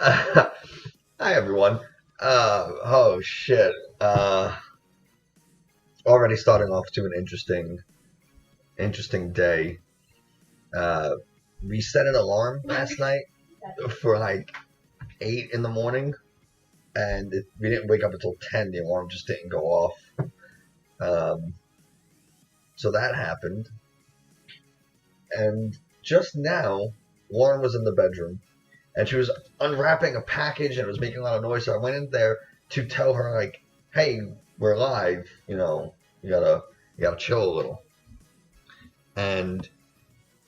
Hi everyone. Oh shit. Already starting off to an interesting day. Uh, we set an alarm last night for like 8 in the morning, and we didn't wake up until 10. The alarm just didn't go off. Um, so that happened, and just now, Lauren was in the bedroom, and she was unwrapping a package, and it was making a lot of noise. So I went in there to tell her like, "Hey, we're live. You gotta chill a little." And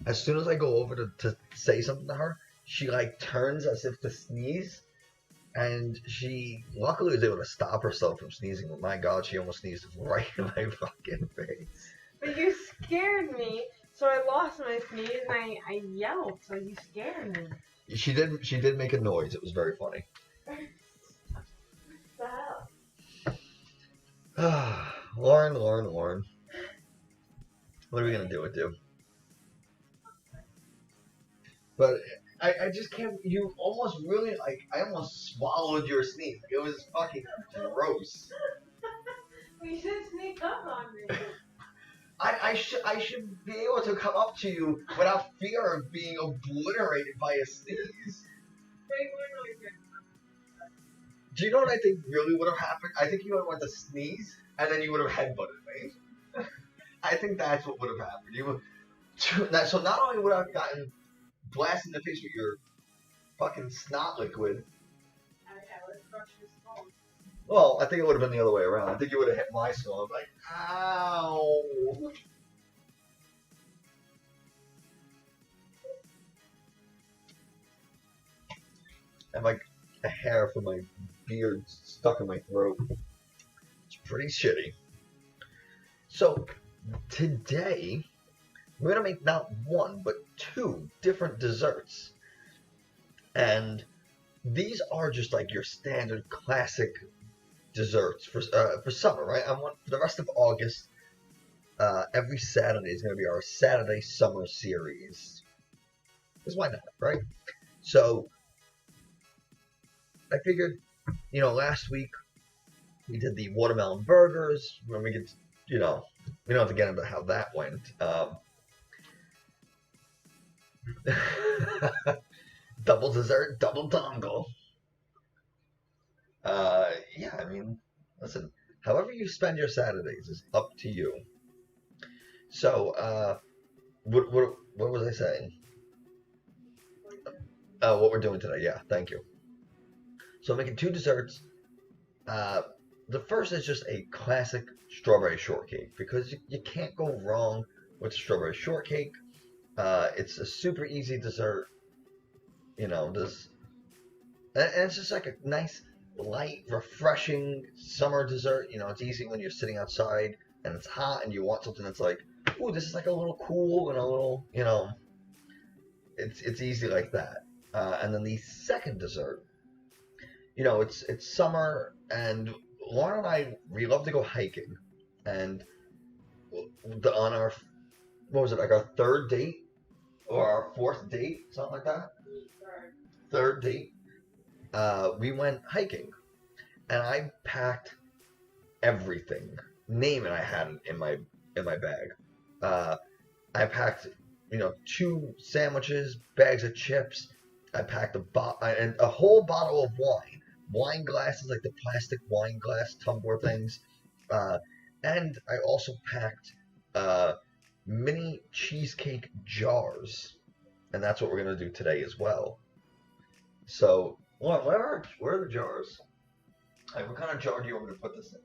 as soon as I go over to say something to her, she like turns as if to sneeze, and she luckily was able to stop herself from sneezing. But my God, she almost sneezed right in my fucking face. But you scared me, so I lost my sneeze and I yelled, so you scared me. She did make a noise. It was very funny. Lauren. What are we gonna do with you? But I just can't. You almost really like. I almost swallowed your sneeze. It was fucking gross. You should sneak up on me. I should be able to come up to you without fear of being obliterated by a sneeze. Do you know what I think really would have happened? I think you would have went to sneeze and then you would have headbutted me. I think that's what would have happened. So not only would I have gotten blasted in the face with your fucking snot liquid. Well, I think it would have been the other way around. I think you would have hit my skull. I'm like, ow. And like a hair from my beard stuck in my throat. It's pretty shitty. So today we're gonna make not one but two different desserts, and these are just like your standard classic desserts for summer, right? For the rest of August. Every Saturday is gonna be our Saturday summer series. Because why not, right? So I figured, last week we did the watermelon burgers. When we get, we don't have to get into how that went. Double dessert, double dongle. Yeah, I mean, listen, however you spend your Saturdays is up to you. So, what was I saying? What we're doing today? Yeah, thank you. So I'm making two desserts. Uh, the first is just a classic strawberry shortcake because you can't go wrong with strawberry shortcake. It's a super easy dessert. This and it's just like a nice, light, refreshing summer dessert. It's easy when you're sitting outside and it's hot and you want something that's like, ooh, this is like a little cool and a little, it's easy like that. And then the second dessert, it's summer and Lauren and we love to go hiking, and on our what was it like our third date or our fourth date, something like that. Third date, we went hiking, and I packed everything. Name it, I had it in my bag. Uh, I packed, two sandwiches, bags of chips. I packed a whole bottle of wine glasses, like the plastic wine glass tumbler things, uh, and I also packed uh, mini cheesecake jars, and that's what we're gonna do today as well. So, where are the jars? Like, what kind of jar do you want me to put this in?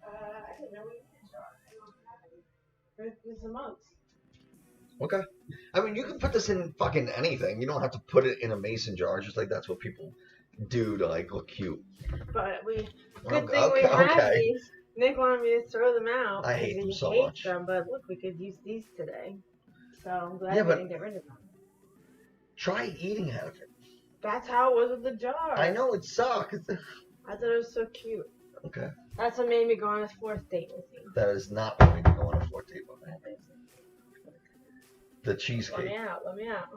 I didn't know we had a jar. I don't have it. There's the mugs. Okay. I mean, you can put this in fucking anything. You don't have to put it in a mason jar. It's just like that's what people do to like look cute. But good Okay, thing we had okay. these. Nick wanted me to throw them out. I hate them he so hates much. them, but look, we could use these today. So I'm glad Yeah, we but didn't get rid of them. try eating out of it. That's how it was with the jar. I know it sucks. I thought it was so cute. Okay. That's what made me go on this fourth date with you. That is not what made me go on a fourth date with me. The Let cheesecake. me out. Let me out.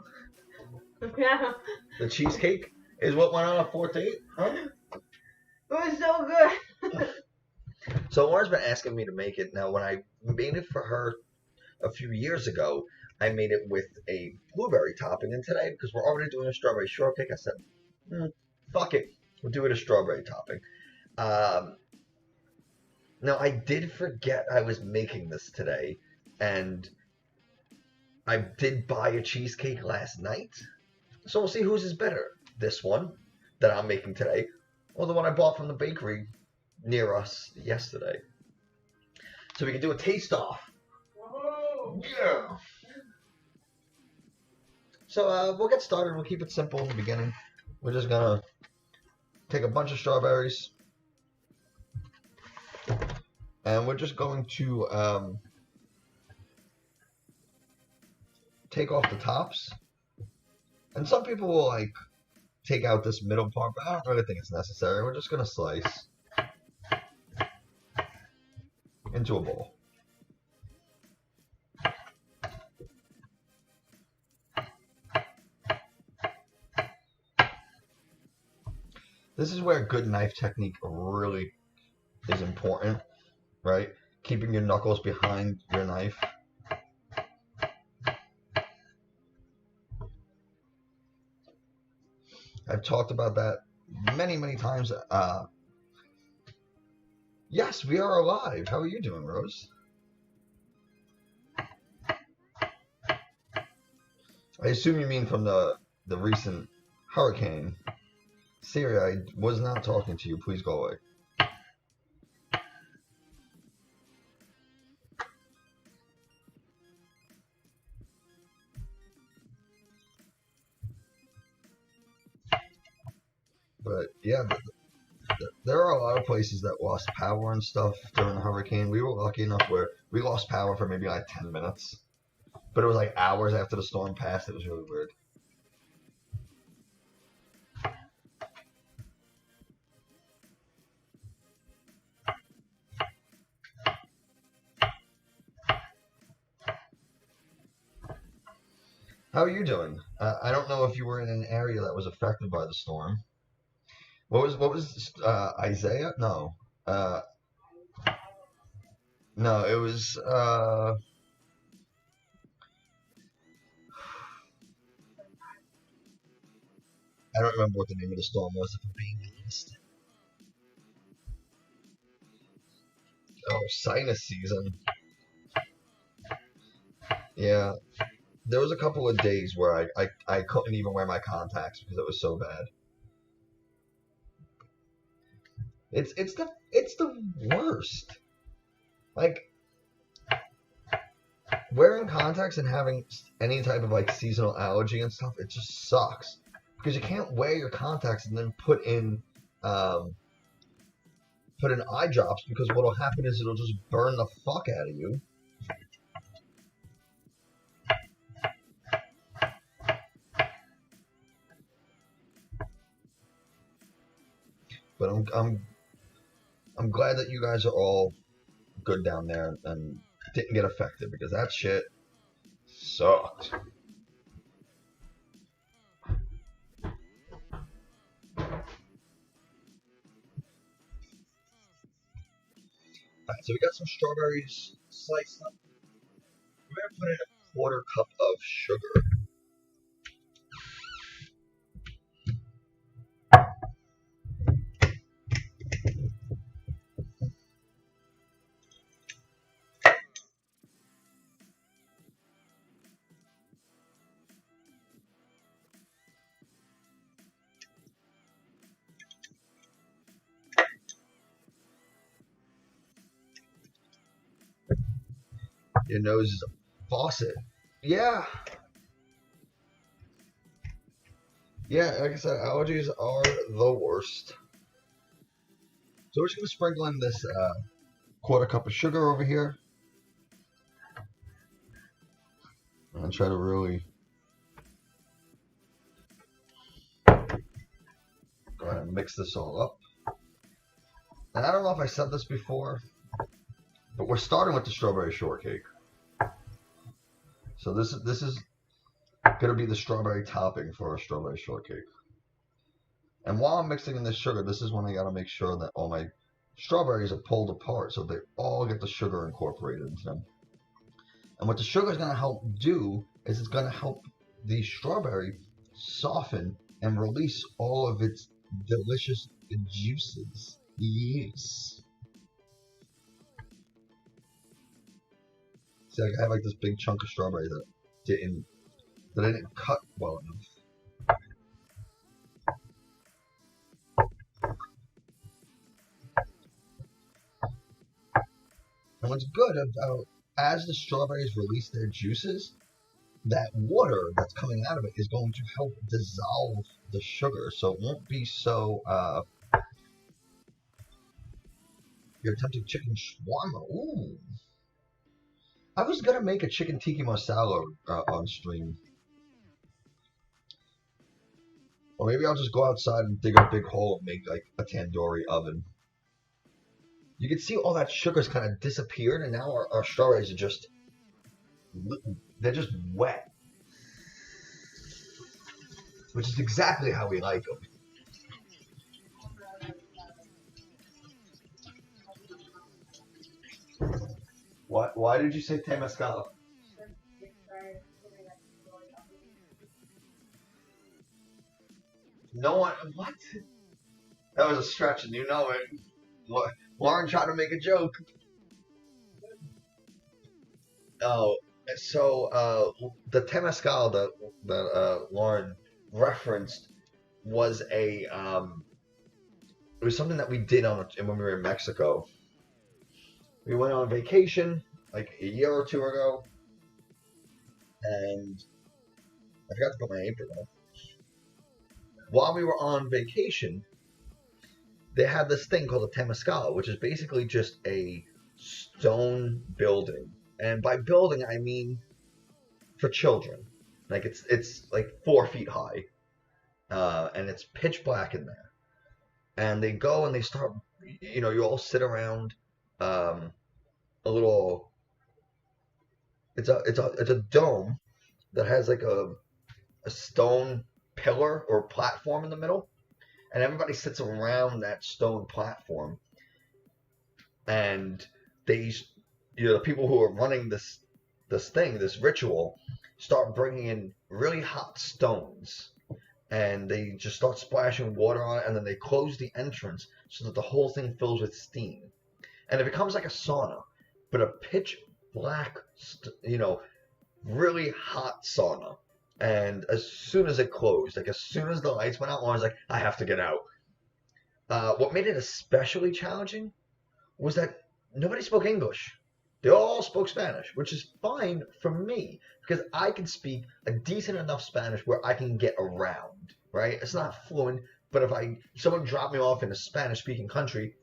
Let me out. The cheesecake is what went on a fourth date, huh? It was so good. So Lauren's been asking me to make it. Now, when I made it for her a few years ago, I made it with a blueberry topping. And today, because we're already doing a strawberry shortcake, I said, fuck it. We'll do it a strawberry topping. Now, I did forget I was making this today. And I did buy a cheesecake last night. So we'll see whose is better. This one that I'm making today, or the one I bought from the bakery near us yesterday. So we can do a taste off. Whoa. Yeah. So we'll get started. We'll keep it simple in the beginning. We're just gonna take a bunch of strawberries, and we're just going to take off the tops. And some people will like take out this middle part, but I don't really think it's necessary. We're just gonna slice into a bowl. This is where good knife technique really is important, right? Keeping your knuckles behind your knife. I've talked about that many, many times. Yes, we are alive. How are you doing, Rose? I assume you mean from the recent hurricane. Siri, I was not talking to you. Please go away. But yeah, there are a lot of places that lost power and stuff during the hurricane. We were lucky enough where we lost power for maybe like 10 minutes. But it was like hours after the storm passed. It was really weird. How are you doing? I don't know if you were in an area that was affected by the storm. What was Isaiah? No. No, it was I don't remember what the name of the storm was, if I'm being honest. Oh, sinus season. Yeah. There was a couple of days where I couldn't even wear my contacts because it was so bad. It's the worst. Like wearing contacts and having any type of like seasonal allergy and stuff, it just sucks because you can't wear your contacts and then put in eye drops, because what'll happen is it'll just burn the fuck out of you. But I'm glad that you guys are all good down there and didn't get affected, because that shit sucked. Alright, so we got some strawberries sliced up. We're gonna put in a quarter cup of sugar. Your nose is a faucet. Yeah. Yeah, like I said, allergies are the worst. So we're just going to sprinkle in this quarter cup of sugar over here. And try to really go ahead and mix this all up. And I don't know if I said this before, but we're starting with the strawberry shortcake. So this is gonna be the strawberry topping for a strawberry shortcake. And while I'm mixing in the sugar, this is when I gotta make sure that all my strawberries are pulled apart so they all get the sugar incorporated into them. And what the sugar is gonna help do is it's gonna help the strawberry soften and release all of its delicious juices. Yes. See, I have like this big chunk of strawberry that I didn't cut well enough. And what's good about as the strawberries release their juices, that water that's coming out of it is going to help dissolve the sugar, so it won't be so. You're attempting chicken shawarma. Ooh. I was gonna make a chicken tikka masala on stream. Or maybe I'll just go outside and dig a big hole and make like a tandoori oven. You can see all that sugar's kind of disappeared, and now our strawberries are just, they're just wet. Which is exactly how we like them. Why did you say temescal? No one, what? That was a stretch and you know it. Lauren tried to make a joke. Oh, so the temescal that Lauren referenced was it was something that we did when we were in Mexico. We went on vacation like a year or two ago, and I forgot to put my apron on. While we were on vacation, they had this thing called a temescal, which is basically just a stone building. And by building, I mean for children. Like it's like 4 feet high, and it's pitch black in there. And they go and they start, you all sit around a little. It's a dome that has like a stone pillar or platform in the middle, and everybody sits around that stone platform, and they, the people who are running this ritual, start bringing in really hot stones, and they just start splashing water on it, and then they close the entrance so that the whole thing fills with steam, and it becomes like a sauna, but a pitch black, really hot sauna. And as soon as it closed, like as soon as the lights went out, I was like, I have to get out. What made it especially challenging was that nobody spoke English. They all spoke Spanish, which is fine for me because I can speak a decent enough Spanish where I can get around, right? It's not fluent, but if someone dropped me off in a Spanish-speaking country,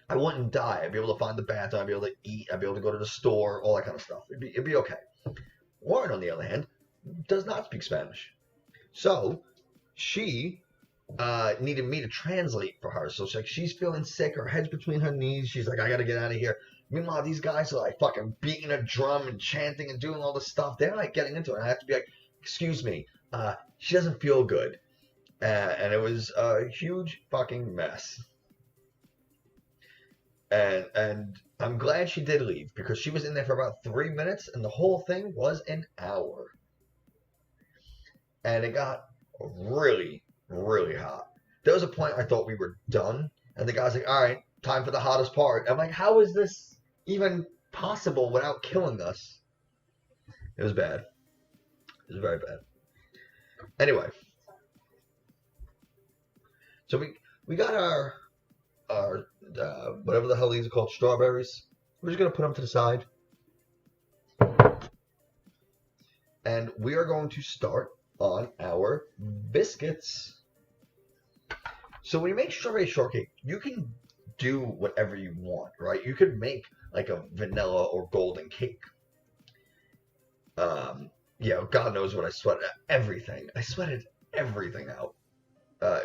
I wouldn't die. I'd be able to find the bathroom, I'd be able to eat, I'd be able to go to the store, all that kind of stuff. It'd be okay. Lauren, on the other hand, does not speak Spanish. So she needed me to translate for her. So she's feeling sick, her head's between her knees. She's like, I gotta get out of here. Meanwhile, these guys are like fucking beating a drum and chanting and doing all this stuff. They're like getting into it. And I have to be like, excuse me, she doesn't feel good. And it was a huge fucking mess. And I'm glad she did leave because she was in there for about 3 minutes and the whole thing was an hour. And it got really, really hot. There was a point I thought we were done, and the guy's like, all right, time for the hottest part. I'm like, how is this even possible without killing us? It was bad. It was very bad. Anyway. So we got our whatever the hell these are called, strawberries. We're just going to put them to the side. And we are going to start on our biscuits. So when you make strawberry shortcake, you can do whatever you want, right? You could make like a vanilla or golden cake. God knows what I sweated. Everything. I sweated everything out.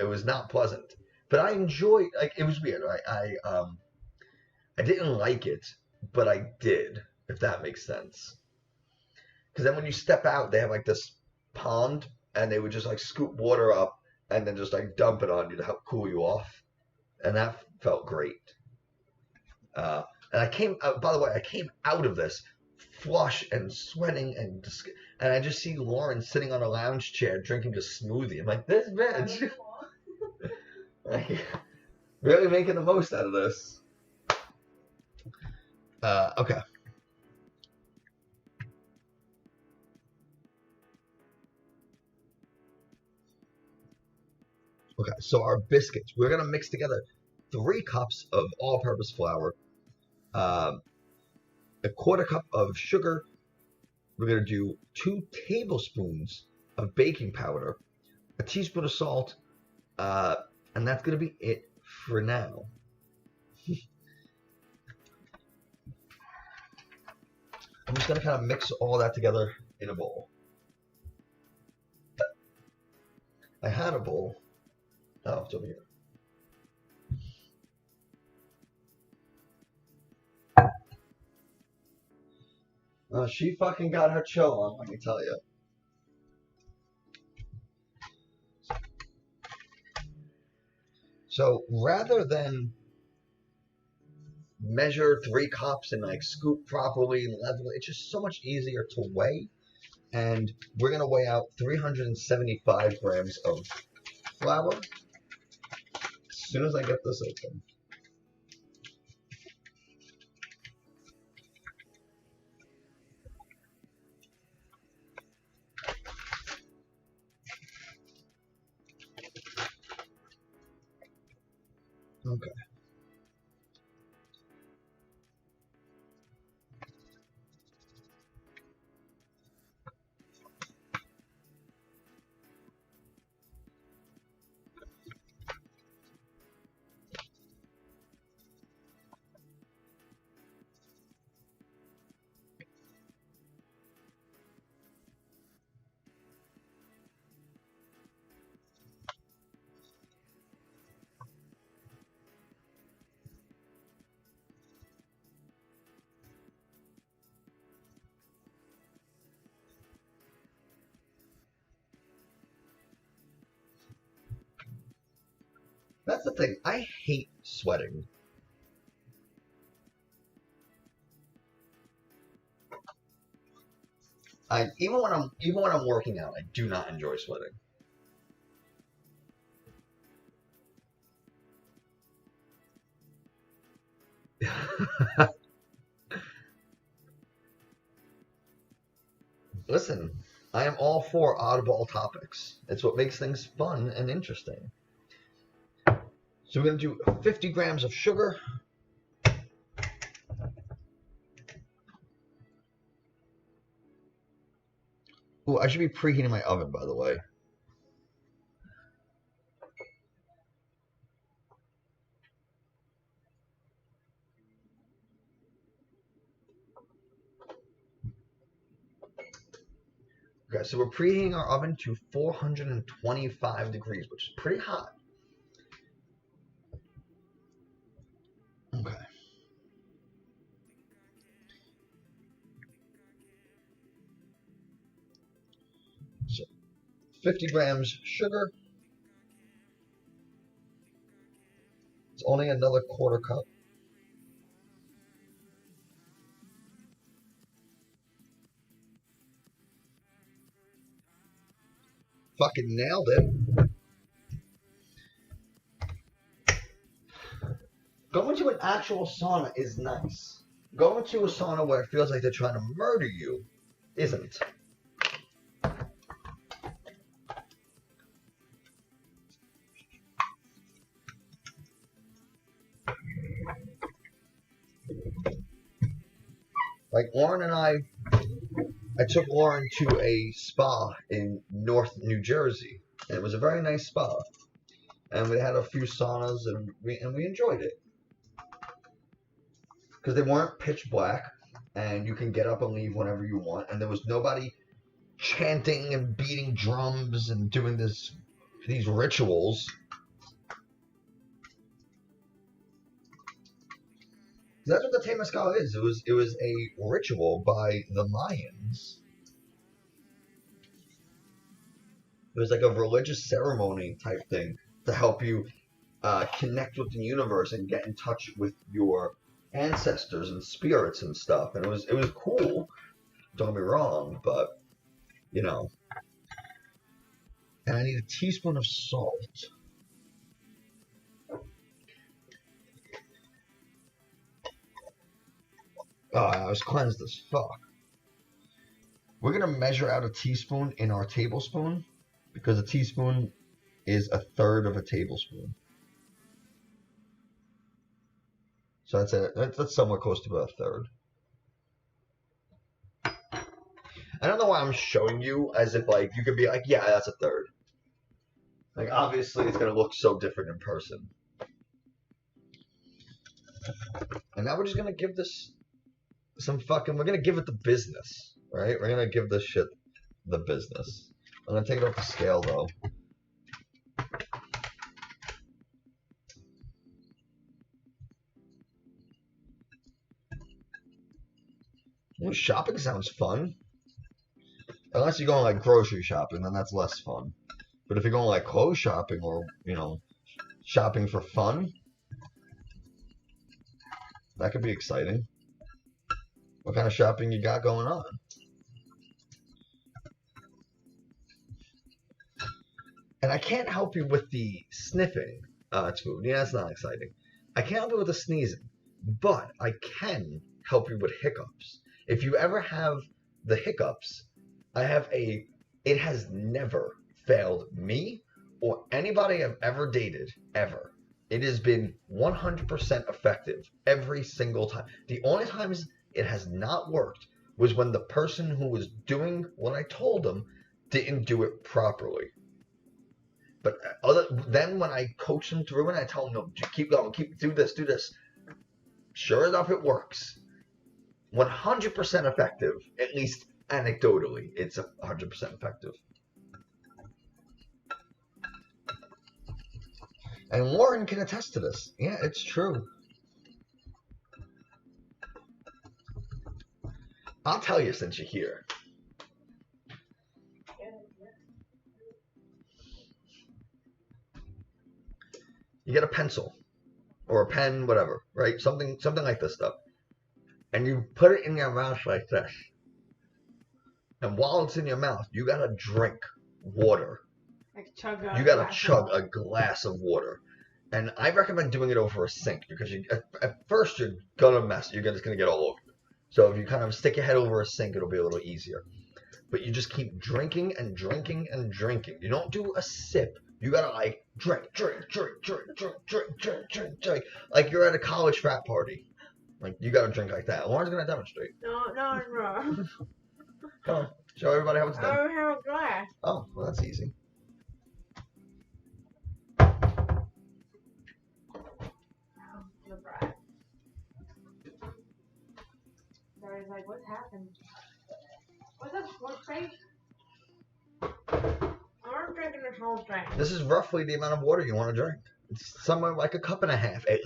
It was not pleasant, but I enjoyed. Like it was weird. I didn't like it, but I did. If that makes sense. Because then when you step out, they have like this pond, and they would just like scoop water up and then just like dump it on you to help cool you off, and that felt great. Uh, and I came out, by the way, I came out of this flush and sweating and I just see Lauren sitting on a lounge chair drinking a smoothie. I'm like, this bitch, like, really making the most out of this. Okay. Okay, so our biscuits, we're gonna mix together 3 cups of all-purpose flour, a 1/4 cup of sugar. We're gonna do 2 tablespoons of baking powder, a teaspoon of salt, and that's gonna be it for now. I'm just gonna kind of mix all that together in a bowl. I had a bowl. Oh, it's over here. She fucking got her chill on, let me tell you. So rather than measure 3 cups and like scoop properly and level it, it's just so much easier to weigh. And we're gonna weigh out 375 grams of flour as soon as I get this open. Okay. That's the thing. I hate sweating. Even when I'm working out, I do not enjoy sweating. Listen, I am all for oddball topics. It's what makes things fun and interesting. So we're going to do 50 grams of sugar. Ooh, I should be preheating my oven, by the way. Okay, so we're preheating our oven to 425 degrees, which is pretty hot. Okay. So 50 grams sugar. It's only another 1/4 cup. Fucking nailed it. Going to an actual sauna is nice. Going to a sauna where it feels like they're trying to murder you isn't. Like Lauren and I took Lauren to a spa in North New Jersey, and it was a very nice spa. And we had a few saunas, and we enjoyed it because they weren't pitch black, and you can get up and leave whenever you want, and there was nobody chanting and beating drums and doing these rituals. That's what the Temazcal is. It was a ritual by the Mayans. It was like a religious ceremony type thing to help you connect with the universe and get in touch with your ancestors and spirits and stuff. And it was cool. Don't get me wrong, but you know. And I need a teaspoon of salt. Oh, I was cleansed as fuck. We're gonna measure out a teaspoon in our tablespoon because a teaspoon is a third of a tablespoon. So that's somewhere close to about a third. I don't know why I'm showing you as if like you could be like, yeah, that's a third. Like obviously it's gonna look so different in person. And now we're just gonna give this we're gonna give it the business, right? We're gonna give this shit the business. I'm gonna take it off the scale though. Well, shopping sounds fun. Unless you're going like grocery shopping, then that's less fun. But if you're going like clothes shopping or, you know, shopping for fun, that could be exciting. What kind of shopping you got going on? And I can't help you with the sniffing. It's food. Yeah, it's not exciting. I can't help you with the sneezing, but I can help you with hiccups. If you ever have the hiccups, it has never failed me or anybody I've ever dated, ever. It has been 100% effective every single time. The only times it has not worked was when the person who was doing what I told them didn't do it properly. But then when I coach them through it, I tell them, no, keep going, do this. Sure enough, it works. 100% effective, at least anecdotally, it's 100% effective. And Lauren can attest to this. Yeah, it's true. I'll tell you since you're here. You get a pencil or a pen, whatever, right? Something like this stuff. And you put it in your mouth like this. And while it's in your mouth, you gotta drink water. Like chug a glass of water. And I recommend doing it over a sink because at first you're gonna mess. You're just gonna get all over it. So if you kind of stick your head over a sink, it'll be a little easier. But you just keep drinking and drinking and drinking. You don't do a sip. You gotta like drink. Like you're at a college frat party. Like you gotta drink like that. Lauren's gonna demonstrate. No. Come on, show everybody how it's done. I don't have a glass. Oh, well that's easy. Barry's like, what's happened? What's up, sports face? I'm drinking this whole thing. This is roughly the amount of water you want to drink. It's somewhere like a cup and a half, at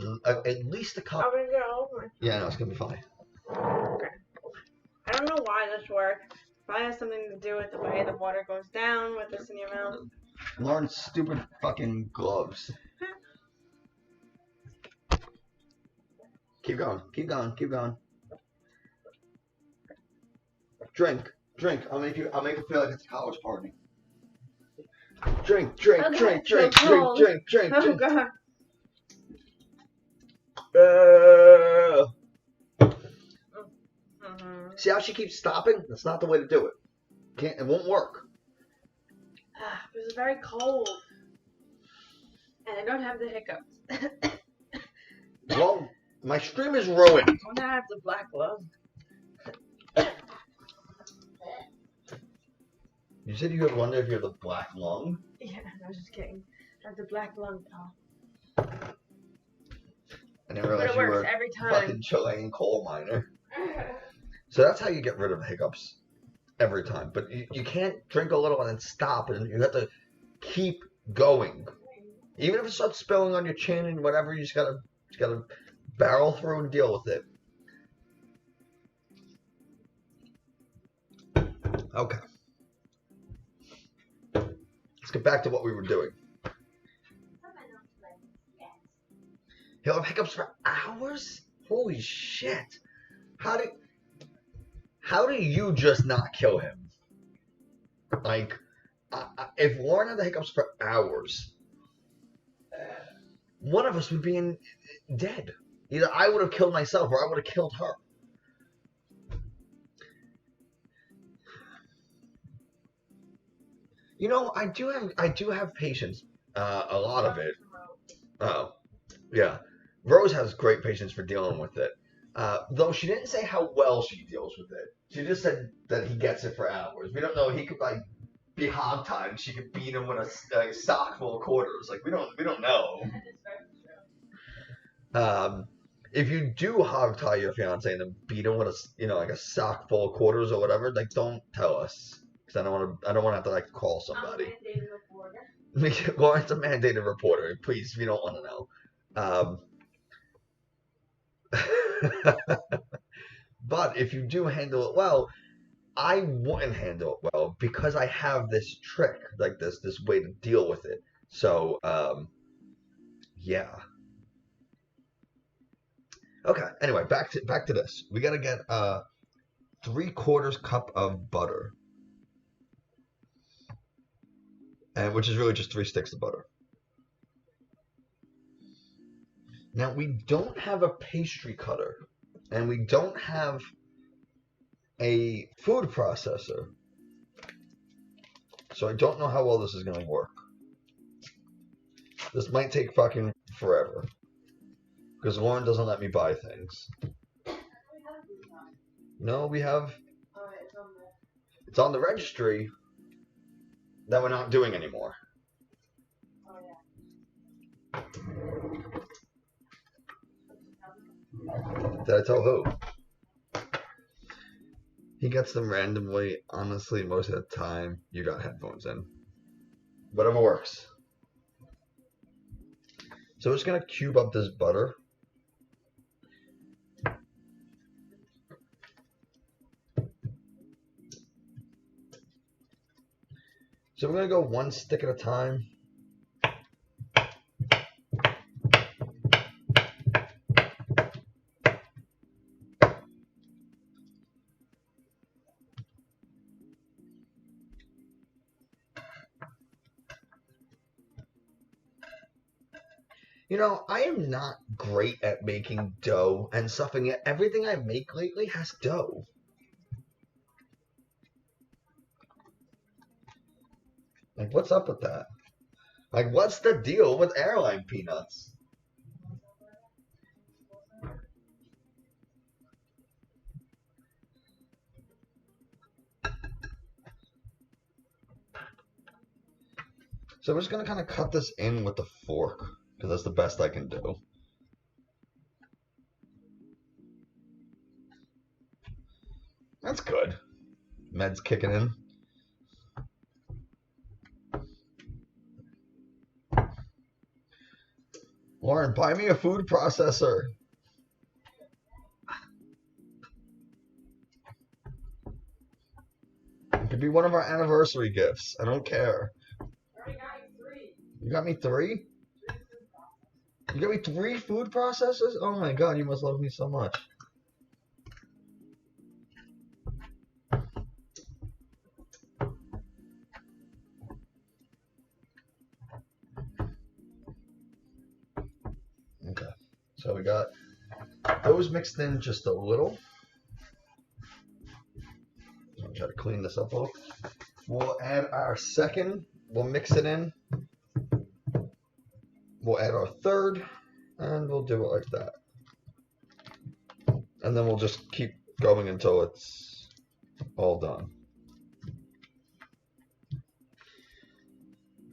least a cup. I'm gonna get over it. Yeah, no, it's gonna be fine. Okay. I don't know why this works. Probably has something to do with the way the water goes down with this in your mouth. Lauren's stupid fucking gloves. Keep going. Drink. I'll make it feel like it's a college party. Drink. Oh god. See how she keeps stopping? That's not the way to do it. It won't work. This is very cold. And I don't have the hiccups. Well, my stream is ruined. I'm gonna have the black lung. You said you would wonder if you have the black lung? Yeah, I was just kidding. I have the black lung, pal. I didn't realize you were every time. fucking Chilean coal miner. So that's how you get rid of hiccups every time. But you can't drink a little and then stop, and you have to keep going. Even if it starts spilling on your chin and whatever, you just gotta barrel through and deal with it. Okay. get back to what we were doing. He'll have hiccups for hours? Holy shit. How do you just not kill him? Like, if Lauren had the hiccups for hours, one of us would be dead. Either I would have killed myself or I would have killed her. You know, I do have patience. A lot of it. Oh, yeah. Rose has great patience for dealing with it. Though she didn't say how well she deals with it. She just said that he gets it for hours. We don't know. He could like be hog-tied. She could beat him with a sock full of quarters. Like we don't know. If you do hog-tie your fiance and then beat him with like a sock full of quarters or whatever, like don't tell us because I don't want to have to like call somebody. I'm a mandated reporter. Well, it's a mandated reporter. Please, if you don't want to know. But if you do handle it well, I wouldn't handle it well because I have this trick, like this way to deal with it. So, yeah. Okay. Anyway, back to this. We gotta get 3/4 cup of butter, and which is really just 3 sticks of butter. Now we don't have a pastry cutter, and we don't have a food processor, so I don't know how well this is gonna work. This might take fucking forever. Because Lauren doesn't let me buy things. No, we have. It's on the registry that we're not doing anymore. Oh, yeah. Did I tell who? He gets them randomly. Honestly, most of the time, you got headphones in. Whatever works. So we're just going to cube up this butter. So we're going to go 1 stick at a time. You know, I am not great at making dough and stuffing it. Everything I make lately has dough. Like, what's up with that? Like, what's the deal with airline peanuts? So we're just going to kind of cut this in with the fork, because that's the best I can do. That's good. Med's kicking in. Lauren, buy me a food processor. It could be one of our anniversary gifts. I don't care. I already got you 3. You got me 3? You got me 3 food processors? Oh my god, you must love me so much. Okay, so we got those mixed in just a little. I'll try to clean this up a little. We'll add our second. We'll mix it in. We'll add our third, and we'll do it like that. And then we'll just keep going until it's all done.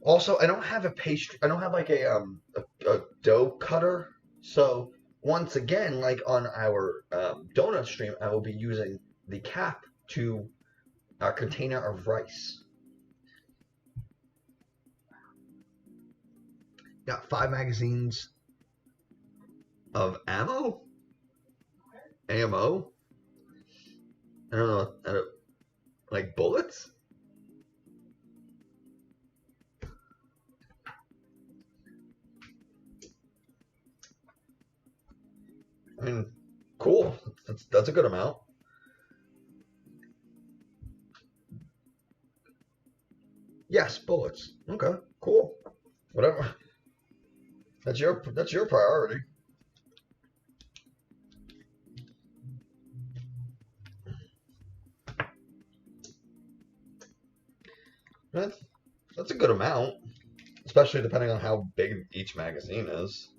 Also, I don't have a pastry. I don't have like a dough cutter. So once again, like on our donut stream, I will be using the cap to our container of rice. Got 5 magazines of ammo? AMO? I don't know. Like bullets? That's a good amount. Yes, bullets. Okay, cool. Whatever. That's your priority. That's a good amount, especially depending on how big each magazine is.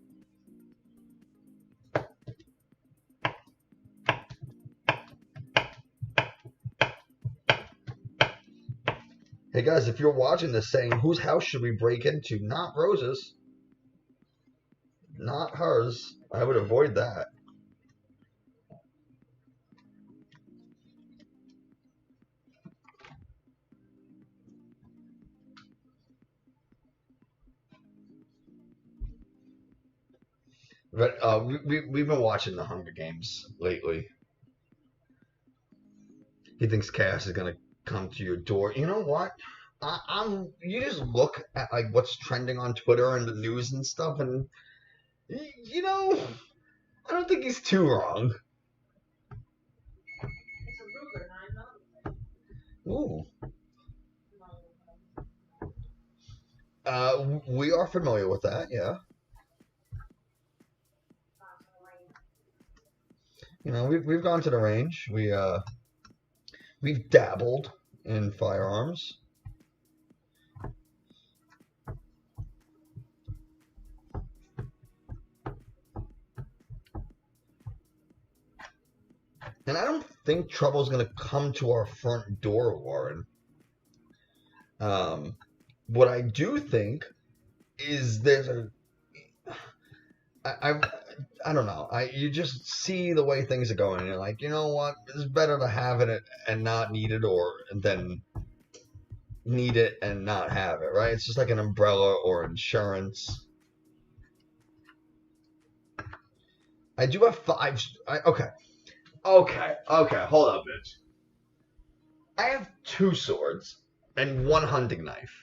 Hey guys, if you're watching this saying, whose house should we break into? Not Rose's. Not hers. I would avoid that. But we've been watching the Hunger Games lately. He thinks chaos is gonna come to your door. You know what? You just look at like what's trending on Twitter and the news and stuff, and you know, I don't think he's too wrong. It's a Ruger 9mm. Ooh. We are familiar with that, yeah. You know, we've gone to the range. We've dabbled in firearms. And I don't think trouble's gonna come to our front door, Warren. What I do think is there's a I don't know. You just see the way things are going, and you're like, you know what? It's better to have it and not need it, or than need it and not have it, right? It's just like an umbrella or insurance. I do have 5. Okay. Hold up, bitch. I have 2 swords and 1 hunting knife.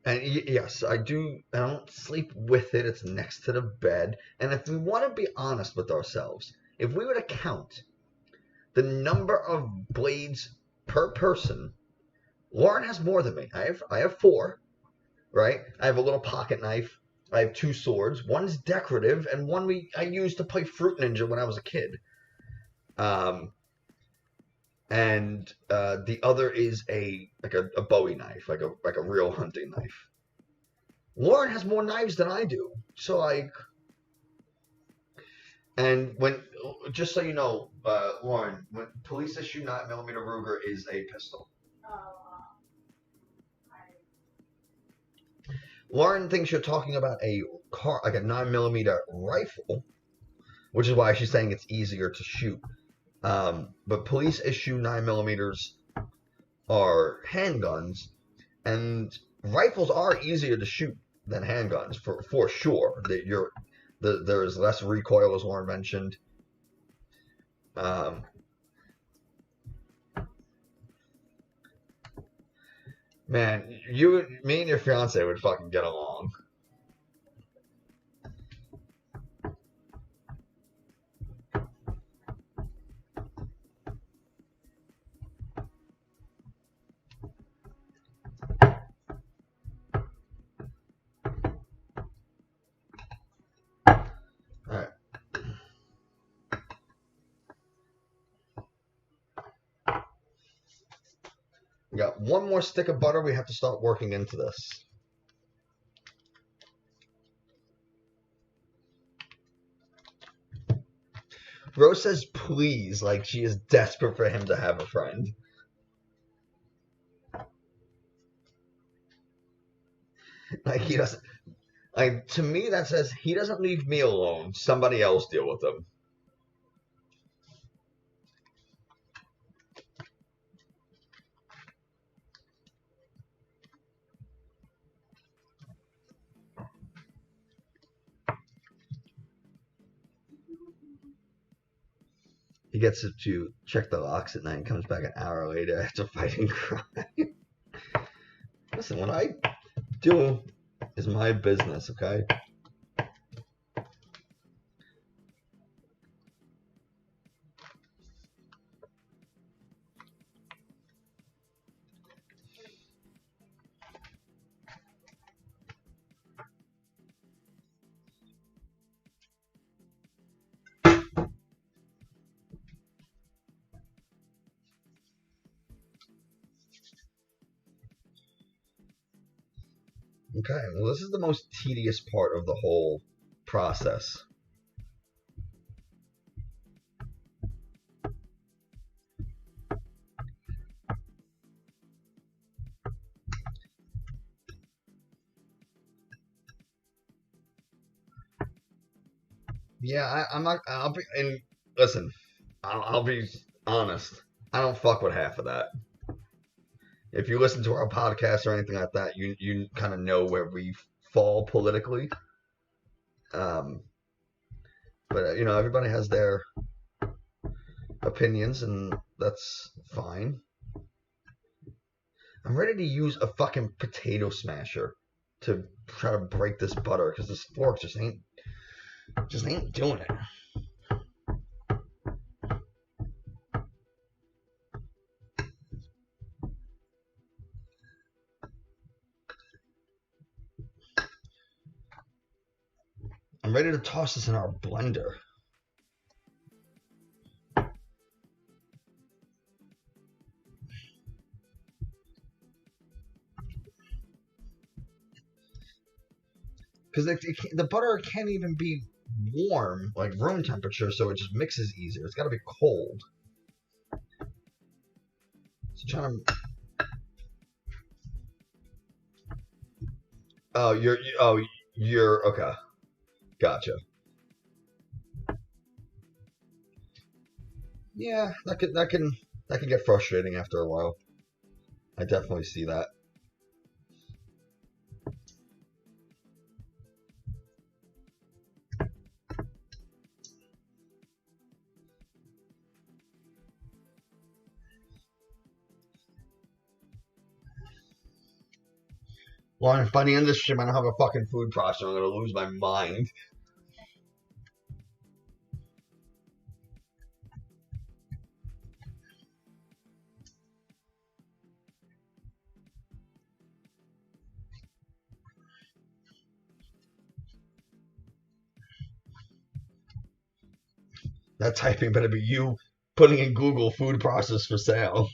And yes, I don't sleep with it. It's next to the bed. And if we want to be honest with ourselves, if we were to count the number of blades per person, Lauren has more than me. I have 4, right? I have a little pocket knife. I have 2 swords. One's decorative, and one I used to play Fruit Ninja when I was a kid. And the other is a Bowie knife, like a real hunting knife. Lauren has more knives than I do, so like, and just so you know, Lauren, when police issue 9mm Ruger is a pistol. Lauren thinks you're talking about like a 9mm rifle, which is why she's saying it's easier to shoot. But police issue 9mm are handguns, and rifles are easier to shoot than handguns for sure. There is less recoil, as Lauren mentioned. Man, me and your fiance would fucking get along. We got 1 more stick of butter. We have to start working into this. Rose says please, like she is desperate for him to have a friend. Like he doesn't. Like to me, that says he doesn't leave me alone. Somebody else deal with him. He gets to check the locks at night and comes back an hour later after fighting crime. Listen, what I do is my business, okay? Okay, well, this is the most tedious part of the whole process. Yeah, I'm not. I'll be. And listen, I'll be honest. I don't fuck with half of that. If you listen to our podcast or anything like that, you kind of know where we fall politically. Um, but everybody has their opinions, and that's fine. I'm ready to use a fucking potato smasher to try to break this butter because this fork just ain't doing it. I'm ready to toss this in our blender. Because the butter can't even be warm, like room temperature, so it just mixes easier. It's got to be cold. So trying to. Oh, you're okay. Gotcha. Yeah, that can get frustrating after a while. I definitely see that. Well, by the end of this shit, I don't have a fucking food processor. I'm gonna lose my mind. That typing better be you putting in Google food process for sale.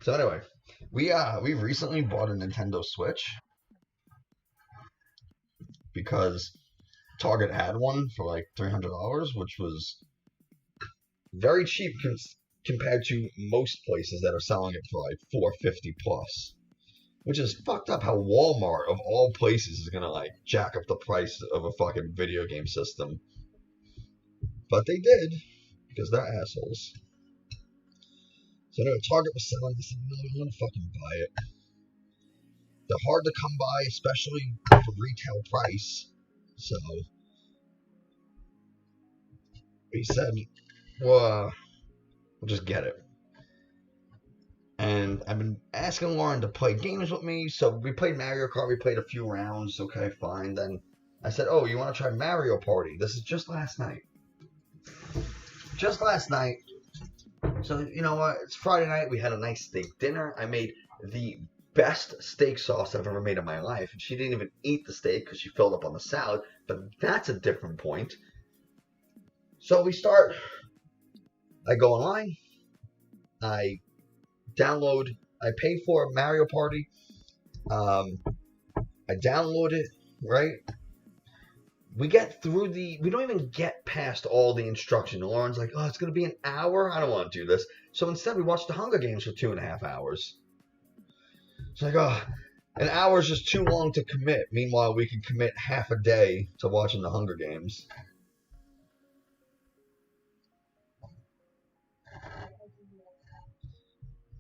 So anyway, we recently bought a Nintendo Switch because Target had one for like $300, which was very cheap compared to most places that are selling it for like $450 plus. Which is fucked up how Walmart of all places is gonna like jack up the price of a fucking video game system. But they did, because they're assholes. So anyway, Target was selling this, and I'm gonna fucking buy it. They're hard to come by, especially for retail price. So he said, well, we'll just get it. And I've been asking Lauren to play games with me, so we played Mario Kart, we played a few rounds, okay, fine. Then I said, oh, you want to try Mario Party? This is just last night. Just last night. So, you know what? It's Friday night, we had a nice steak dinner. I made the best steak sauce I've ever made in my life. And she didn't even eat the steak because she filled up on the salad, but that's a different point. So we start, I go online, I pay for Mario Party, I download it, right? We get through we don't even get past all the instruction. Lauren's like, oh, it's going to be an hour? I don't want to do this. So instead, we watched the Hunger Games for 2.5 hours. It's like, oh, an hour is just too long to commit. Meanwhile, we can commit half a day to watching the Hunger Games.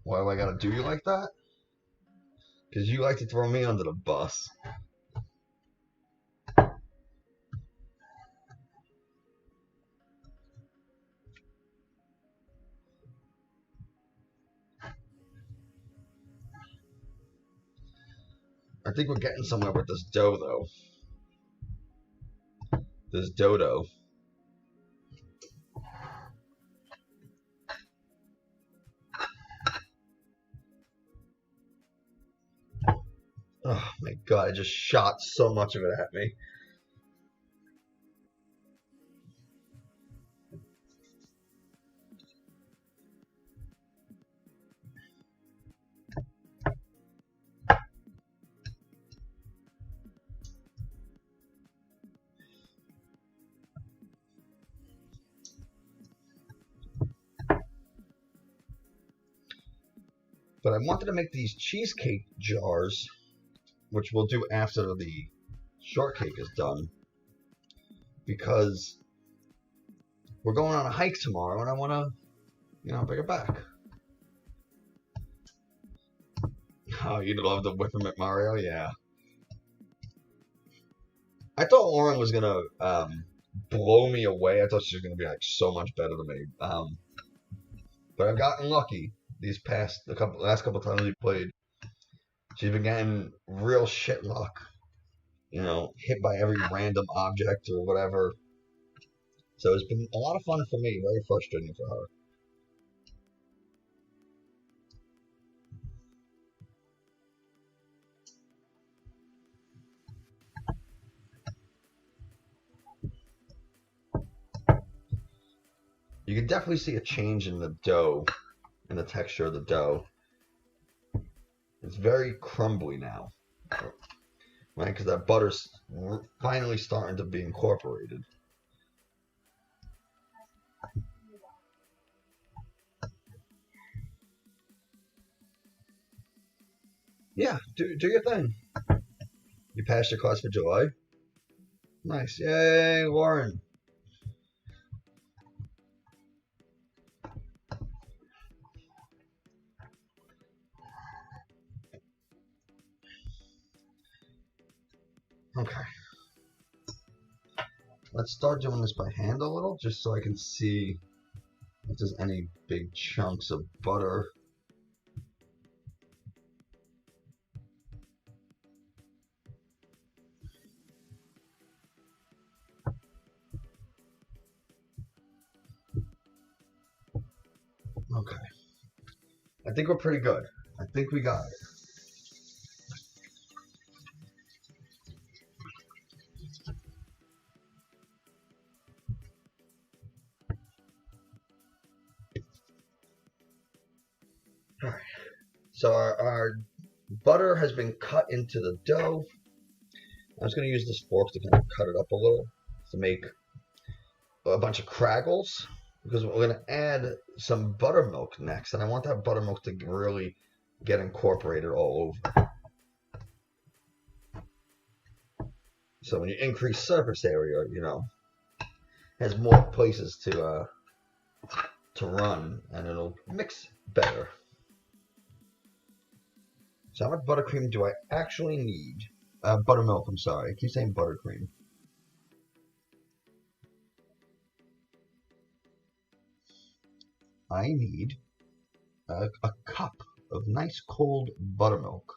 Why do I got to do you like that? Because you like to throw me under the bus. I think we're getting somewhere with this dough, though. This dodo. Oh my god, I just shot so much of it at me. But I wanted to make these cheesecake jars, which we'll do after the shortcake is done, because we're going on a hike tomorrow, and I want to, bring it back. Oh, you'd love to whip him at Mario? Yeah. I thought Lauren was going to blow me away. I thought she was going to be like so much better than me. But I've gotten lucky these last couple times we played. She's been getting real shit luck. Hit by every random object or whatever. So it's been a lot of fun for me, very frustrating for her. You can definitely see a change in the dough, in the texture of the dough. It's very crumbly now, right? Because that butter's finally starting to be incorporated. Yeah, do your thing. You passed your class for July? Nice. Yay, Lauren. Okay. Let's start doing this by hand a little, just so I can see if there's any big chunks of butter. Okay. I think we're pretty good. I think we got it. Alright. So our butter has been cut into the dough. I'm just going to use this fork to kind of cut it up a little to make a bunch of craggles, because we're going to add some buttermilk next, and I want that buttermilk to really get incorporated all over. So when you increase surface area, has more places to run, and it'll mix better. So how much buttercream do I actually need? Buttermilk, I'm sorry. I keep saying buttercream. I need a cup of nice cold buttermilk.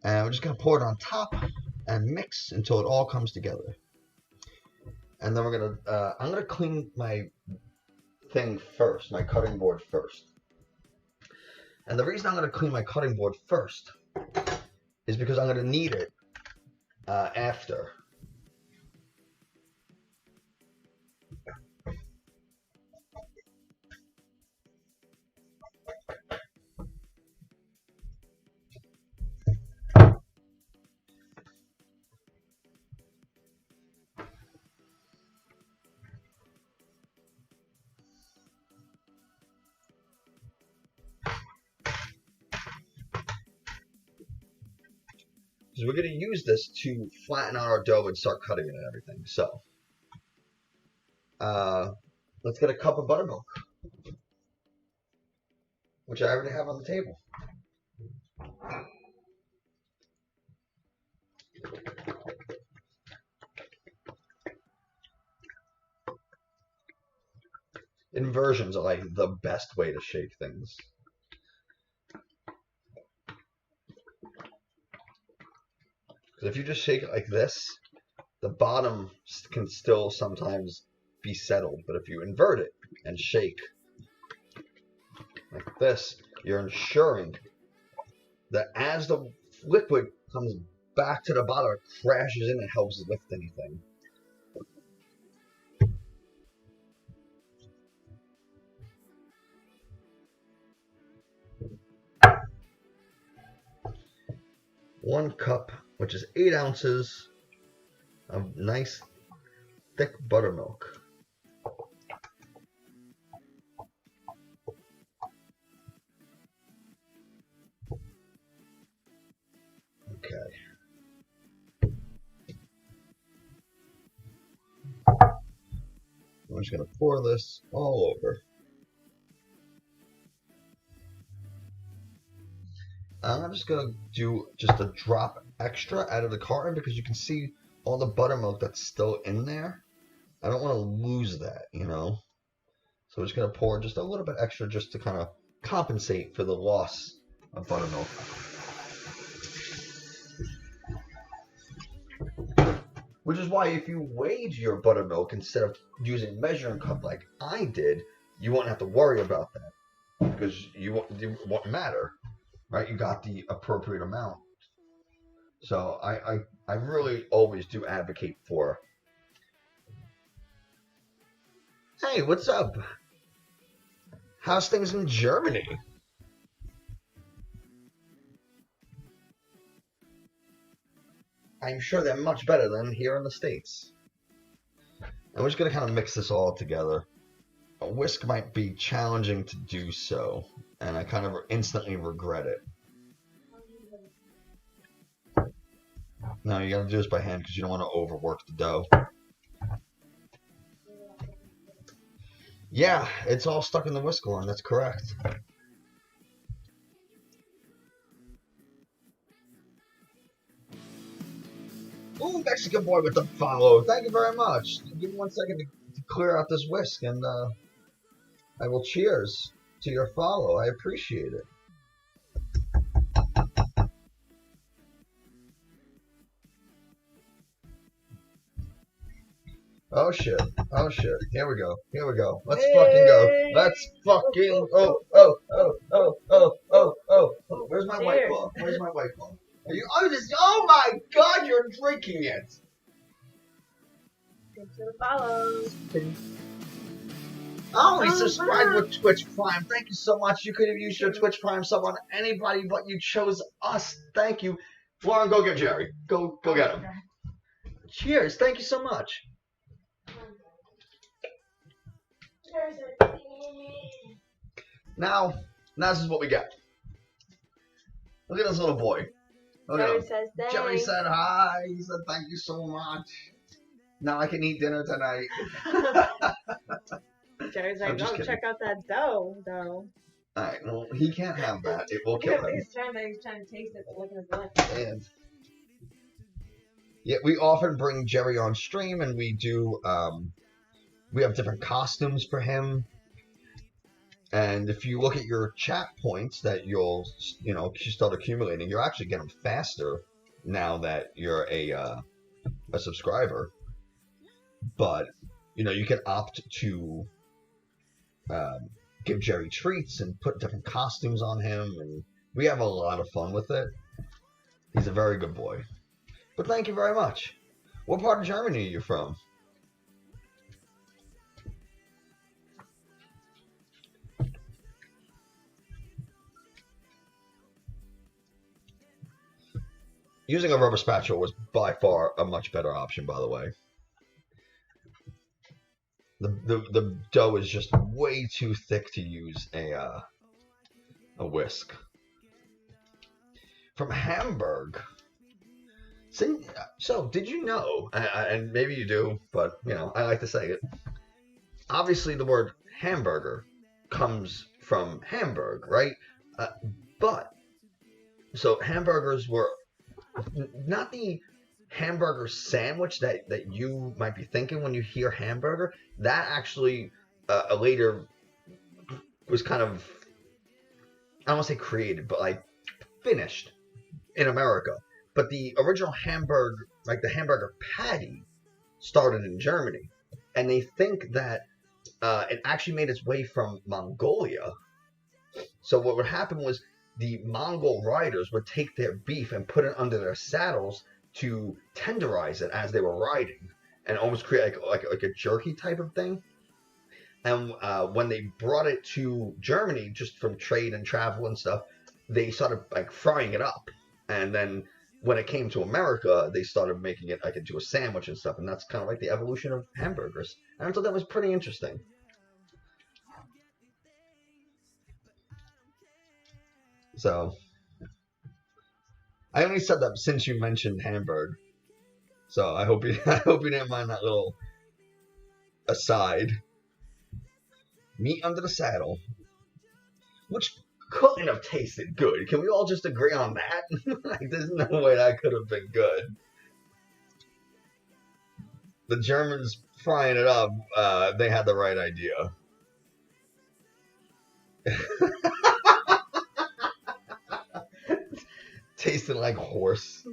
And we're just going to pour it on top and mix until it all comes together. And then I'm going to clean my thing first, my cutting board first. And the reason I'm going to clean my cutting board first is because I'm going to need it after. Because we're going to use this to flatten out our dough and start cutting it and everything. So, let's get a cup of buttermilk, which I already have on the table. Inversions are like the best way to shake things. Because if you just shake it like this, the bottom can still sometimes be settled. But if you invert it and shake like this, you're ensuring that as the liquid comes back to the bottom, it crashes in and helps lift anything. One cup, which is 8 ounces of nice thick buttermilk. I'm just going to pour this all over. I'm just going to do just a drop extra out of the carton because you can see all the buttermilk that's still in there. I don't want to lose that, you know. So we're just going to pour just a little bit extra just to kind of compensate for the loss of buttermilk. Which is why if you weighed your buttermilk instead of using a measuring cup like I did, you won't have to worry about that. Because it won't matter, right? You got the appropriate amount. So I really always do advocate for, hey, what's up? How's things in Germany? I'm sure they're much better than here in the States. And we're just going to kind of mix this all together. A whisk might be challenging to do so, and I kind of instantly regret it. No, you got to do this by hand because you don't want to overwork the dough. Yeah, it's all stuck in the whisk arm. That's correct. Ooh, Mexican boy with the follow. Thank you very much. Give me 1 second to clear out this whisk, and I will cheers to your follow. I appreciate it. Oh shit. Oh shit. Here we go. Here we go. Let's fucking go. Let's fucking oh. Where's my white claw? Where's my white claw? Are you oh my god, you're drinking it. Thanks for the follows. Oh, he subscribed with Twitch Prime. Thank you so much. You could have used your Twitch Prime sub on anybody, but you chose us. Thank you. Lauren, go get Jerry. Go get him. Cheers. Thank you so much. Now this is what we got. Look at this little boy. Jerry says thanks. Jerry said hi. He said thank you so much. Now I can eat dinner tonight. Jerry's like, oh, check out that dough, though. Alright, well, he can't have that. It will kill him. He's trying to taste it, but look at his lips. And yeah, we often bring Jerry on stream, and we do. We have different costumes for him. And if you look at your chat points that you'll start accumulating, you're actually getting faster now that you're a subscriber. But you can opt to give Jerry treats and put different costumes on him, and we have a lot of fun with it. He's a very good boy. But thank you very much. What part of Germany are you from? Using a rubber spatula was by far a much better option, by the way. The dough is just way too thick to use a whisk. From Hamburg. So, did you know, and maybe you do, but, I like to say it. Obviously, the word hamburger comes from Hamburg, right? So hamburgers were not the hamburger sandwich that you might be thinking when you hear hamburger. That actually later was kind of, I don't want to say created, but like finished in America. But the original hamburger, like the hamburger patty, started in Germany. And they think that it actually made its way from Mongolia. So what would happen was the Mongol riders would take their beef and put it under their saddles to tenderize it as they were riding, and almost create like a jerky type of thing. And when they brought it to Germany, just from trade and travel and stuff, they started like frying it up. And then when it came to America, they started making it like into a sandwich and stuff. And that's kind of like the evolution of hamburgers. And I thought that was pretty interesting. So, I only said that since you mentioned Hamburg. So I hope you didn't mind that little aside, meat under the saddle, which couldn't have tasted good. Can we all just agree on that? Like, there's no way that could have been good. The Germans frying it up, they had the right idea. Tasting like horse.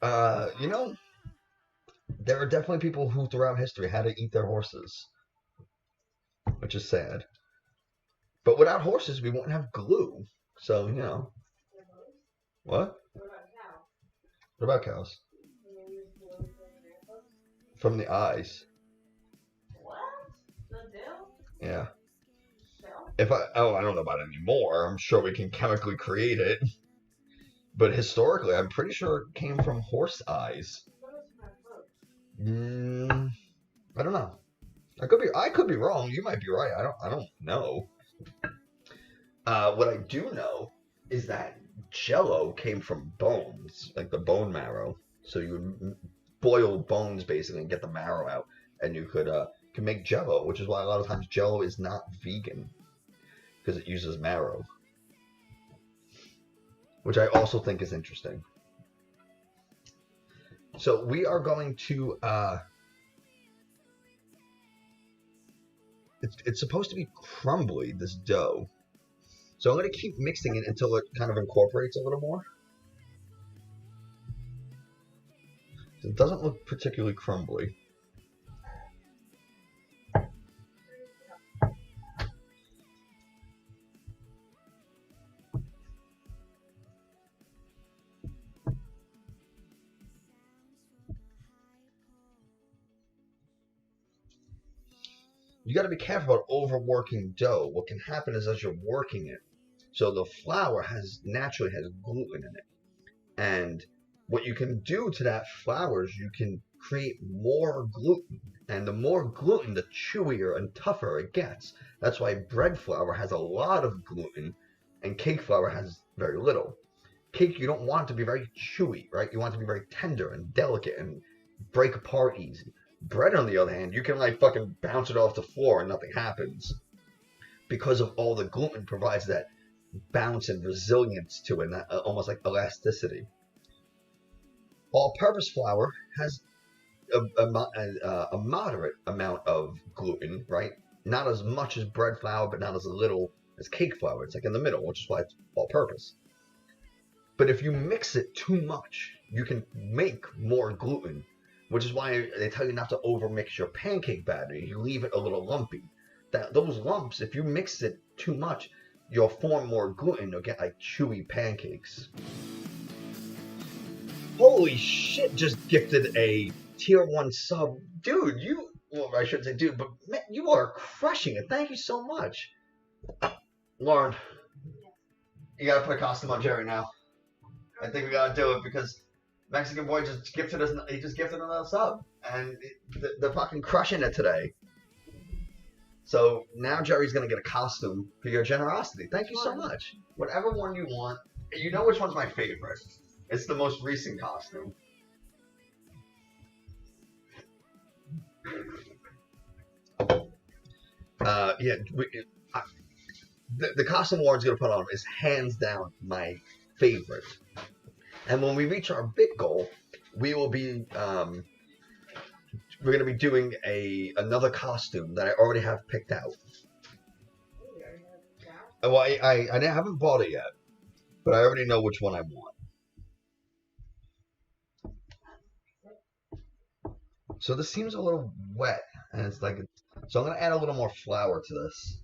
You know, there are definitely people who throughout history had to eat their horses, which is sad. But without horses, we won't have glue. So, you know. What? What about cows? From the eyes. What? The dill? Yeah. No? I don't know about it anymore. I'm sure we can chemically create it. But historically, I'm pretty sure it came from horse eyes. I don't know. I could be wrong. You might be right. I don't know. What I do know is that Jello came from bones, like the bone marrow. So you would boil bones basically and get the marrow out, and you could can make Jello, which is why a lot of times Jello is not vegan because it uses marrow, which I also think is interesting. So we are going to. It's supposed to be crumbly, this dough. So I'm going to keep mixing it until it kind of incorporates a little more. It doesn't look particularly crumbly. You got to be careful about overworking dough. What can happen is as you're working it, so the flour naturally has gluten in it. And what you can do to that flour is you can create more gluten. And the more gluten, the chewier and tougher it gets. That's why bread flour has a lot of gluten and cake flour has very little. Cake, you don't want it to be very chewy, right? You want it to be very tender and delicate and break apart easy. Bread, on the other hand, you can like fucking bounce it off the floor and nothing happens. Because of all the gluten provides that bounce and resilience to it, almost like elasticity. All-purpose flour has a moderate amount of gluten, right? Not as much as bread flour, but not as little as cake flour. It's like in the middle, which is why it's all-purpose. But if you mix it too much, you can make more gluten, which is why they tell you not to overmix your pancake batter. You leave it a little lumpy. Those lumps, if you mix it too much, you'll form more gluten. You'll get like chewy pancakes. Holy shit, just gifted a tier 1 sub. Dude, well, I shouldn't say dude, but man, you are crushing it. Thank you so much. Lauren, you gotta put a costume on Jerry now. I think we gotta do it because Mexican boy just gifted another sub. And they're fucking crushing it today. So now Jerry's gonna get a costume for your generosity. Thank you so much. Whatever one you want. You know which one's my favorite. It's the most recent costume. The costume Warren's gonna put on is hands down my favorite. And when we reach our big goal, we will be we're gonna be doing another costume that I already have picked out. Well, I haven't bought it yet, but I already know which one I want. So this seems a little wet, and it's like, so I'm gonna add a little more flour to this.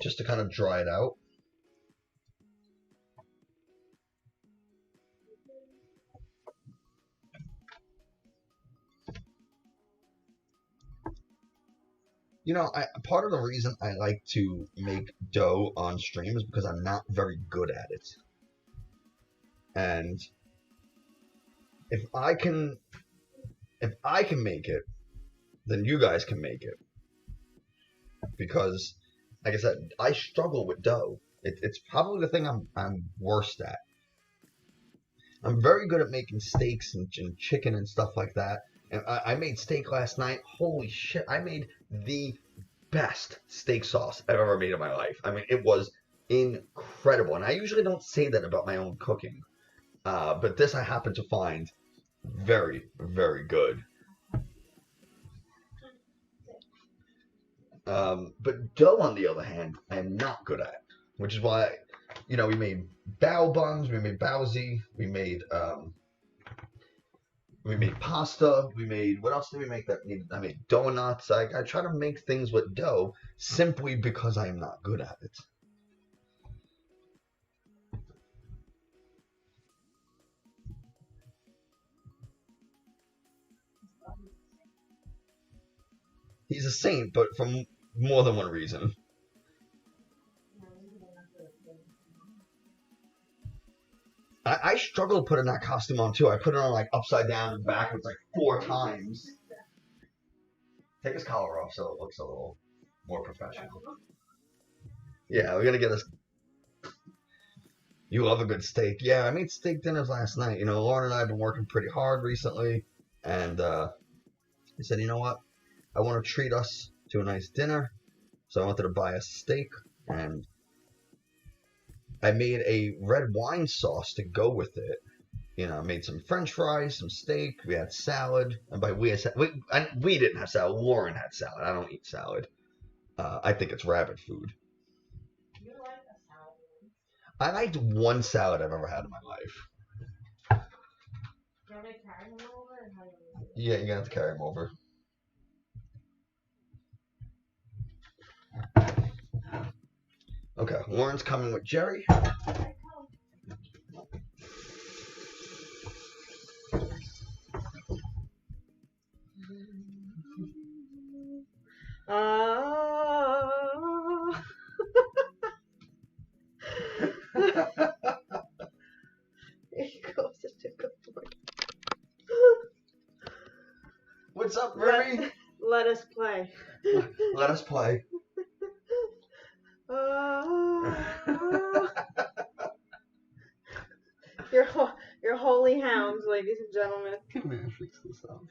Just to kind of dry it out. You know, part of the reason I like to make dough on stream is because I'm not very good at it. And if I can make it, then you guys can make it. Because, like I said, I struggle with dough. It's probably the thing I'm worst at. I'm very good at making steaks and chicken and stuff like that. And I made steak last night. Holy shit! I made the best steak sauce I've ever made in my life. I mean, it was incredible. And I usually don't say that about my own cooking, but this I happen to find very, very good. But dough, on the other hand, I am not good at, which is why, we made bao buns, we made baozi, we made pasta, we made, what else did we make that needed? I made donuts. I try to make things with dough simply because I am not good at it. He's a saint, but for more than one reason. I struggle putting that costume on too. I put it on like upside down and backwards like 4 times. Take his collar off so it looks a little more professional. Yeah, we're gonna get this. You love a good steak. Yeah, I made steak dinners last night. Lauren and I have been working pretty hard recently, and I said, you know what? I want to treat us to a nice dinner, so I wanted to buy a steak, and I made a red wine sauce to go with it. I made some French fries, some steak. We had salad, and by we didn't have salad. Lauren had salad. I don't eat salad. I think it's rabbit food. You like a salad? I liked one salad I've ever had in my life. You want me to carry him over, or how do you do it? Yeah, you're gonna have to carry him over. Okay, Lauren's coming with Jerry. He goes such a good boy. What's up, Remy? Let us play. Let us play. Your holy hounds, ladies and gentlemen. Come here, fix this up.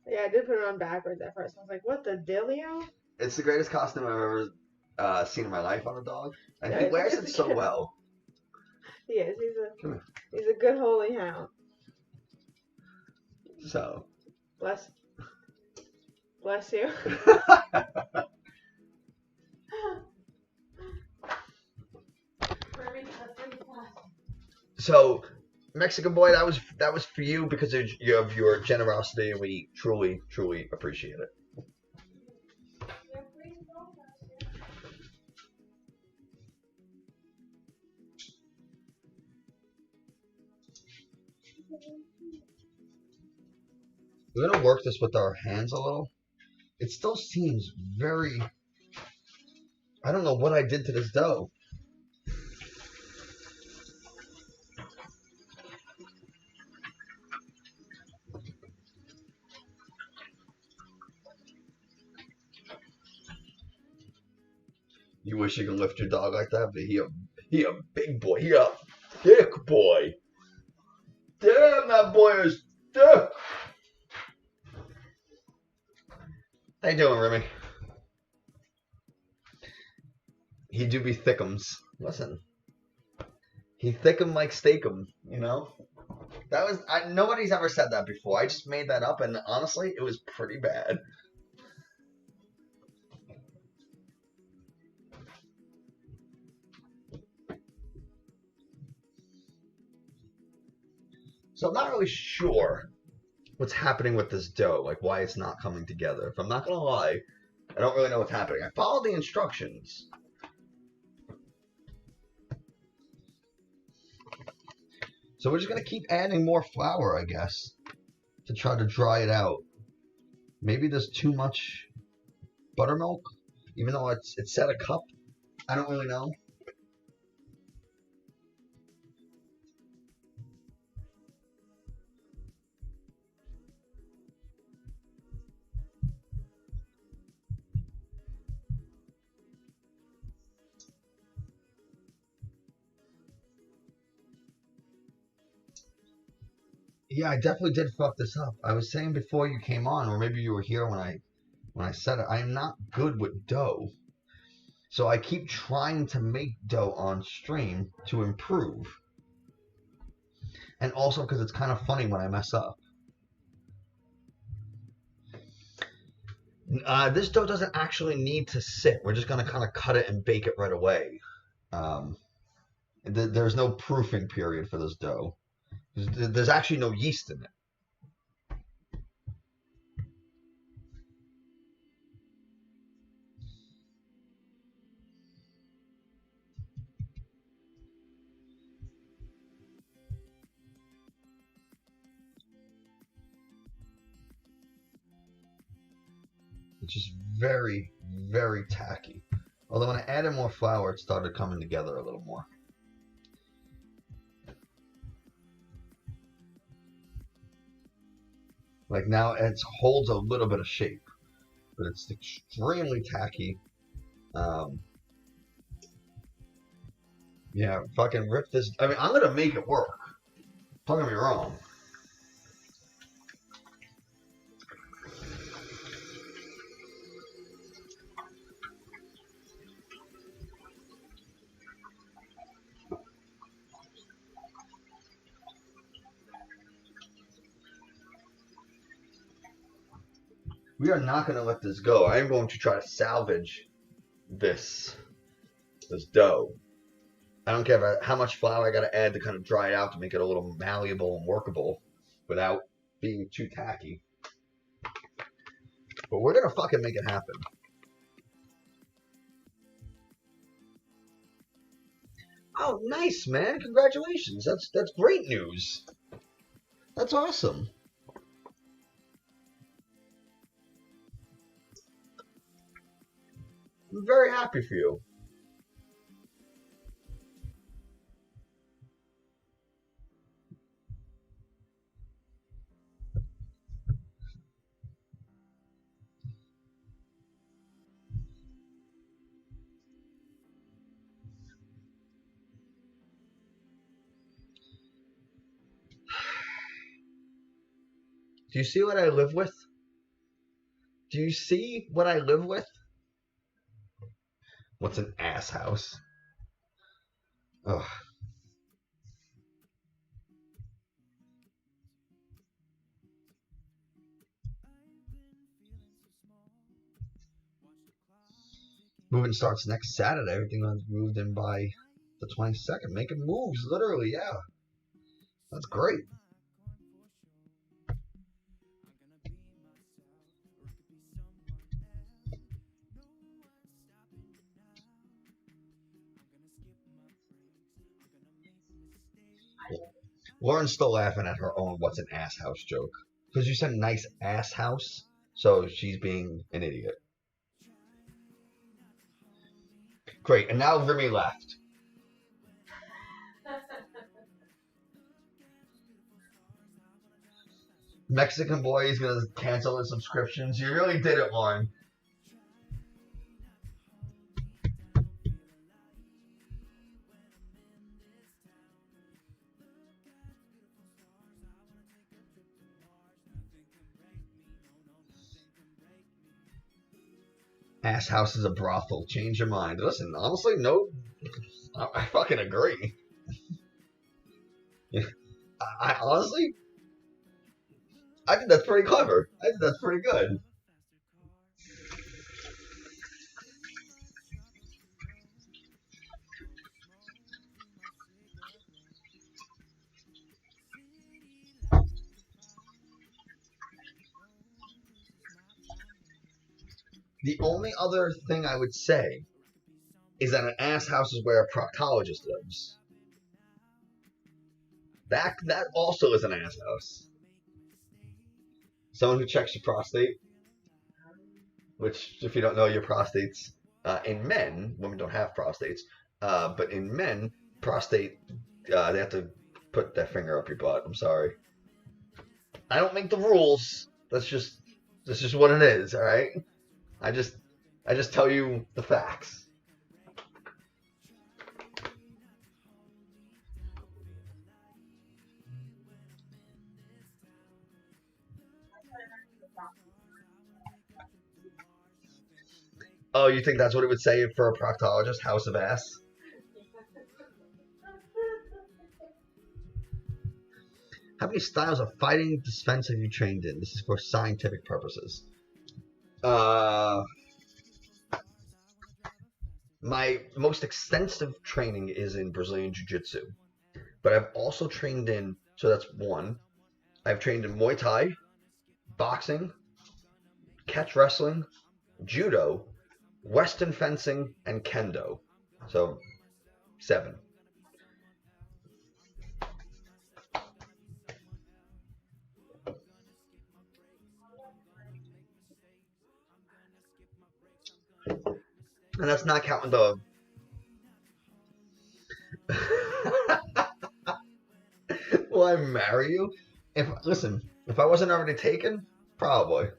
Yeah, I did put it on backwards at first. I was like, what the dealio? It's the greatest costume I've ever seen in my life on a dog. And Yeah, he wears it so well. He is. He's a good holy hound. So. Bless you. So, Mexican boy, that was for you because of your generosity, and we truly, truly appreciate it. We're gonna work this with our hands a little. It still seems very. I don't know what I did to this dough. You wish you could lift your dog like that, but he a big boy. He a thick boy. Damn, that boy is thick. How you doing, Remy? He do be thickums. Listen, he thickum like steakum. That was nobody's ever said that before. I just made that up, and honestly, it was pretty bad. So I'm not really sure what's happening with this dough, like why it's not coming together. If I'm not gonna lie, I don't really know what's happening. I followed the instructions. So we're just gonna keep adding more flour, I guess, to try to dry it out. Maybe there's too much buttermilk, even though it's said a cup. I don't really know. Yeah, I definitely did fuck this up. I was saying before you came on, or maybe you were here when I said it. I'm not good with dough, so I keep trying to make dough on stream to improve, and also because it's kind of funny when I mess up. This dough doesn't actually need to sit. We're just gonna kind of cut it and bake it right away. Um, there's no proofing period for this dough. There's actually no yeast in it. It's just very, very tacky. Although when I added more flour, it started coming together a little more. Like now it holds a little bit of shape, but it's extremely tacky. Um, yeah, fucking rip this. I mean, I'm gonna make it work. Don't get me wrong. We are not gonna let this go. I am going to try to salvage this dough. I don't care how much flour I gotta add to kind of dry it out to make it a little malleable and workable without being too tacky. But we're gonna fucking make it happen. Oh, nice, man! Congratulations. That's great news. That's awesome. I'm very happy for you. Do you see what I live with? Do you see what I live with? What's an ass house? Ugh. Moving starts next Saturday. Everything was moved in by the 22nd. Making moves, literally, yeah. That's great. Lauren's still laughing at her own "what's an ass house" joke because you said nice ass house, so she's being an idiot. Great, and now Remy left. Mexican boy is gonna cancel his subscriptions. You really did it, Lauren. Ass house is a brothel. Change your mind. Listen, honestly, no, I fucking agree. I honestly, I think that's pretty clever. I think that's pretty good. The only other thing I would say is that an ass house is where a proctologist lives. That also is an ass house. Someone who checks your prostate, which, if you don't know, your prostates in men, women don't have prostates, but in men, prostate, they have to put their finger up your butt. I'm sorry. I don't make the rules. That's just what it is. All right. I just tell you the facts. Oh, you think that's what it would say for a proctologist? House of ass? How many styles of fighting defense have you trained in? This is for scientific purposes. My most extensive training is in Brazilian Jiu-Jitsu, but I've also trained in, so that's one. I've trained in Muay Thai, boxing, catch wrestling, judo, Western fencing, and kendo. So 7. And that's not counting the. Will I marry you? If I wasn't already taken, probably.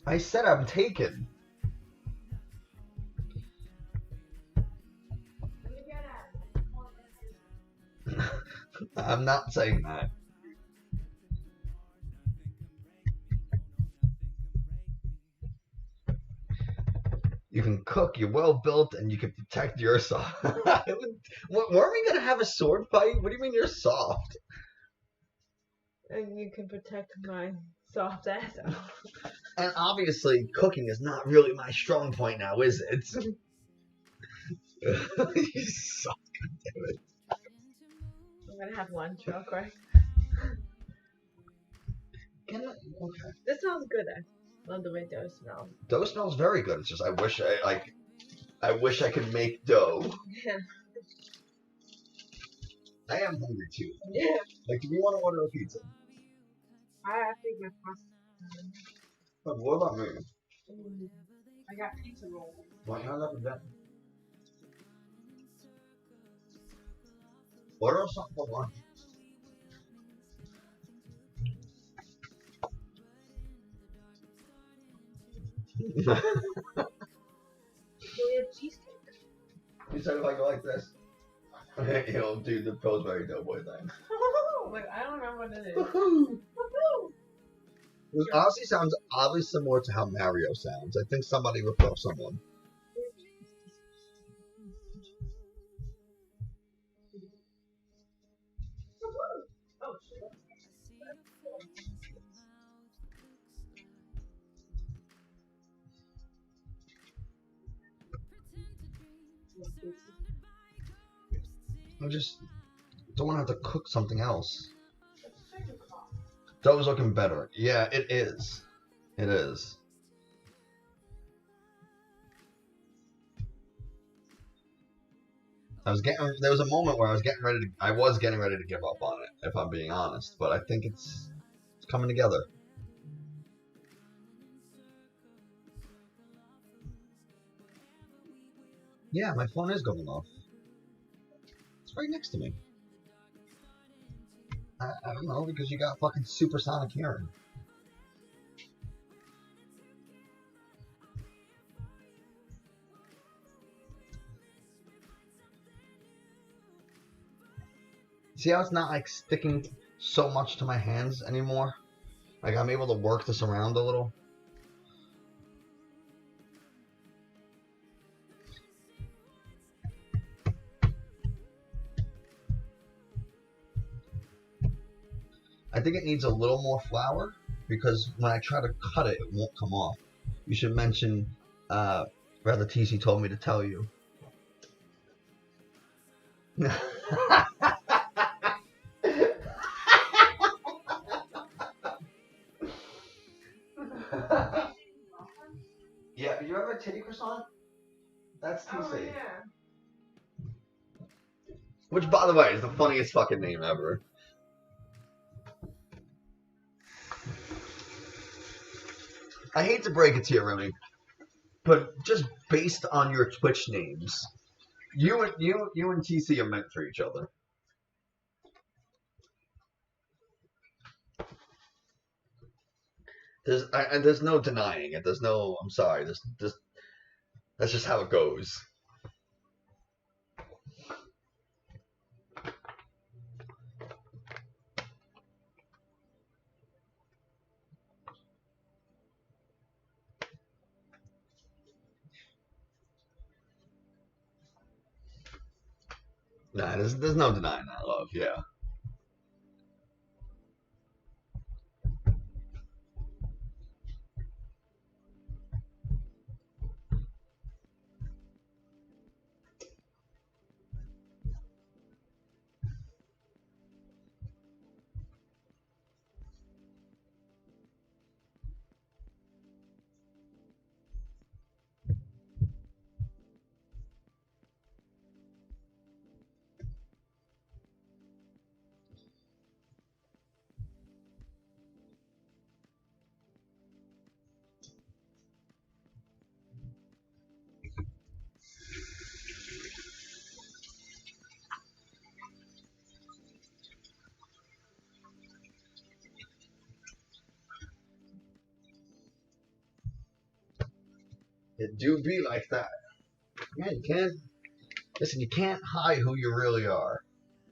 I said I'm taken. I'm not saying that. You can cook, you're well built, and you can protect yourself. Weren't we gonna have a sword fight? What do you mean you're soft? And you can protect my soft ass out. And obviously, cooking is not really my strong point now, is it? You suck, damn it. I'm gonna have lunch real quick. Okay. This smells good. I love the way dough smells. Dough smells very good. It's just I wish I could make dough. Yeah. I am hungry too. Yeah. Like, do we want to order a pizza? I think my pasta. But what about me? I got pizza rolls. Why not up and down? Order something for lunch. We have cheesecake. You said if I go like this, you'll do the Pillsbury Doughboy thing. Like, I don't remember what it is. Woohoo! It honestly sounds oddly similar to how Mario sounds. I think somebody ripped off someone. Oh, shit. I just don't want to have to cook something else. Dough's looking better. Yeah, it is. It is. There was a moment where I was getting ready to give up on it, if I'm being honest, but I think it's coming together. Yeah, my phone is going off. It's right next to me. I don't know, because you got fucking supersonic hearing. See how it's not like sticking so much to my hands anymore? Like I'm able to work this around a little. I think it needs a little more flour because when I try to cut it, it won't come off. You should mention, rather TC told me to tell you. Yeah, did you ever titty croissant? That's TC. Oh, yeah. Which, by the way, is the funniest fucking name ever. I hate to break it to you, Remy, but just based on your Twitch names, you and TC are meant for each other. There's no denying it. I'm sorry. That's just how it goes. Nah, there's no denying that love. Yeah. It do be like that. Yeah, you can't. Listen, you can't hide who you really are.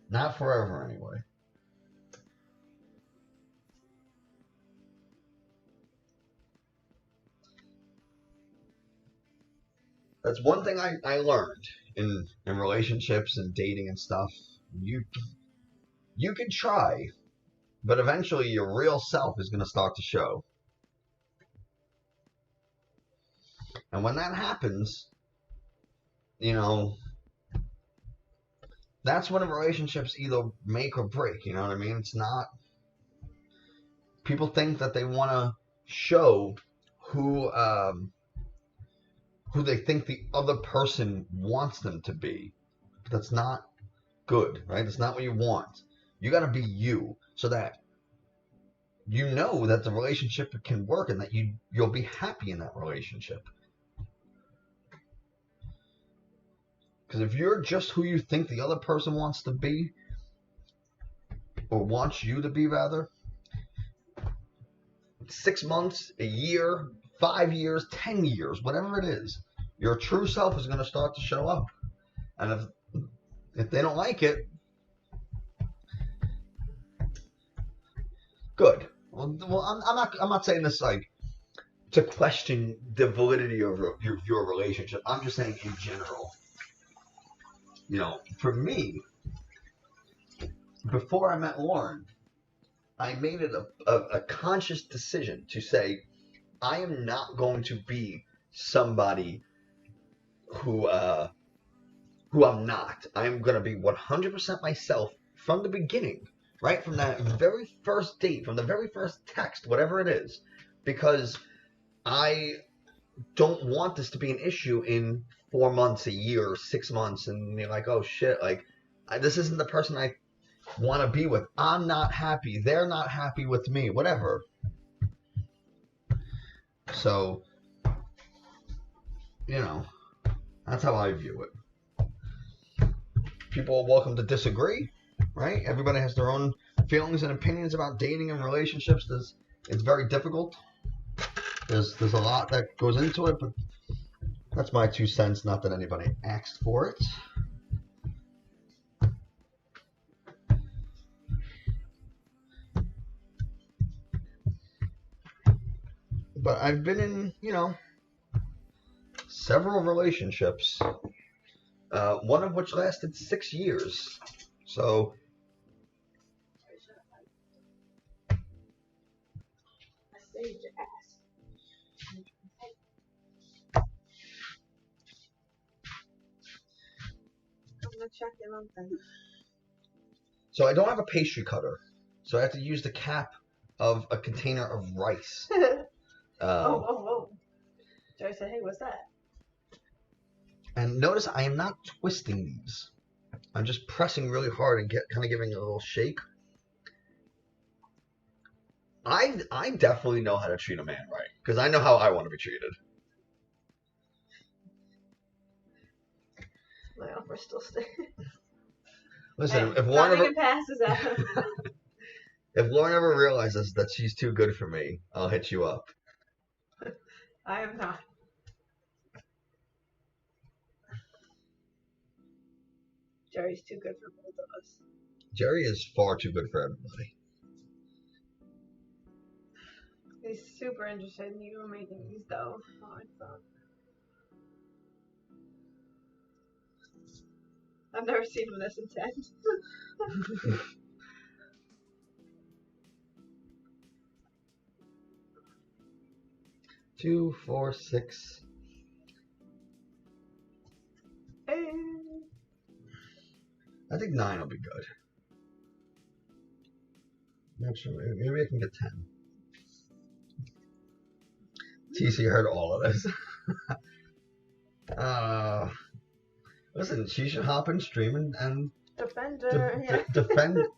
Not forever, anyway. That's one thing I learned in relationships and dating and stuff. You can try, but eventually your real self is going to start to show. And when that happens, you know, that's when a relationship's either make or break. You know what I mean? It's not. People think that they want to show who who they think the other person wants them to be. But that's not good, right? That's not what you want. You got to be you, so that you know that the relationship can work and that you'll be happy in that relationship. Because if you're just who you think the other person wants to be, or wants you to be rather, 6 months, a year, 5 years, 10 years, whatever it is, your true self is going to start to show up. And if they don't like it, good. Well, I'm not saying this like to question the validity of your relationship. I'm just saying in general. You know, for me, before I met Lauren, I made it a conscious decision to say, I am not going to be somebody who I'm not. I'm going to be 100% myself from the beginning, right? From that very first date, from the very first text, whatever it is, because I don't want this to be an issue in 4 months, a year, 6 months, and you're like, oh shit, like this isn't the person I want to be with. I'm not happy. They're not happy with me. Whatever. So, you know, that's how I view it. People are welcome to disagree, right? Everybody has their own feelings and opinions about dating and relationships. It's very difficult. There's a lot that goes into it, but that's my 2 cents. Not that anybody asked for it. But I've been in, several relationships, one of which lasted 6 years. So, so I don't have a pastry cutter, so I have to use the cap of a container of rice. Oh. Joey said, hey, what's that? And notice I am not twisting these. I'm just pressing really hard and kind of giving it a little shake. I definitely know how to treat a man right, because I know how I want to be treated. My offer's still staying. Listen, Hey, if Lauren ever passes out. if Lauren ever realizes that she's too good for me, I'll hit you up. I am not. Jerry's too good for both of us. Jerry is far too good for everybody. He's super interested in you making these though. Oh, it's fun. I've never seen him this intense. 2, 4, 6. I think 9 will be good. Not sure. Maybe I can get 10. TC heard all of this. Listen, she should hop in stream and defend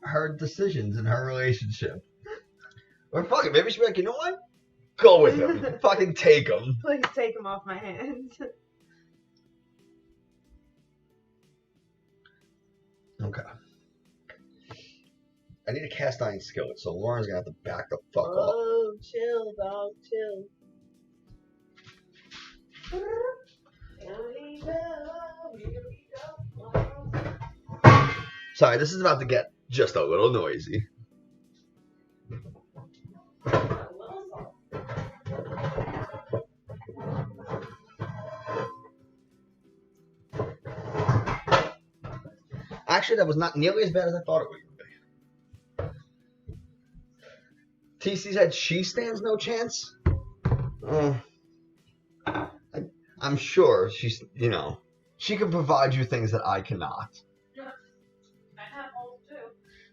her decisions in her relationship. Or fuck it, maybe she'll be like, you know what? Go with him. Fucking take him. Please take him off my hands. Okay. I need a cast iron skillet, so Lauren's gonna have to back the fuck up. Oh, chill, dog, chill. Sorry, this is about to get just a little noisy. Actually, that was not nearly as bad as I thought it would be. TC said she stands no chance. I'm sure she's, you know, she can provide you things that I cannot. Yeah, I have holes too.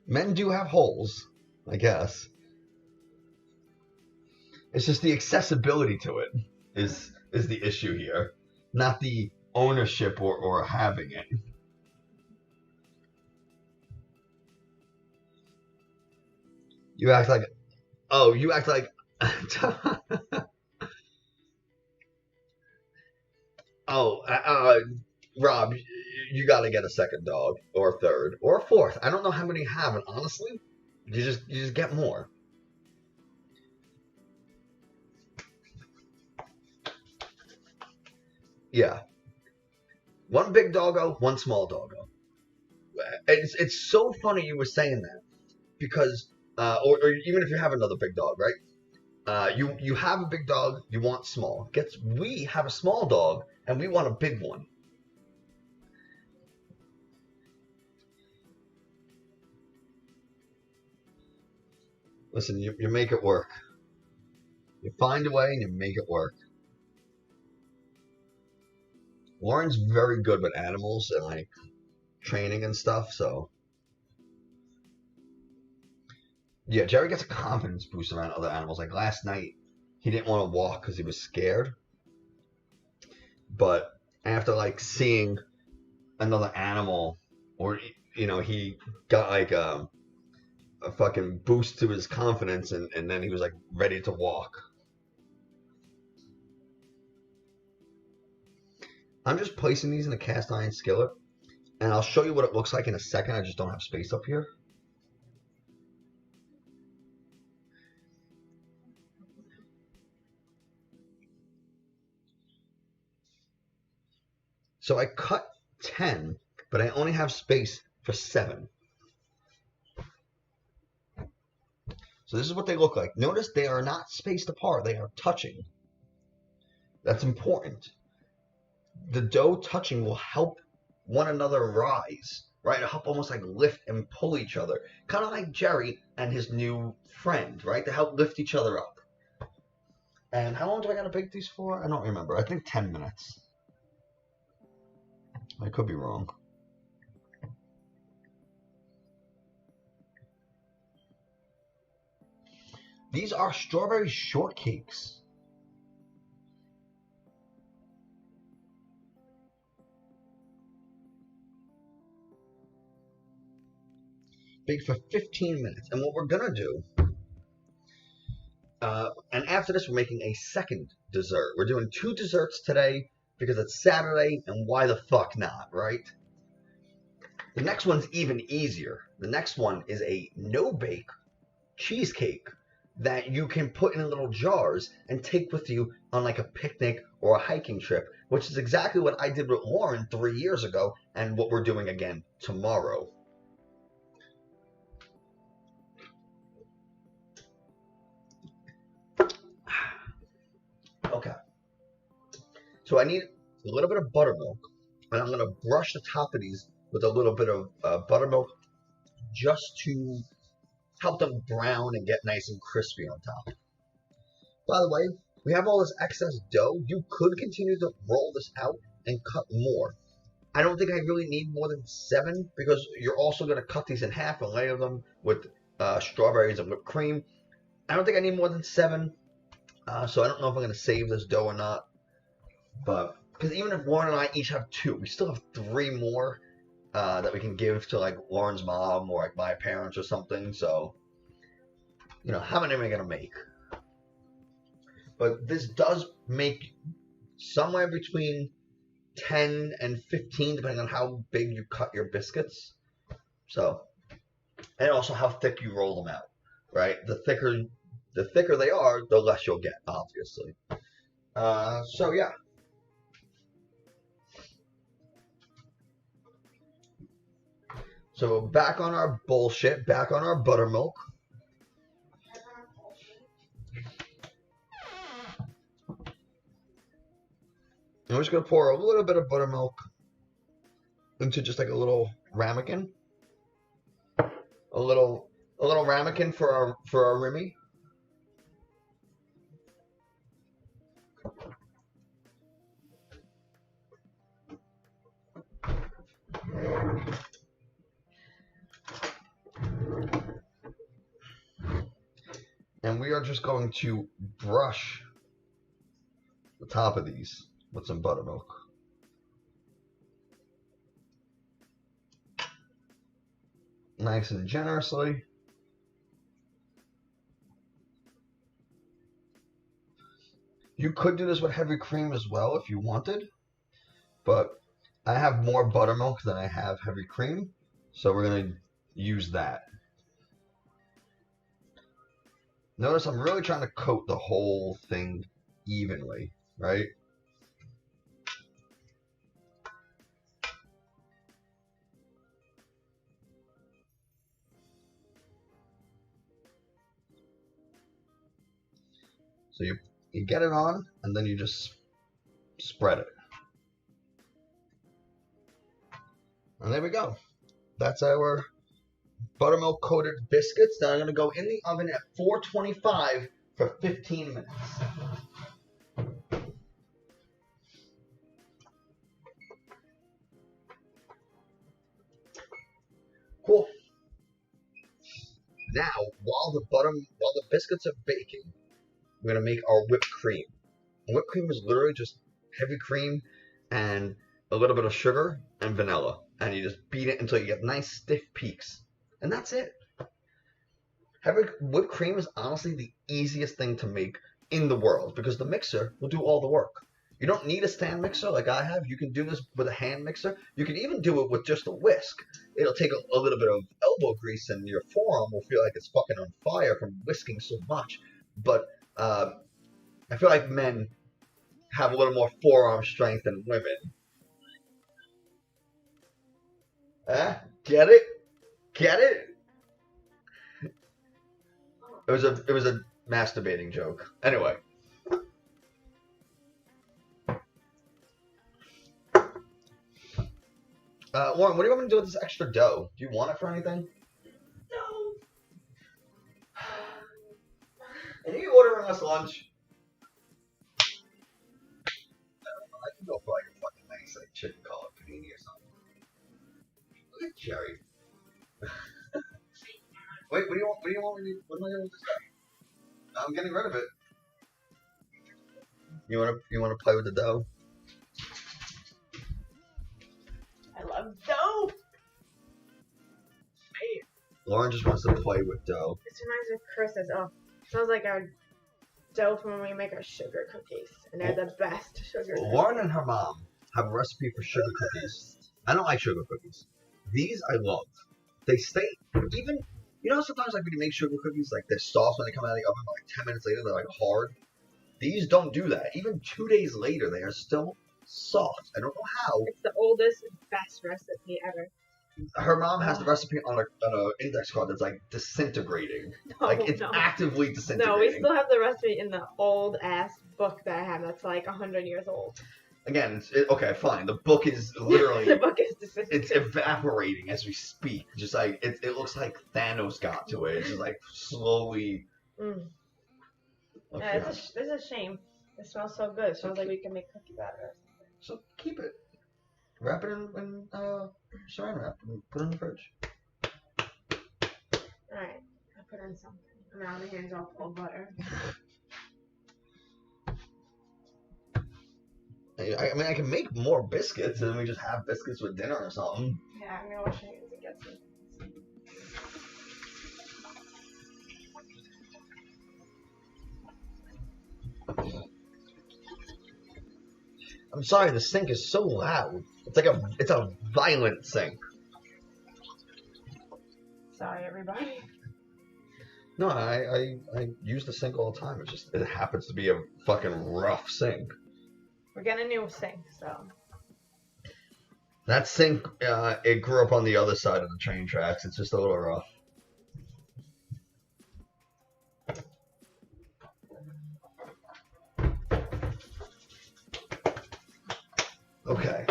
Men do have holes, I guess. It's just the accessibility to it is the issue here, not the ownership or having it. You act like, oh, you act like, Rob, you got to get a second dog or a third or a fourth. I don't know how many you have, and honestly, you just get more. Yeah, one big doggo, one small doggo. It's so funny you were saying that because. Or even if you have another big dog, right? You have a big dog, you want small. We have a small dog, and we want a big one. Listen, you make it work. You find a way and you make it work. Lauren's very good with animals and like training and stuff, so. Yeah, Jerry gets a confidence boost around other animals. Like last night, he didn't want to walk because he was scared. But after like seeing another animal, or you know, he got like a fucking boost to his confidence, and then he was like ready to walk. I'm just placing these in a cast iron skillet, and I'll show you what it looks like in a second. I just don't have space up here. So I cut 10, but I only have space for 7. So this is what they look like. Notice they are not spaced apart. They are touching. That's important. The dough touching will help one another rise, right? It'll help almost like lift and pull each other. Kind of like Jerry and his new friend, right? To help lift each other up. And how long do I got to bake these for? I don't remember. I think 10 minutes. I could be wrong. These are strawberry shortcakes. Bake for 15 minutes. And what we're going to do, and after this, we're making a second dessert. We're doing 2 desserts today because it's Saturday, and why the fuck not, right? The next one's even easier. The next one is a no-bake cheesecake that you can put in little jars and take with you on like a picnic or a hiking trip, which is exactly what I did with Lauren 3 years ago and what we're doing again tomorrow. Okay. So I need a little bit of buttermilk, and I'm going to brush the top of these with a little bit of buttermilk just to help them brown and get nice and crispy on top. By the way, we have all this excess dough. You could continue to roll this out and cut more. I don't think I really need more than 7 because you're also going to cut these in half and layer them with strawberries and whipped cream. I don't think I need more than 7, so I don't know if I'm going to save this dough or not. But because even if Lauren and I each have 2, we still have 3 more that we can give to like Lauren's mom or like my parents or something. So, you know, how many am I going to make? But this does make somewhere between 10 and 15, depending on how big you cut your biscuits. So, and also how thick you roll them out, right? The thicker they are, the less you'll get, obviously. So yeah. So back on our bullshit, back on our buttermilk. I'm just gonna pour a little bit of buttermilk into just like a little ramekin, a little ramekin for our Remy. And we are just going to brush the top of these with some buttermilk. Nice and generously. You could do this with heavy cream as well if you wanted, but I have more buttermilk than I have heavy cream, so we're going to use that. Notice I'm really trying to coat the whole thing evenly, right? So you get it on, and then you just spread it. And there we go. That's our buttermilk coated biscuits that are going to go in the oven at 425 for 15 minutes. Cool. Now, while the biscuits are baking, we're going to make our whipped cream. And whipped cream is literally just heavy cream and a little bit of sugar and vanilla. And you just beat it until you get nice stiff peaks. And that's it. Whipped cream is honestly the easiest thing to make in the world because the mixer will do all the work. You don't need a stand mixer like I have. You can do this with a hand mixer. You can even do it with just a whisk. It'll take a little bit of elbow grease and your forearm will feel like it's fucking on fire from whisking so much. But I feel like men have a little more forearm strength than women. Get it? Get it? It was a masturbating joke. Anyway. Lauren, what do you want me to do with this extra dough? Do you want it for anything? No. Are you ordering us lunch? I can go for like a fucking nice like chicken cutlet panini or something. Look at Jerry. Wait, what do you want? What do you want me to? What am I doing with this guy? I'm getting rid of it. You wanna play with the dough? I love dough. Lauren just wants to play with dough. This reminds me of Christmas. Oh, smells like our dough from when we make our sugar cookies, and they're the best sugar cookies. Lauren and her mom have a recipe for sugar cookies. I don't like sugar cookies. These I love. They stay even. You know, sometimes like when you make sugar cookies, like they're soft when they come out of the oven, but like 10 minutes later they're like hard. These don't do that. Even 2 days later, they are still soft. I don't know how. It's the oldest and best recipe ever. Her mom has the recipe on a index card that's like disintegrating. No, like it's no. actively disintegrating. No, we still have the recipe in the old ass book that I have that's like 100 years old. again, okay, fine. The book is The literally book is disintegrating. it's evaporating as we speak. Just like it looks like Thanos got to it. It's just like slowly. Mm. Okay. Yeah, it's a shame. It smells so good. It smells like we can make cookie batter. So keep it. Wrap it in saran wrap and put it in the fridge. Alright, I put in something. Now the hands all full of butter. I mean, I can make more biscuits, and we just have biscuits with dinner or something. Yeah, I'm gonna wash my hands and get some. I'm sorry, the sink is so loud. It's a violent sink. Sorry, everybody. No, I use the sink all the time. It happens to be a fucking rough sink. We're getting a new sink, so. That sink, it grew up on the other side of the train tracks. It's just a little rough. Okay.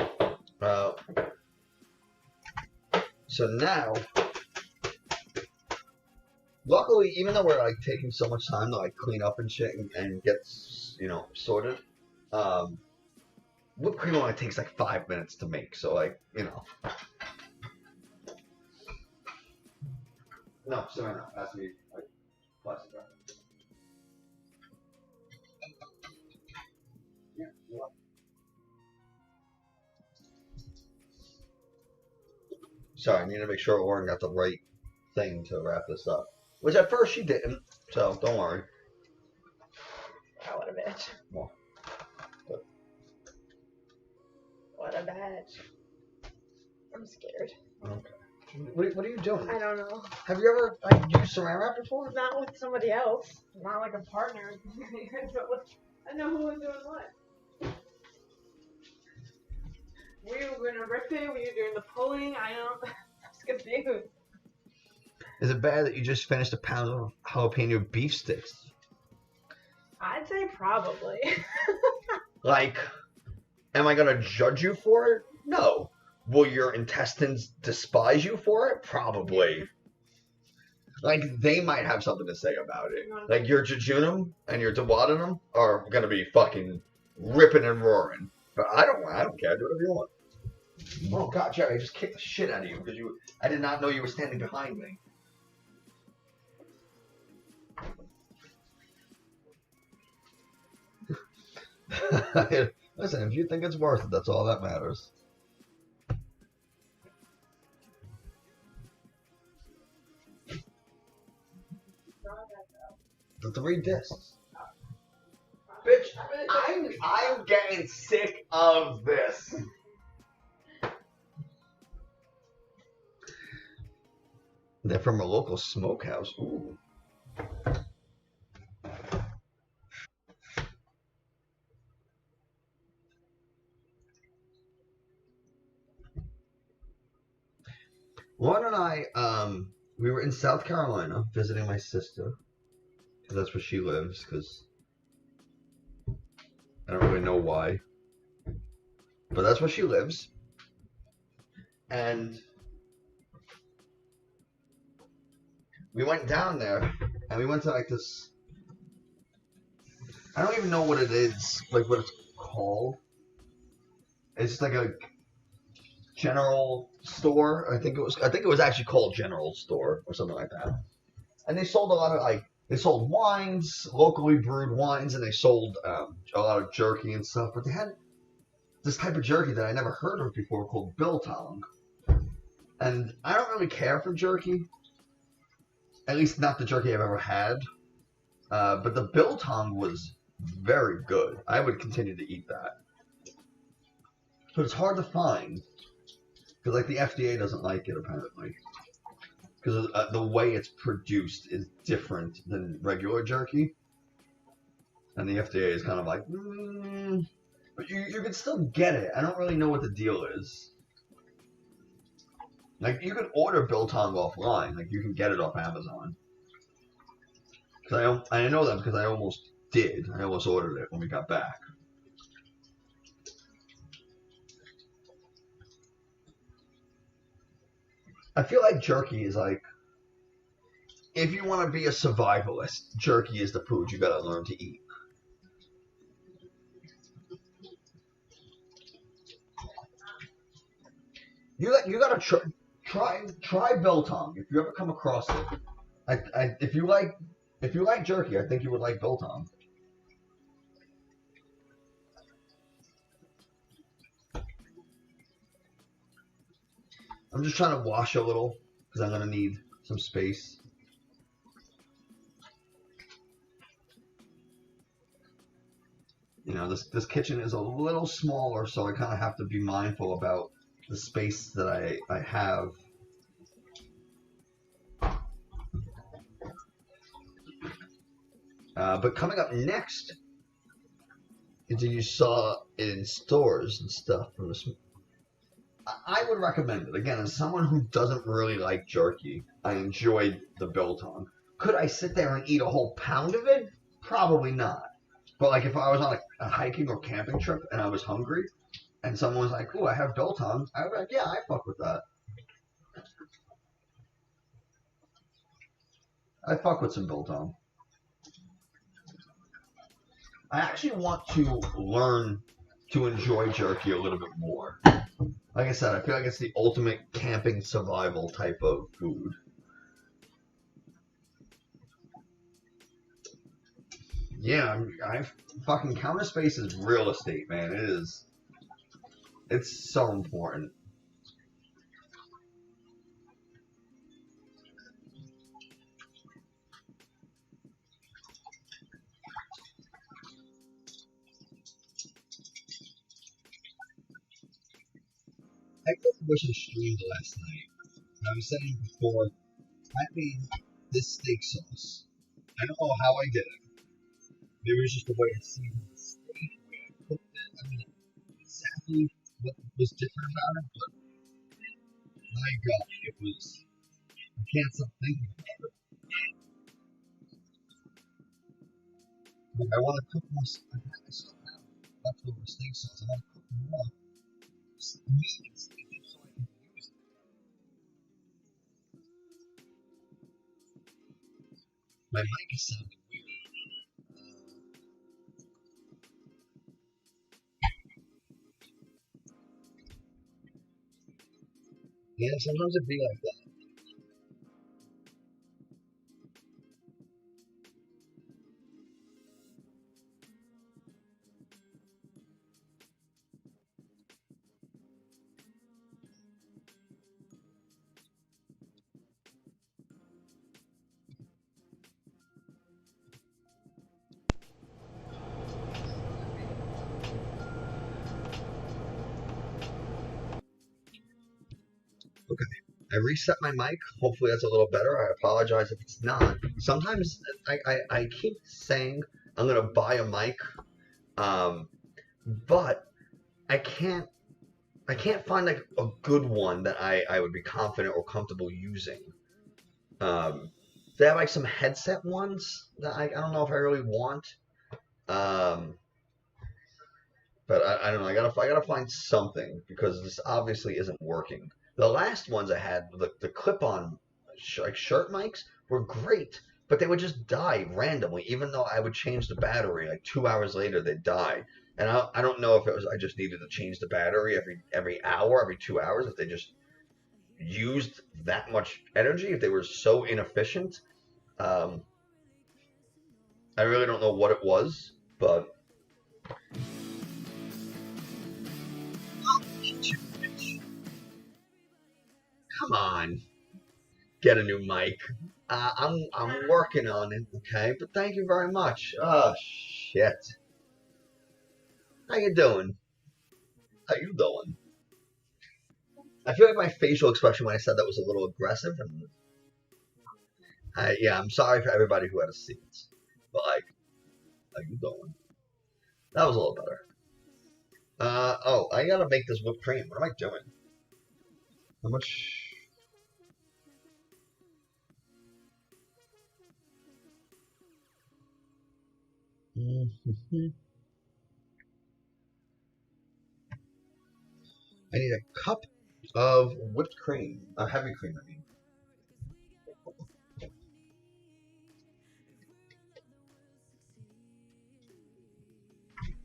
So now, luckily, even though we're like taking so much time to like clean up and shit and get, sorted, whipped cream only takes like 5 minutes to make. So like, no, sorry, no, that's me. Like, plastic wrap. Yeah. What? Sorry, I need to make sure Lauren got the right thing to wrap this up. Which at first she didn't, so don't worry. Oh, what a bitch. Well, but... What a bitch. I'm scared. Okay. What are you doing? I don't know. Have you ever used saran wrap before? Not with somebody else. Not like a partner. I know who was doing what. Were you gonna rip it? Were you doing the pulling? I was confused. Is it bad that you just finished a pound of jalapeno beef sticks? I'd say probably. Like, am I gonna judge you for it? No. Will your intestines despise you for it? Probably. Like, they might have something to say about it. Like, your jejunum and your duodenum are gonna be fucking ripping and roaring. But I don't care. Do whatever you want. Oh God, Jerry, I just kicked the shit out of you because I did not know you were standing behind me. Listen, if you think it's worth it, that's all that matters. The 3 discs. Bitch, I'm getting sick of this. They're from a local smokehouse. Ooh. Lauren and I, we were in South Carolina visiting my sister. Because that's where she lives, because I don't really know why. But that's where she lives. And we went down there, and we went to like this, I don't even know what it is, like what it's called. It's like a general store. I think it was actually called General Store or something like that. And they sold a lot of they sold wines, locally brewed wines, and they sold a lot of jerky and stuff. But they had this type of jerky that I never heard of before called biltong. And I don't really care for jerky. At least not the jerky I've ever had. But the biltong was very good. I would continue to eat that. But it's hard to find. Because like the FDA doesn't like it apparently. Because the way it's produced is different than regular jerky. And the FDA is kind of like, but you can still get it. I don't really know what the deal is. Like, you can order biltong offline. Like, you can get it off Amazon. Because I know that because I almost did. I almost ordered it when we got back. I feel like jerky is like, if you want to be a survivalist, jerky is the food you gotta learn to eat. You gotta try biltong if you ever come across it. If you like jerky, I think you would like biltong. I'm just trying to wash a little because I'm gonna need some space. You know, this kitchen is a little smaller, so I kind of have to be mindful about the space that I have. But coming up next, you saw it in stores and stuff. I would recommend it. Again, as someone who doesn't really like jerky, I enjoyed the biltong. Could I sit there and eat a whole pound of it? Probably not. But like if I was on a hiking or camping trip and I was hungry, and someone was like, "Ooh, I have biltong," I would be like, "Yeah, I fuck with that. I fuck with some biltong." I actually want to learn to enjoy jerky a little bit more. Like I said, I feel like it's the ultimate camping survival type of food. Yeah, I've fucking counter space is real estate, man. It is. It's so important. I really wish I streamed last night. I was saying before, I made this steak sauce. I don't know how I did it. Maybe it was just the way I seasoned the steak, the way I cooked it. I mean, exactly what was different about it, but my gosh, it was. I can't stop thinking about it. Like, I want to cook more. I still have leftover steak sauce. I want to cook more meat and steak just so I can use it. My mic is sounding weird. Yeah, sometimes it be like that. Okay. I reset my mic. Hopefully that's a little better. I apologize if it's not. Sometimes I keep saying I'm gonna buy a mic, um, but I can't I can't find like a good one that I would be confident or comfortable using. They have like some headset ones that I don't know if I really want. Um, but I don't know. I gotta find something because this obviously isn't working. The last ones I had, the clip-on like shirt mics, were great, but they would just die randomly. Even though I would change the battery, like 2 hours later they'd die. And I don't know if it was I just needed to change the battery every hour, every 2 hours, if they just used that much energy, if they were so inefficient. Um, I really don't know what it was, but come on, get a new mic. I'm working on it, okay? But thank you very much. Oh shit, how you doing? How you doing? I feel like my facial expression when I said that was a little aggressive, and yeah, I'm sorry for everybody who had to see it. But like, how you doing? That was a little better. Oh, I gotta make this whipped cream. What am I doing? How much? I need a cup of whipped cream, heavy cream, I mean.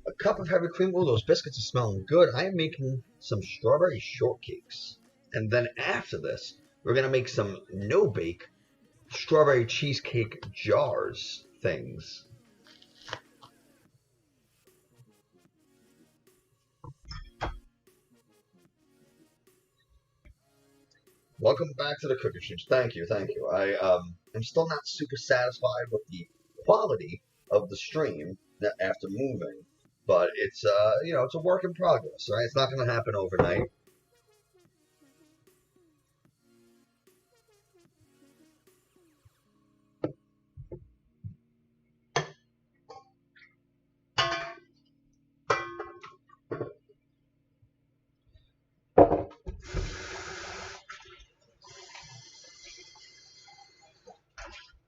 A cup of heavy cream. Oh, those biscuits are smelling good. I am making some strawberry shortcakes. And then after this, we're going to make some no-bake strawberry cheesecake jars things. Welcome back to the cooking streams. Thank you, thank you. I am still not super satisfied with the quality of the stream after moving, but it's it's a work in progress. Right, it's not going to happen overnight.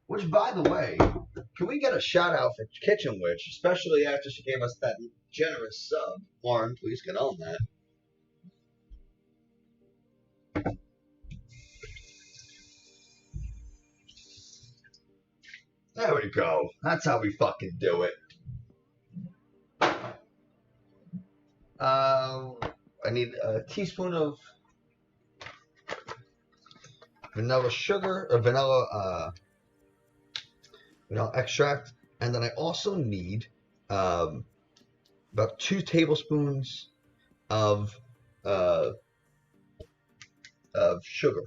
Which, by the way, can we get a shout out for Kitchen Witch, especially after she gave us that generous sub? Lauren, please get on that. There we go. That's how we fucking do it. I need a teaspoon of vanilla sugar, or vanilla extract, and then I also need about 2 tablespoons of sugar.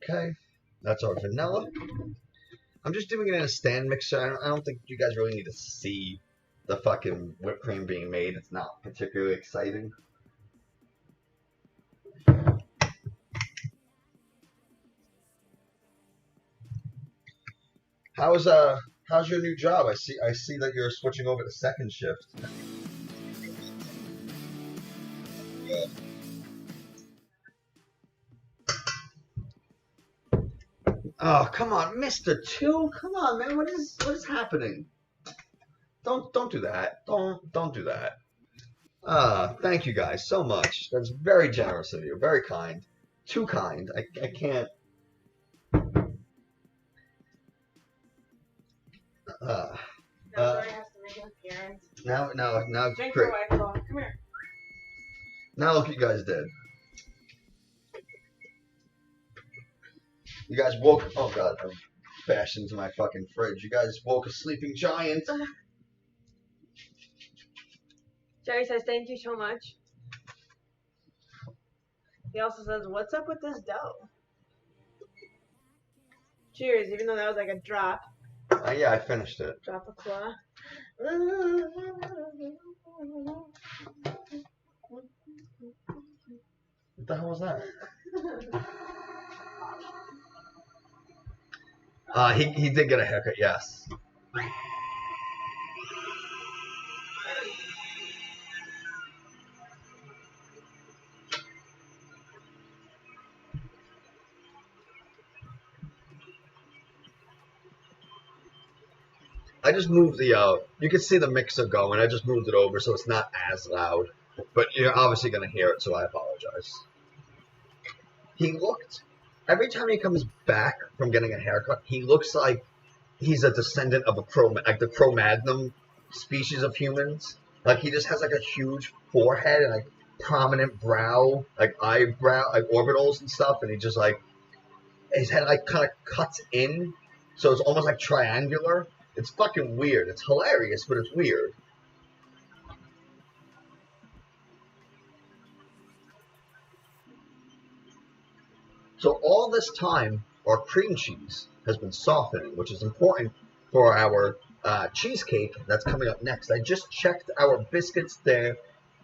Okay, that's our vanilla. I'm just doing it in a stand mixer. I don't think you guys really need to see the fucking whipped cream being made. It's not particularly exciting. How's your new job? I see that you're switching over to second shift. Yeah. Oh, come on, Mr. Two. Come on, man. What is happening? Don't do that. Don't do that. Thank you guys so much. That's very generous of you. Very kind. Too kind. I can't. Now Dory has to make an appearance. Now, Drink great. your White Claw. Come here. Now look what you guys did. You guys woke. Oh god, I bashed into my fucking fridge. You guys woke a sleeping giant. Jerry says thank you so much. He also says, "What's up with this dough?" Cheers, even though that was like a drop. Yeah, I finished it. Drop a claw. What the hell was that? He did get a haircut, yes. I just moved the, you can see the mixer going. I just moved it over so it's not as loud. But you're obviously going to hear it, so I apologize. Every time he comes back from getting a haircut, he looks like he's a descendant of like the Cro-Magnon species of humans. Like, he just has, like, a huge forehead and, like, prominent brow, like, eyebrow, like, orbitals and stuff, and he just, like, his head, like, kind of cuts in, so it's almost, like, triangular. It's fucking weird. It's hilarious, but it's weird. So all this time, our cream cheese has been softening, which is important for our cheesecake that's coming up next. I just checked our biscuits. They're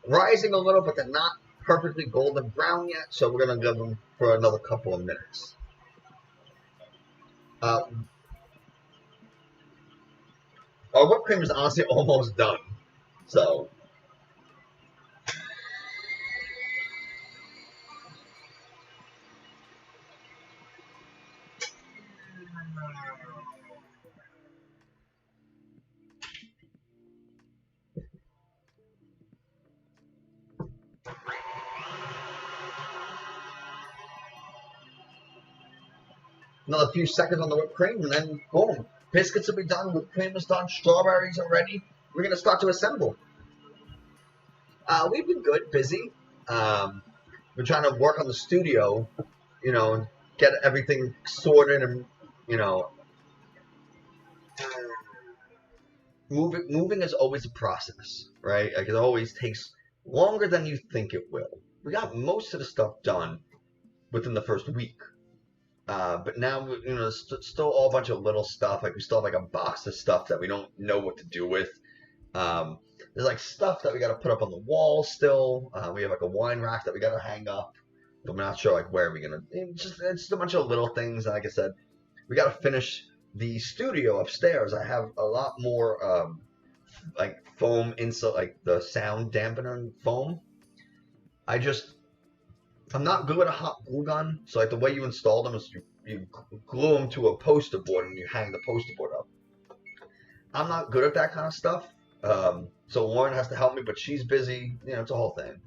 rising a little, but they're not perfectly golden brown yet, so we're going to give them for another couple of minutes. Our whipped cream is honestly almost done, so... another few seconds on the whipped cream, and then boom, biscuits will be done, whipped cream is done, strawberries are ready. We're gonna start to assemble. We've been good, busy. We're trying to work on the studio, and get everything sorted, and moving is always a process, right? Like, it always takes longer than you think it will. We got most of the stuff done within the first week. But now, there's still all a bunch of little stuff. Like, we still have like a box of stuff that we don't know what to do with. There's like stuff that we got to put up on the wall still. We have like a wine rack that we got to hang up. But we're not sure like where we're gonna. It's just a bunch of little things. And like I said, we got to finish the studio upstairs. I have a lot more like foam inside, like the sound dampener foam. I'm not good with a hot glue gun, so like the way you install them is you glue them to a poster board and you hang the poster board up. I'm not good at that kind of stuff, so Lauren has to help me, but she's busy. It's a whole thing.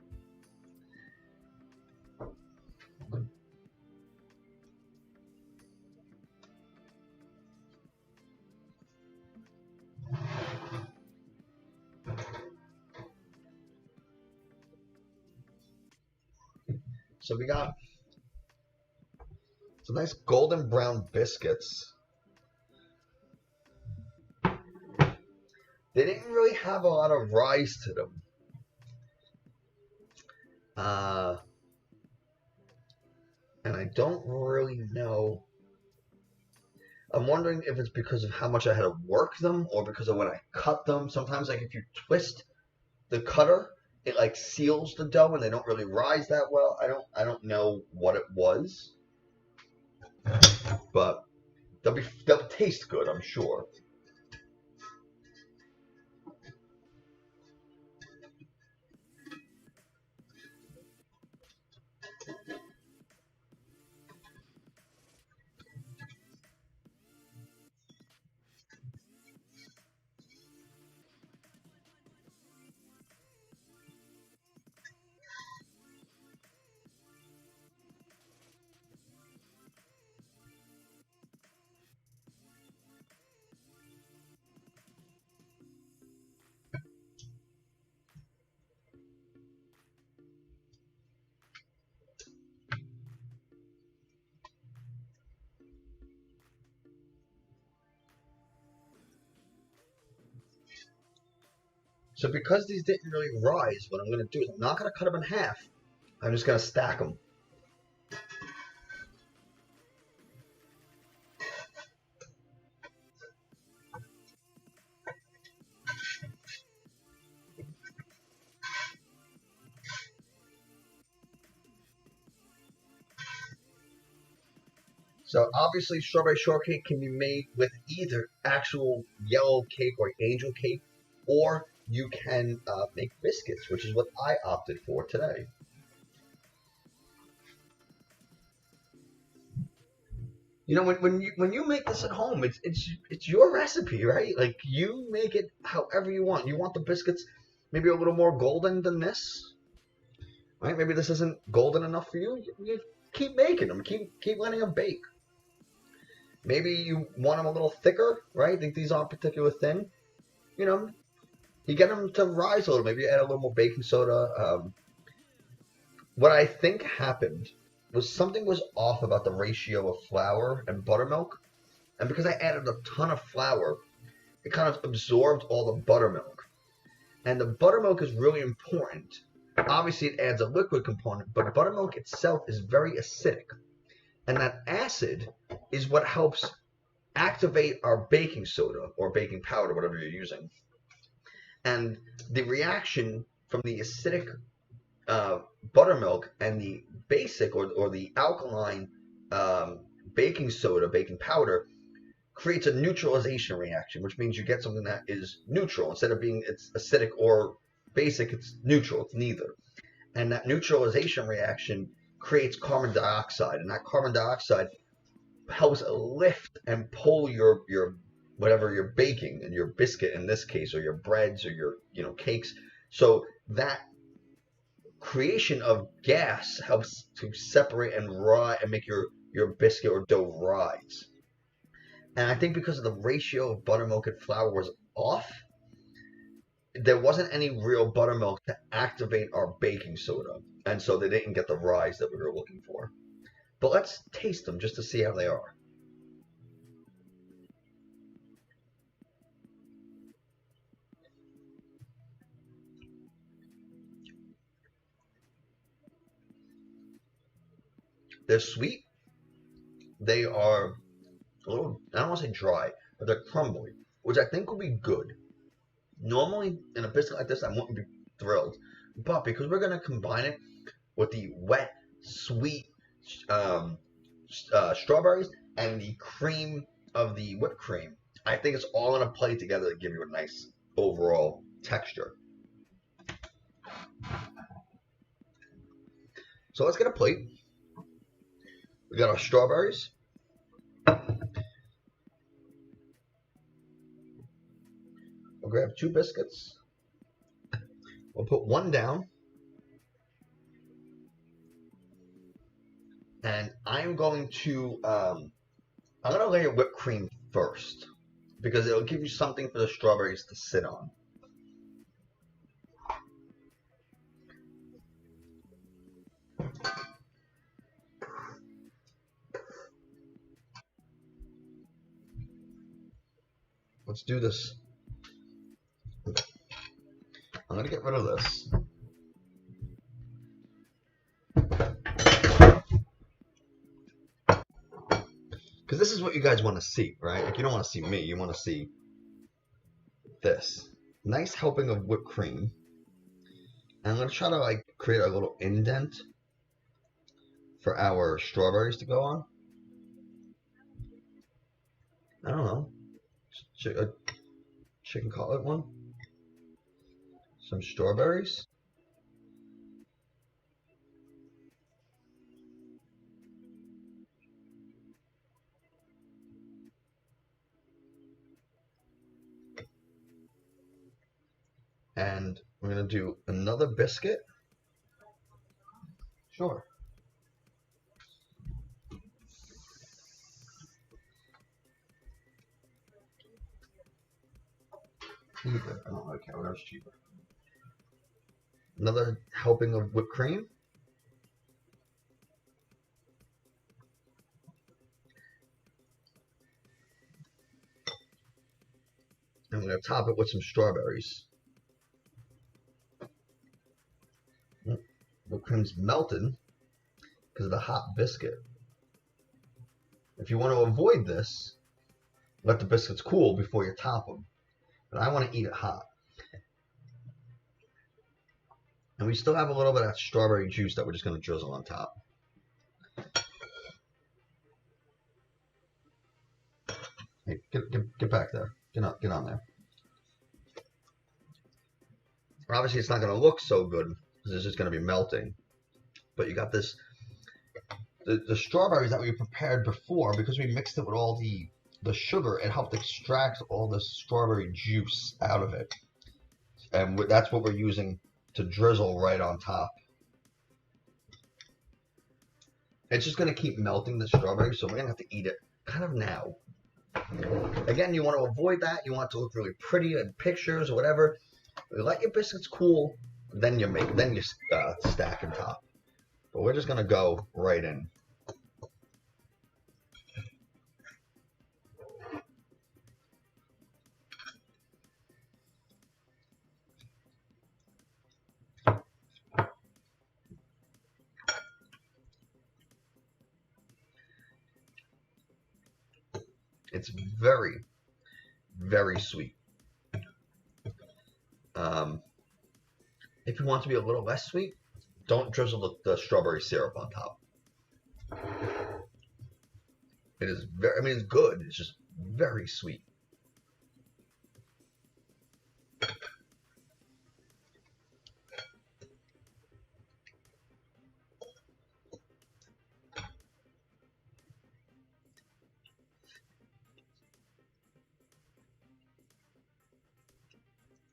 So we got some nice golden brown biscuits. They didn't really have a lot of rise to them. And I don't really know. I'm wondering if it's because of how much I had to work them or because of when I cut them. Sometimes, like, if you twist the cutter, it like seals the dough and they don't really rise that well. I don't know what it was, but they'll taste good, I'm sure. So because these didn't really rise, what I'm going to do is I'm not going to cut them in half. I'm just going to stack them. So obviously strawberry shortcake can be made with either actual yellow cake or angel cake, or you can make biscuits, which is what I opted for today. When you make this at home, it's your recipe, right? Like, you make it however you want. You want the biscuits maybe a little more golden than this, right? Maybe this isn't golden enough for you. You keep making them. Keep letting them bake. Maybe you want them a little thicker, right? I think these aren't particular thin. You get them to rise a little. Maybe you add a little more baking soda. What I think happened was something was off about the ratio of flour and buttermilk. And because I added a ton of flour, it kind of absorbed all the buttermilk. And the buttermilk is really important. Obviously, it adds a liquid component, but buttermilk itself is very acidic. And that acid is what helps activate our baking soda or baking powder, whatever you're using. And the reaction from the acidic buttermilk and the basic or the alkaline baking soda, baking powder, creates a neutralization reaction, which means you get something that is neutral. Instead of being it's acidic or basic, it's neutral. It's neither. And that neutralization reaction creates carbon dioxide, and that carbon dioxide helps lift and pull your whatever you're baking, and your biscuit in this case, or your breads, or your cakes. So that creation of gas helps to separate and make your your biscuit or dough rise. And I think because of the ratio of buttermilk and flour was off, there wasn't any real buttermilk to activate our baking soda. And so they didn't get the rise that we were looking for. But let's taste them just to see how they are. They're sweet. They are a little, I don't want to say dry, but they're crumbly, which I think will be good. Normally, in a biscuit like this, I wouldn't be thrilled. But because we're going to combine it with the wet, sweet strawberries and the cream of the whipped cream, I think it's all on a plate together to give you a nice overall texture. So let's get a plate. We got our strawberries. We'll grab 2 biscuits. We'll put one down. And I'm going to layer whipped cream first because it'll give you something for the strawberries to sit on. Let's do this. I'm going to get rid of this. Because this is what you guys want to see, right? Like, you don't want to see me. You want to see this. Nice helping of whipped cream. And I'm going to try to, like, create a little indent for our strawberries to go on. I don't know. Chicken cutlet one. Some strawberries. And we're going to do another biscuit. Sure. Cheaper. I don't really care. Whatever's cheaper. Another helping of whipped cream. And I'm going to top it with some strawberries. Whipped cream's melted because of the hot biscuit. If you want to avoid this, let the biscuits cool before you top them. But I want to eat it hot. And we still have a little bit of that strawberry juice that we're just going to drizzle on top. Hey, get back there. Get on there. Obviously, it's not going to look so good because it's just going to be melting. But you got this, the strawberries that we prepared before, because we mixed it with all the sugar, it helped extract all the strawberry juice out of it. And that's what we're using to drizzle right on top. It's just going to keep melting the strawberries, so we're going to have to eat it kind of now. Again, you want to avoid that. You want it to look really pretty in pictures or whatever. Let your biscuits cool, then you stack and top. But we're just going to go right in. It's very, very sweet. If you want to be a little less sweet, don't drizzle the strawberry syrup on top. It is very, I mean, it's good. It's just very sweet.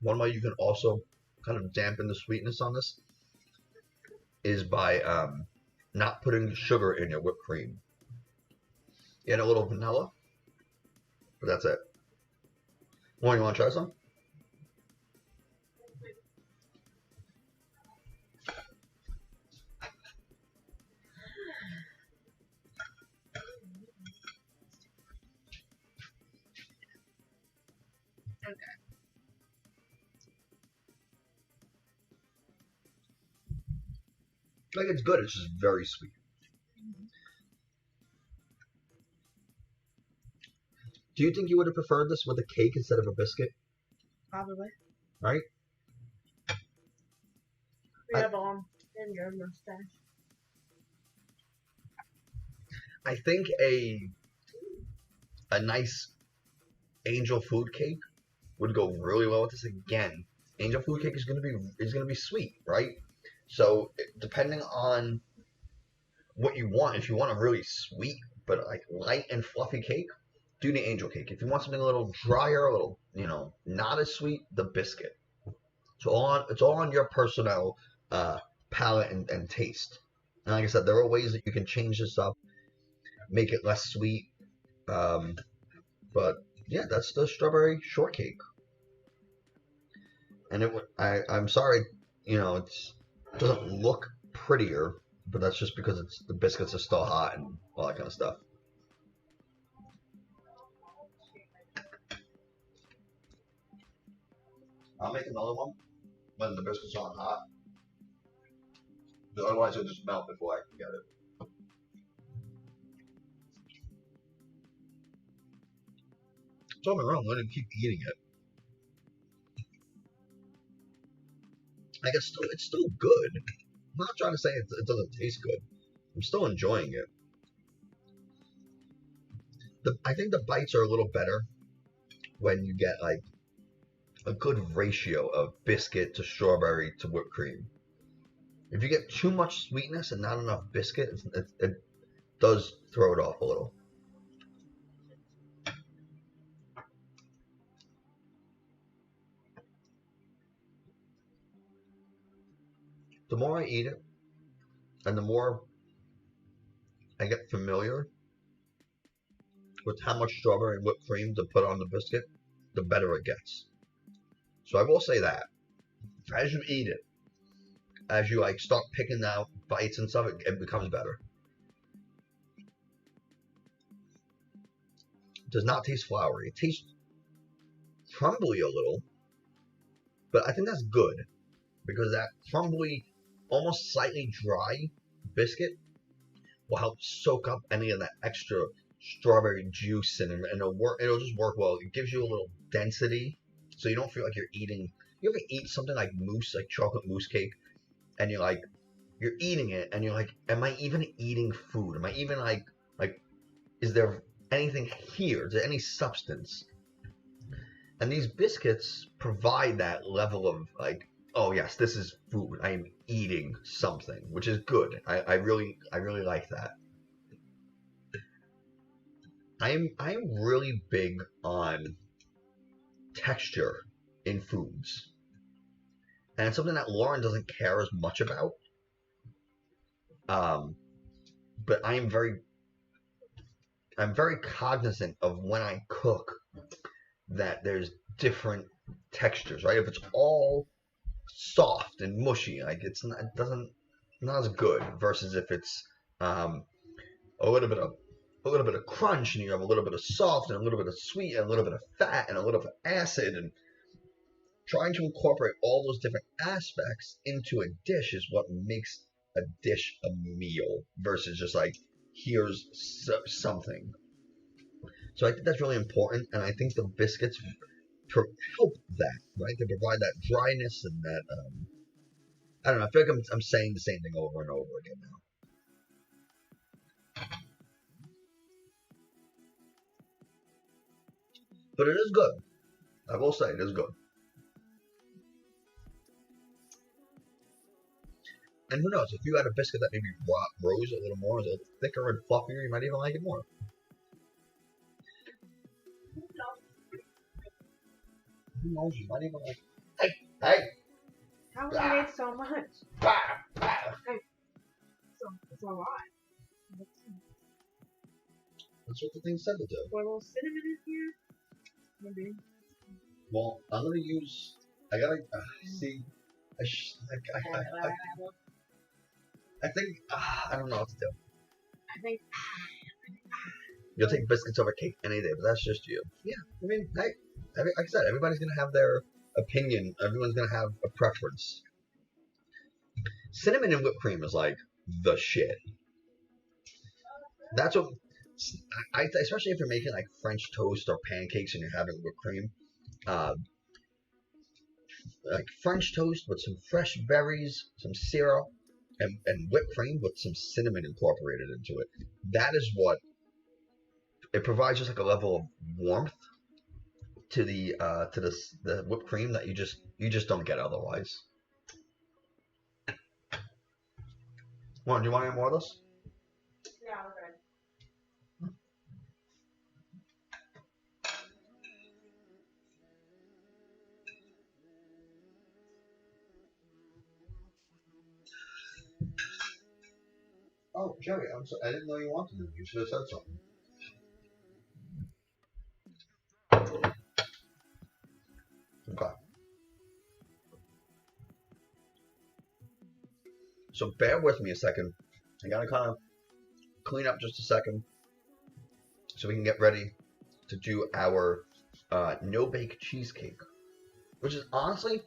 One way you can also kind of dampen the sweetness on this is by not putting sugar in your whipped cream. and a little vanilla, but that's it. Well, you want to try some? Like, it's good. It's just very sweet. Do you think you would have preferred this with a cake instead of a biscuit? Probably. Right? We have in your mustache. I think a nice angel food cake would go really well with this. Again, angel food cake is gonna be sweet, right? So depending on what you want, if you want a really sweet but like light and fluffy cake, do the angel cake. If you want something a little drier, a little not as sweet, the biscuit. It's all on your personal palate and taste. And like I said, there are ways that you can change this up, make it less sweet. But yeah, that's the strawberry shortcake. And I'm sorry, it doesn't look prettier, but that's just because the biscuits are still hot and all that kind of stuff. I'll make another one when the biscuits aren't hot. Otherwise, it'll just melt before I can get it. Don't get me wrong, I'm going to keep eating it. Like it's still good. I'm not trying to say it doesn't taste good. I'm still enjoying it. I think the bites are a little better when you get like a good ratio of biscuit to strawberry to whipped cream. If you get too much sweetness and not enough biscuit, it does throw it off a little. The more I eat it, and the more I get familiar with how much strawberry and whipped cream to put on the biscuit, the better it gets. So I will say that as you eat it, as you like start picking out bites and stuff, it becomes better. It does not taste floury. It tastes crumbly a little, but I think that's good because that crumbly, almost slightly dry biscuit will help soak up any of that extra strawberry juice and it'll just work well. It gives you a little density, so you don't feel like you're eating. You ever eat something like mousse, like chocolate mousse cake, and you're eating it, and you're like, am I even eating food? Am I even like, is there anything here? Is there any substance? And these biscuits provide that level of like, oh yes, this is food. I am eating something, which is good. I really like that. I'm really big on texture in foods, and it's something that Lauren doesn't care as much about. But I'm very cognizant of when I cook that there's different textures, right? If it's all soft and mushy, like not as good versus if it's a little bit of crunch and you have a little bit of soft and a little bit of sweet and a little bit of fat and a little bit of acid, and trying to incorporate all those different aspects into a dish is what makes a dish a meal versus just like here's something. So I think that's really important, and I think the biscuits help that, right? They provide that dryness and that I don't know. I feel like I'm saying the same thing over and over again now. But it is good. I will say it is good. And who knows, if you had a biscuit that maybe rose a little more, a little thicker and fluffier, you might even like it more. Who knows, you might even like it. Hey! How have you made so much? It's a lot. Let's That's what the thing said to do. Pour a little cinnamon in here. Maybe. Well, I'm gonna use. I gotta see. I think I don't know what to do. I think. You'll take biscuits over cake any day, but that's just you. Yeah, I mean, like I said, everybody's gonna have their opinion. Everyone's gonna have a preference. Cinnamon and whipped cream is like the shit. That's what. Especially if you're making like French toast or pancakes and you're having whipped cream. Like French toast with some fresh berries, some syrup, and whipped cream with some cinnamon incorporated into it. That is what it provides, just like a level of warmth to the whipped cream that you just don't get otherwise. Do you want any more of this? Yeah, I'm good. Oh, Jerry, I'm sorry. I didn't know you wanted to. You should have said something. Okay. So bear with me a second. I gotta kind of clean up just a second so we can get ready to do our no-bake cheesecake, which is honestly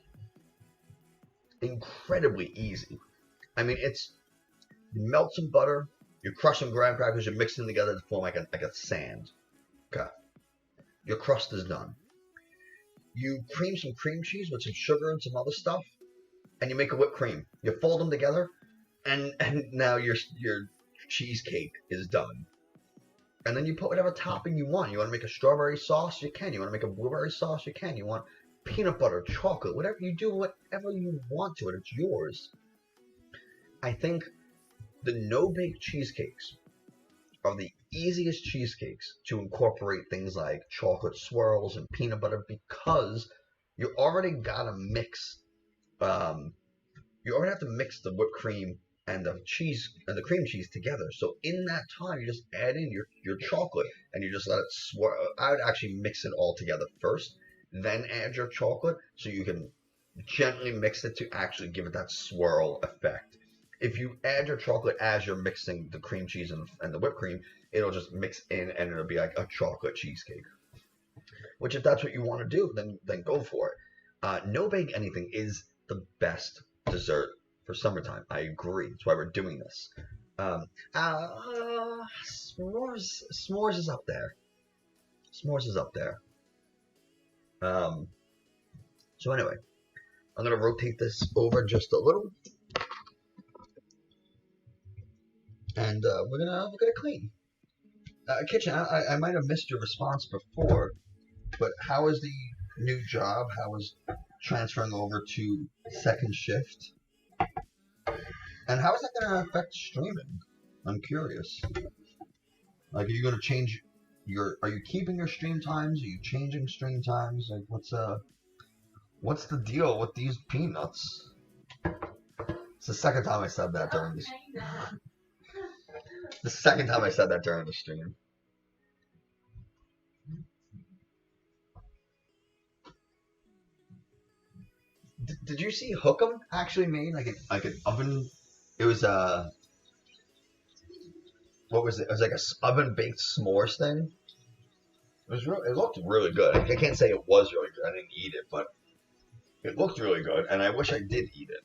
incredibly easy. I mean, it's you melt some butter, you crush some graham crackers, you mix them together to form like a sand. Okay. Your crust is done. You cream some cream cheese with some sugar and some other stuff, and you make a whipped cream. You fold them together, and now your cheesecake is done. And then you put whatever topping you want. You want to make a strawberry sauce, you can. You want to make a blueberry sauce, you can. You want peanut butter, chocolate, whatever you do, whatever you want to it, it's yours. I think the no-bake cheesecakes are the easiest cheesecakes to incorporate things like chocolate swirls and peanut butter, because you already gotta mix. You already have to mix the whipped cream and the cheese and the cream cheese together. So in that time, you just add in your chocolate and you just let it swirl. I would actually mix it all together first, then add your chocolate, so you can gently mix it to actually give it that swirl effect. If you add your chocolate as you're mixing the cream cheese and the whipped cream, it'll just mix in and it'll be like a chocolate cheesecake. Which, if that's what you want to do, then go for it. No bake anything is the best dessert for summertime. I agree. That's why we're doing this. S'mores is up there. S'mores is up there. So anyway, I'm gonna rotate this over just a little. And we're gonna clean. Kitchen, I might have missed your response before, but how is the new job? How is transferring over to second shift? And how is that gonna affect streaming? I'm curious. Like, are you gonna change are you keeping your stream times? Are you changing stream times? Like, what's the deal with these peanuts? It's the second time I said that during this. The second time I said that during the stream. Did you see Hookem actually made like an oven? It was what was it? It was like a oven baked s'mores thing. It looked really good. I can't say it was really good. I didn't eat it, but it looked really good, and I wish I did eat it.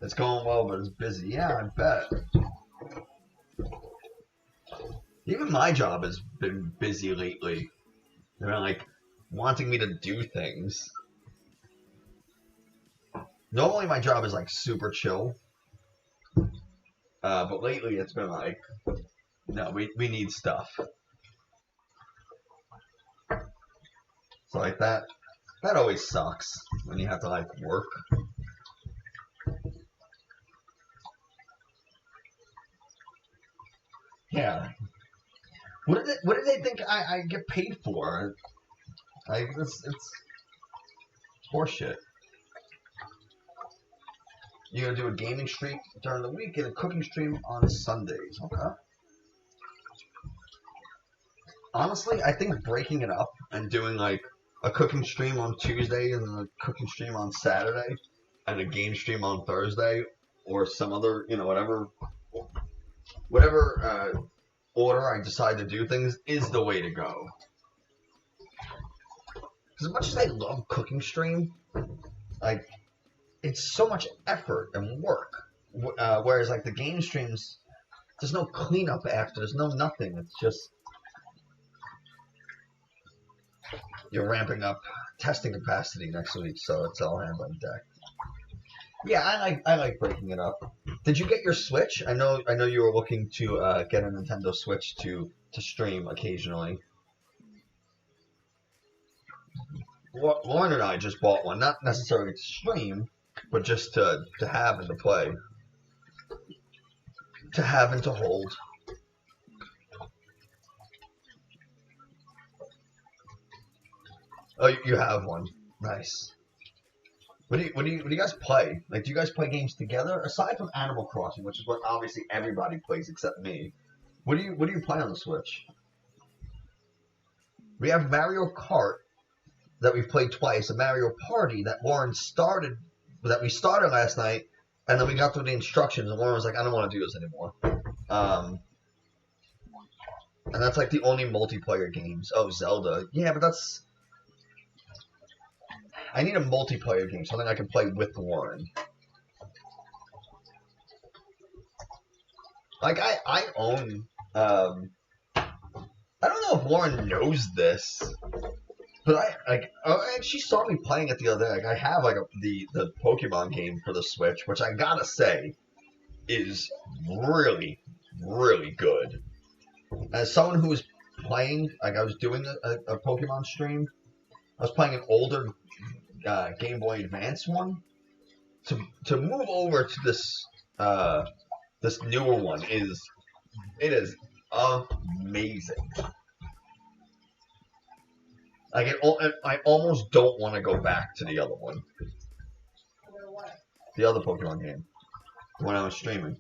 It's going well, but it's busy. Yeah, I bet. Even my job has been busy lately. They're like wanting me to do things. Normally my job is like super chill. But lately it's been like, no, we need stuff. So like that always sucks when you have to like work. Yeah. What did they think I get paid for? Like it's horseshit. You're gonna do a gaming stream during the week and a cooking stream on Sundays. Okay. Honestly, I think breaking it up and doing like a cooking stream on Tuesday and a cooking stream on Saturday and a game stream on Thursday or some other, whatever order I decide to do things is the way to go. Because as much as I love cooking stream, like it's so much effort and work. Whereas like the game streams, there's no cleanup after, there's no nothing. It's just you're ramping up testing capacity next week, so it's all hands on deck. Yeah, I like breaking it up. Did you get your Switch? I know you were looking to get a Nintendo Switch to stream occasionally. Lauren and I just bought one, not necessarily to stream, but just to have and to play, to have and to hold. Oh, you have one. Nice. What do you guys play? Like, do you guys play games together? Aside from Animal Crossing, which is what obviously everybody plays except me. What do you play on the Switch? We have Mario Kart that we've played twice, a Mario Party that we started last night, and then we got through the instructions, and Lauren was like, I don't want to do this anymore. And that's like the only multiplayer games. Oh, Zelda. Yeah, but that's... I need a multiplayer game, something I can play with Lauren. Like, I own... I don't know if Lauren knows this, but she saw me playing it the other day. Like, I have like the Pokemon game for the Switch, which I gotta say is really, really good. As someone who was playing, like I was doing a Pokemon stream, I was playing an older Game Boy Advance one. To move over to this newer one is amazing. Like I almost don't want to go back to the other one. The other Pokemon game. When I was streaming.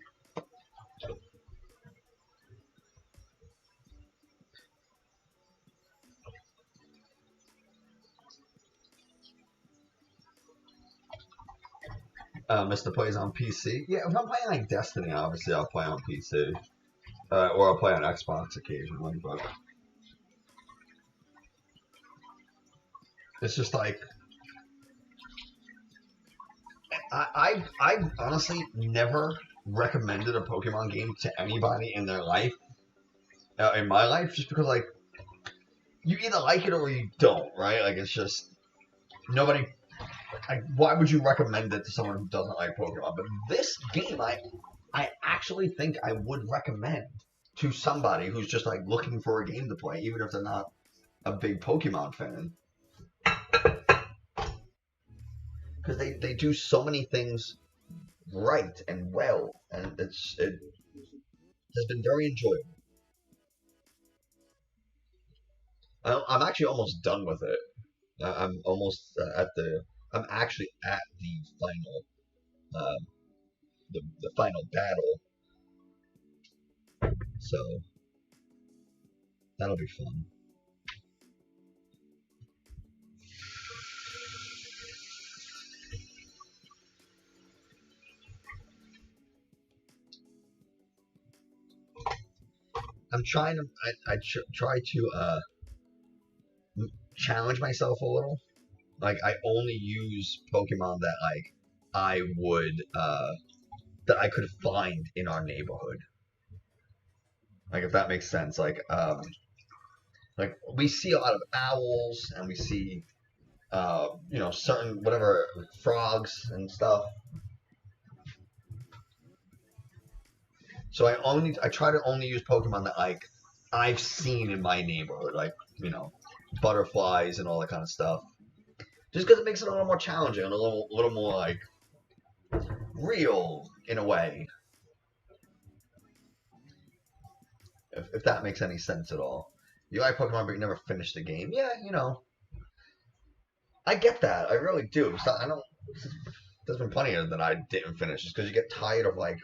Mr. plays on PC. Yeah, if I'm playing like Destiny, obviously I'll play on PC. Or I'll play on Xbox occasionally, but it's just like I've honestly never recommended a Pokemon game to anybody in their life, in my life, just because like you either like it or you don't, right? Like it's just nobody. Why would you recommend it to someone who doesn't like Pokemon? But this game, I actually think I would recommend to somebody who's just like looking for a game to play, even if they're not a big Pokemon fan. Because they do so many things right and well, and it has been very enjoyable. I'm actually almost done with it. I'm almost I'm actually at the final, the final battle. So that'll be fun. I'm trying to. I try to challenge myself a little. Like I only use Pokemon that like I would that I could find in our neighborhood. Like if that makes sense. Like we see a lot of owls and we see certain whatever frogs and stuff. So I try to only use Pokemon that like I've seen in my neighborhood, like butterflies and all that kind of stuff. Just because it makes it a little more challenging and a little more like real in a way. If that makes any sense at all. You like Pokemon but you never finished the game. Yeah, I get that. I really do. So I don't. There's been plenty of that I didn't finish just because you get tired of like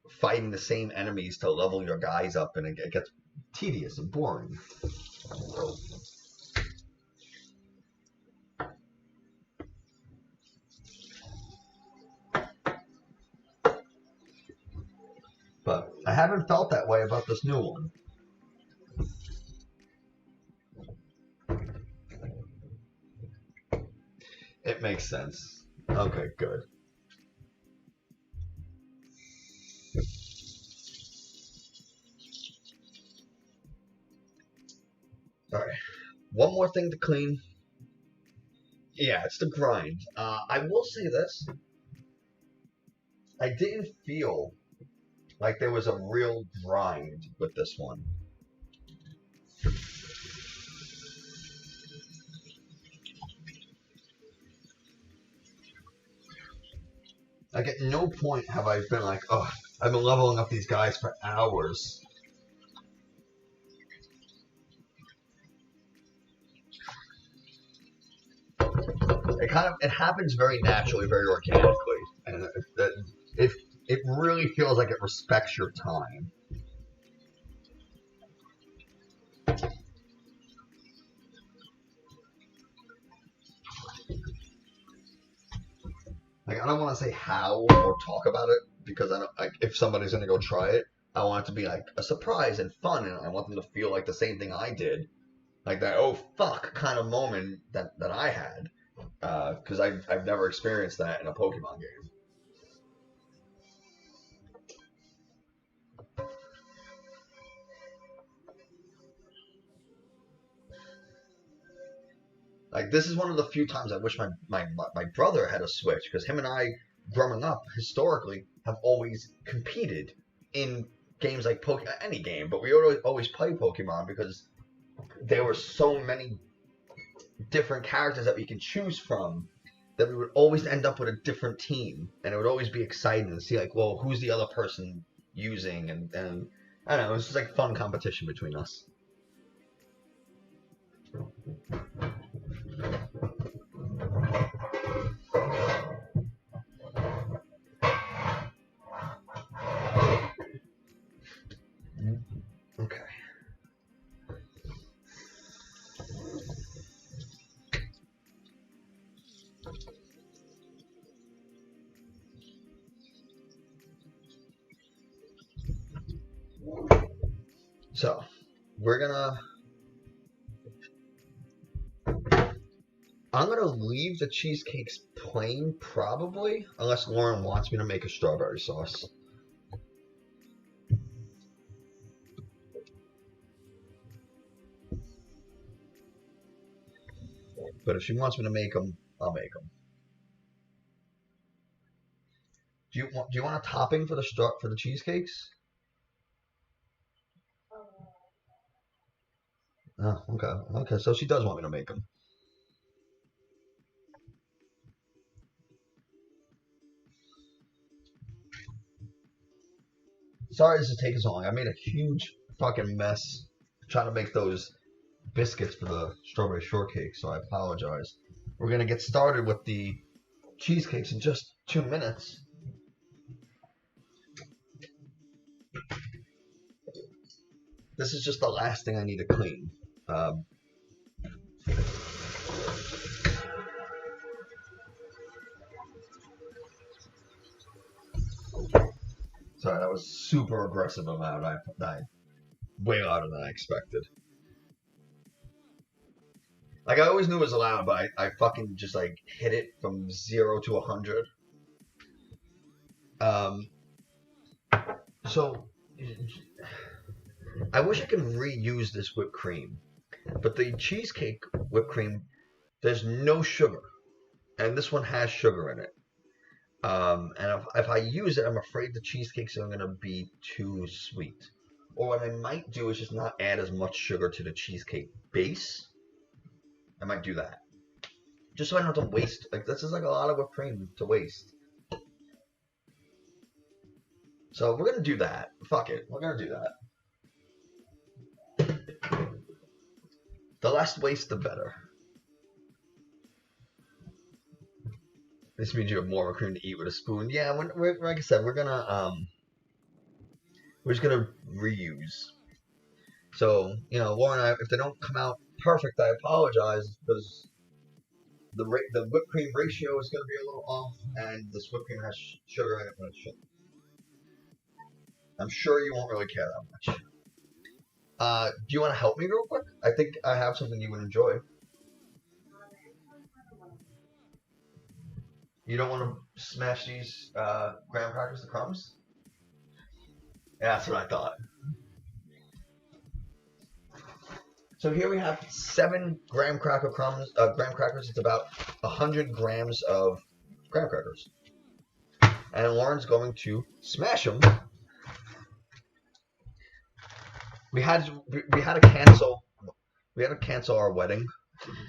fighting the same enemies to level your guys up, and it gets tedious and boring. But I haven't felt that way about this new one. It makes sense. Okay, good. All right. One more thing to clean. Yeah, it's the grind. I will say this. I didn't feel like there was a real grind with this one. Like at no point have I been like, oh, I've been leveling up these guys for hours. It happens very naturally, very organically, and it really feels like it respects your time. Like I don't want to say how or talk about it because I don't. Like, if somebody's gonna go try it, I want it to be like a surprise and fun, and I want them to feel like the same thing I did, like that oh fuck kind of moment that I had, because I've never experienced that in a Pokemon game. Like this is one of the few times I wish my brother had a Switch because him and I, growing up historically, have always competed in games like any game, but we always play Pokemon because there were so many different characters that we could choose from that we would always end up with a different team, and it would always be exciting to see like, well, who's the other person using, and I don't know, it was just like fun competition between us. Okay. So, I'm gonna leave the cheesecakes plain probably, unless Lauren wants me to make a strawberry sauce. But if she wants me to make them, I'll make them. Do you want a topping for the cheesecakes? Oh, okay. Okay, so she does want me to make them. Sorry this is taking so long. I made a huge fucking mess trying to make those biscuits for the strawberry shortcake, so I apologize. We're gonna get started with the cheesecakes in just 2 minutes. This is just the last thing I need to clean. Sorry, that was super aggressive amount. I way louder than I expected. Like I always knew it was allowed, but I fucking just like hit it from 0 to 100. So I wish I could reuse this whipped cream, but the cheesecake whipped cream, there's no sugar, and this one has sugar in it. And if I use it, I'm afraid the cheesecakes are going to be too sweet. Or what I might do is just not add as much sugar to the cheesecake base. I might do that. Just so I don't have to waste. Like, this is like a lot of whipped cream to waste. So we're going to do that. Fuck it. We're going to do that. The less waste, the better. This means you have more cream to eat with a spoon. Yeah, we're like I said, we're just gonna reuse. So Laura and I, if they don't come out perfect, I apologize because the whipped cream ratio is gonna be a little off, and this whipped cream has sugar in it when it shouldn't. I'm sure you won't really care that much. Do you want to help me real quick? I think I have something you would enjoy. You don't want to smash these graham crackers to crumbs? Yeah, that's what I thought. So here we have 7 graham crackers. It's about 100 grams of graham crackers, and Lauren's going to smash them. We had to cancel our wedding,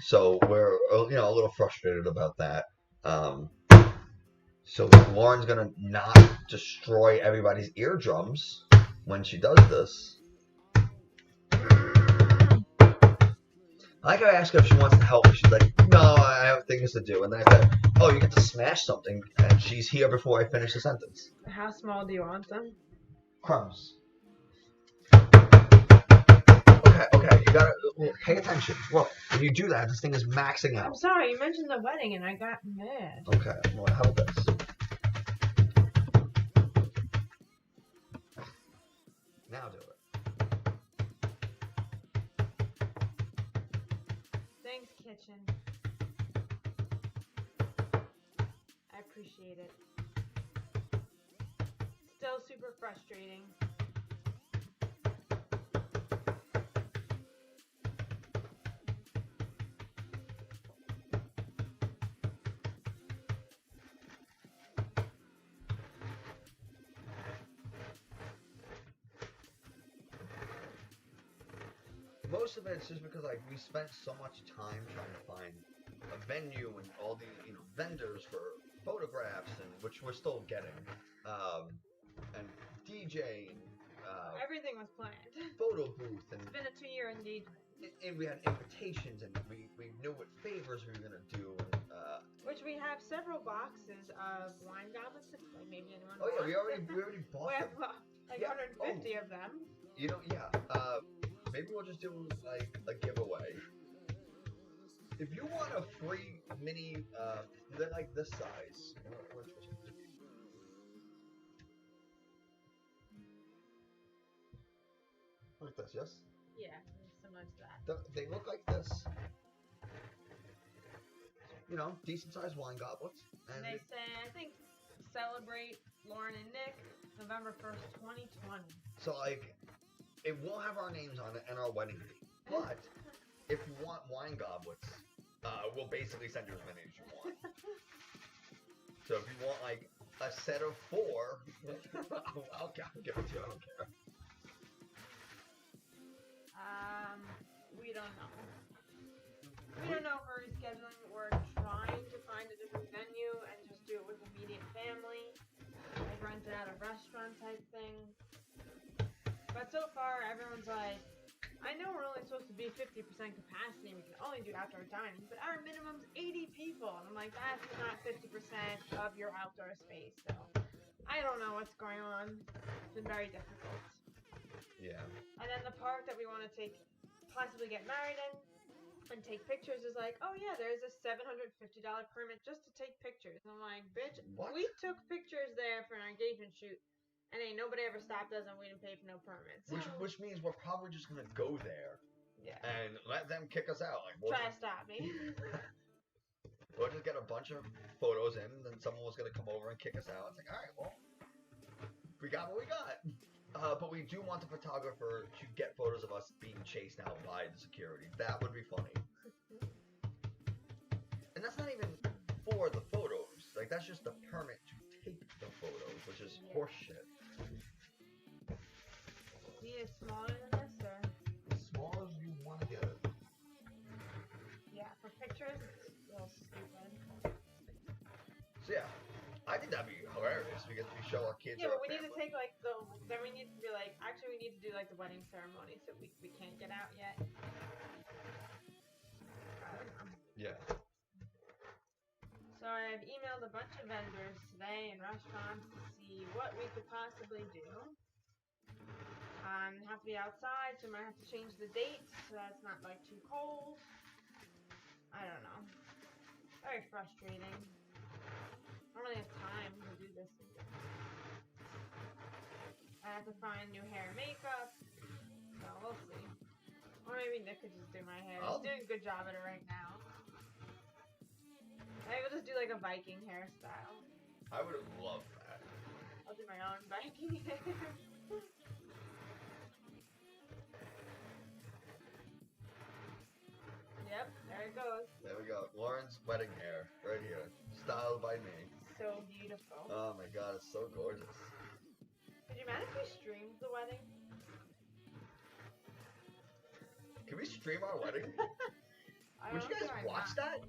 so we're a little frustrated about that. So Lauren's gonna not destroy everybody's eardrums when she does this. I gotta ask her if she wants to help me. She's like, no, I have things to do. And then I said, oh, you get to smash something, and she's here before I finish the sentence. How small do you want them? Crumbs. Okay, you gotta pay attention. Look, when you do that, this thing is maxing out. I'm sorry, you mentioned the wedding and I got mad. Okay, well, how about this? Now do it. Thanks, kitchen. I appreciate it. Still super frustrating. Most of it's just because we spent so much time trying to find a venue and all the vendors for photographs, and which we're still getting, and DJ, Everything was planned. photo booth, and It's been a 2-year engagement. and we had invitations, and we knew what favors we were gonna do, and Which we have several boxes of wine goblets. Like maybe anyone. oh yeah, we wants. already bought We have them. like Yeah. 150 of them. Maybe we'll just do like a giveaway. If you want a free mini, they're like this size. Like this, yes? Yeah, similar to that. They look like this. Decent sized wine goblets. And they say, I think, celebrate Lauren and Nick November 1st, 2020. So it won't have our names on it and our wedding date. But if you want wine goblets, we'll basically send you as many as you want. So if you want a set of 4, I'll give it to you. I don't care. We don't know. We don't know for rescheduling. We're trying to find a different venue and just do it with immediate family. Like rented out a restaurant type thing. But so far, everyone's like, I know we're only supposed to be 50% capacity. We can only do outdoor dining, but our minimum's 80 people. And I'm like, that's not 50% of your outdoor space. So I don't know what's going on. It's been very difficult. Yeah. And then the park that we want to possibly get married in and take pictures is like, oh yeah, there's a $750 permit just to take pictures. And I'm like, bitch, What? we took pictures there for an engagement shoot, and ain't nobody ever stopped us, and we didn't pay for no permits. Which means we're probably just gonna go there and let them kick us out. Try to stop me. We'll just get a bunch of photos in, and then someone was gonna come over and kick us out. It's like, all right, well, we got what we got. But we do want the photographer to get photos of us being chased out by the security. That would be funny. And that's not even for the photos. That's just the permit to take the photos, which is horseshit. Need it smaller than this, or? As small as you want to get it. Yeah, for pictures, it's a little stupid. So yeah, I think that'd be hilarious because we show our kids. Yeah, our but we need to family. take then we need to be actually we need to do the wedding ceremony, so we can't get out yet. Yeah. So I've emailed a bunch of vendors today and restaurants to see what we could possibly do. Have to be outside, so I might have to change the date so that it's not like too cold. I don't know. Very frustrating. I don't really have time to do this again. I have to find new hair and makeup. So we'll see. Or maybe Nick could just do my hair. He's doing a good job at it right now. Maybe we'll just do like a Viking hairstyle. I would love that. I'll do my own Viking hair. Yep, there it goes. There we go. Lauren's wedding hair, right here. Styled by me. So beautiful. Oh my god, it's so gorgeous. Could you imagine if we streamed the wedding? Can we stream our wedding? I Would don't you guys know if I watch not. that?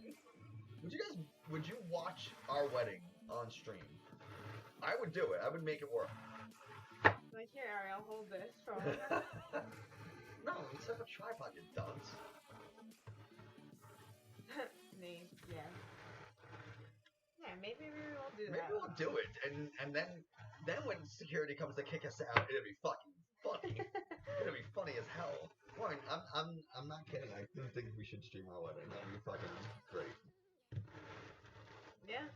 Would you watch our wedding on stream? I would do it. I would make it work. Like, here, Ariel, hold this for No, it's like a tripod, you dunce. me. Yeah. Yeah, maybe we will do that. Maybe we'll do it, and then when security comes to kick us out, it'll be fucking funny. It'll be funny as hell. Lauren, I'm not kidding. I do think we should stream our wedding. That'd be fucking great. Yeah.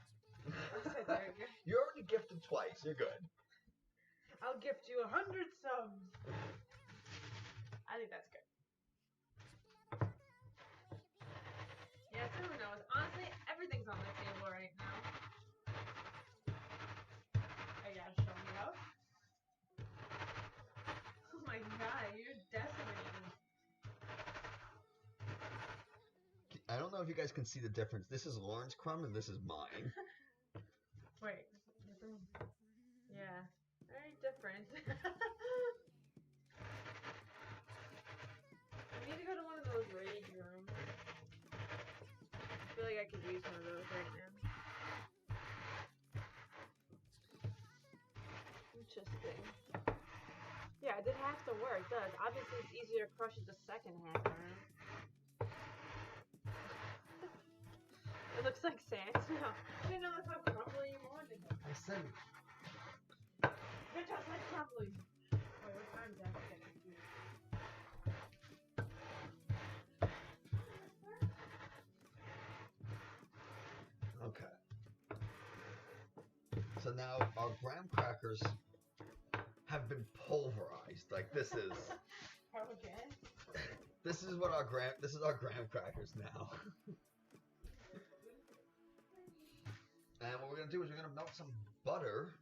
I said very good. You're already gifted twice. You're good. I'll gift you 100 subs. I think that's good. Yeah, so who knows? Honestly, everything's on the table right now. I gotta show me up. Oh my god, you're decimating. I don't know if you guys can see the difference. This is Lauren's crumb and this is mine. Wait. Yeah. Very different. I need to go to one of those rage rooms. I feel like I could use one of those right now. Interesting. Yeah, it did half the work, it does. Obviously it's easier to crush it the second half around. It looks like sand now. I didn't know that's how crumbly you wanted it. I said You're just like crumbly. Wait, what time is that? okay. So now our graham crackers have been pulverized. Like this is Okay. this is our graham crackers now. And what we're gonna do is we're gonna melt some butter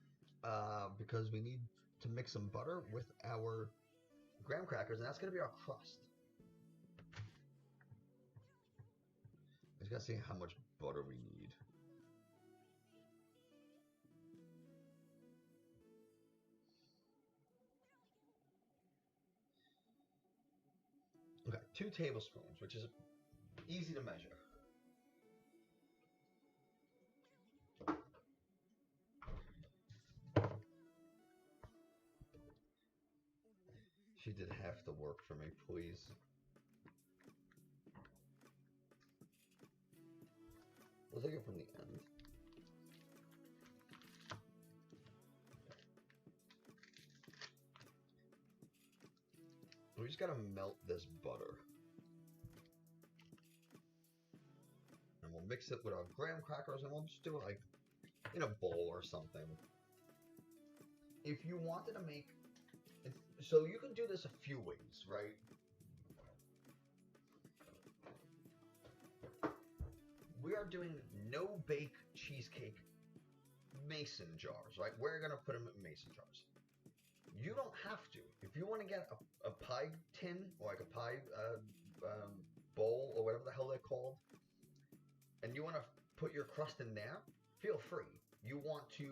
because we need to mix some butter with our graham crackers, and that's gonna be our crust. I just gotta see how much butter we need. Okay, 2 tablespoons, which is easy to measure. She did half the work for me, please. We'll take it from the end. We just gotta melt this butter. And we'll mix it with our graham crackers and we'll just do it like in a bowl or something. If you wanted to make it, so you can do this a few ways, right? We are doing no bake cheesecake mason jars, right? We're gonna put them in mason jars. You don't have to. If you want to get a pie tin or like a pie bowl or whatever the hell they're called, and you want to put your crust in there, feel free. You want to,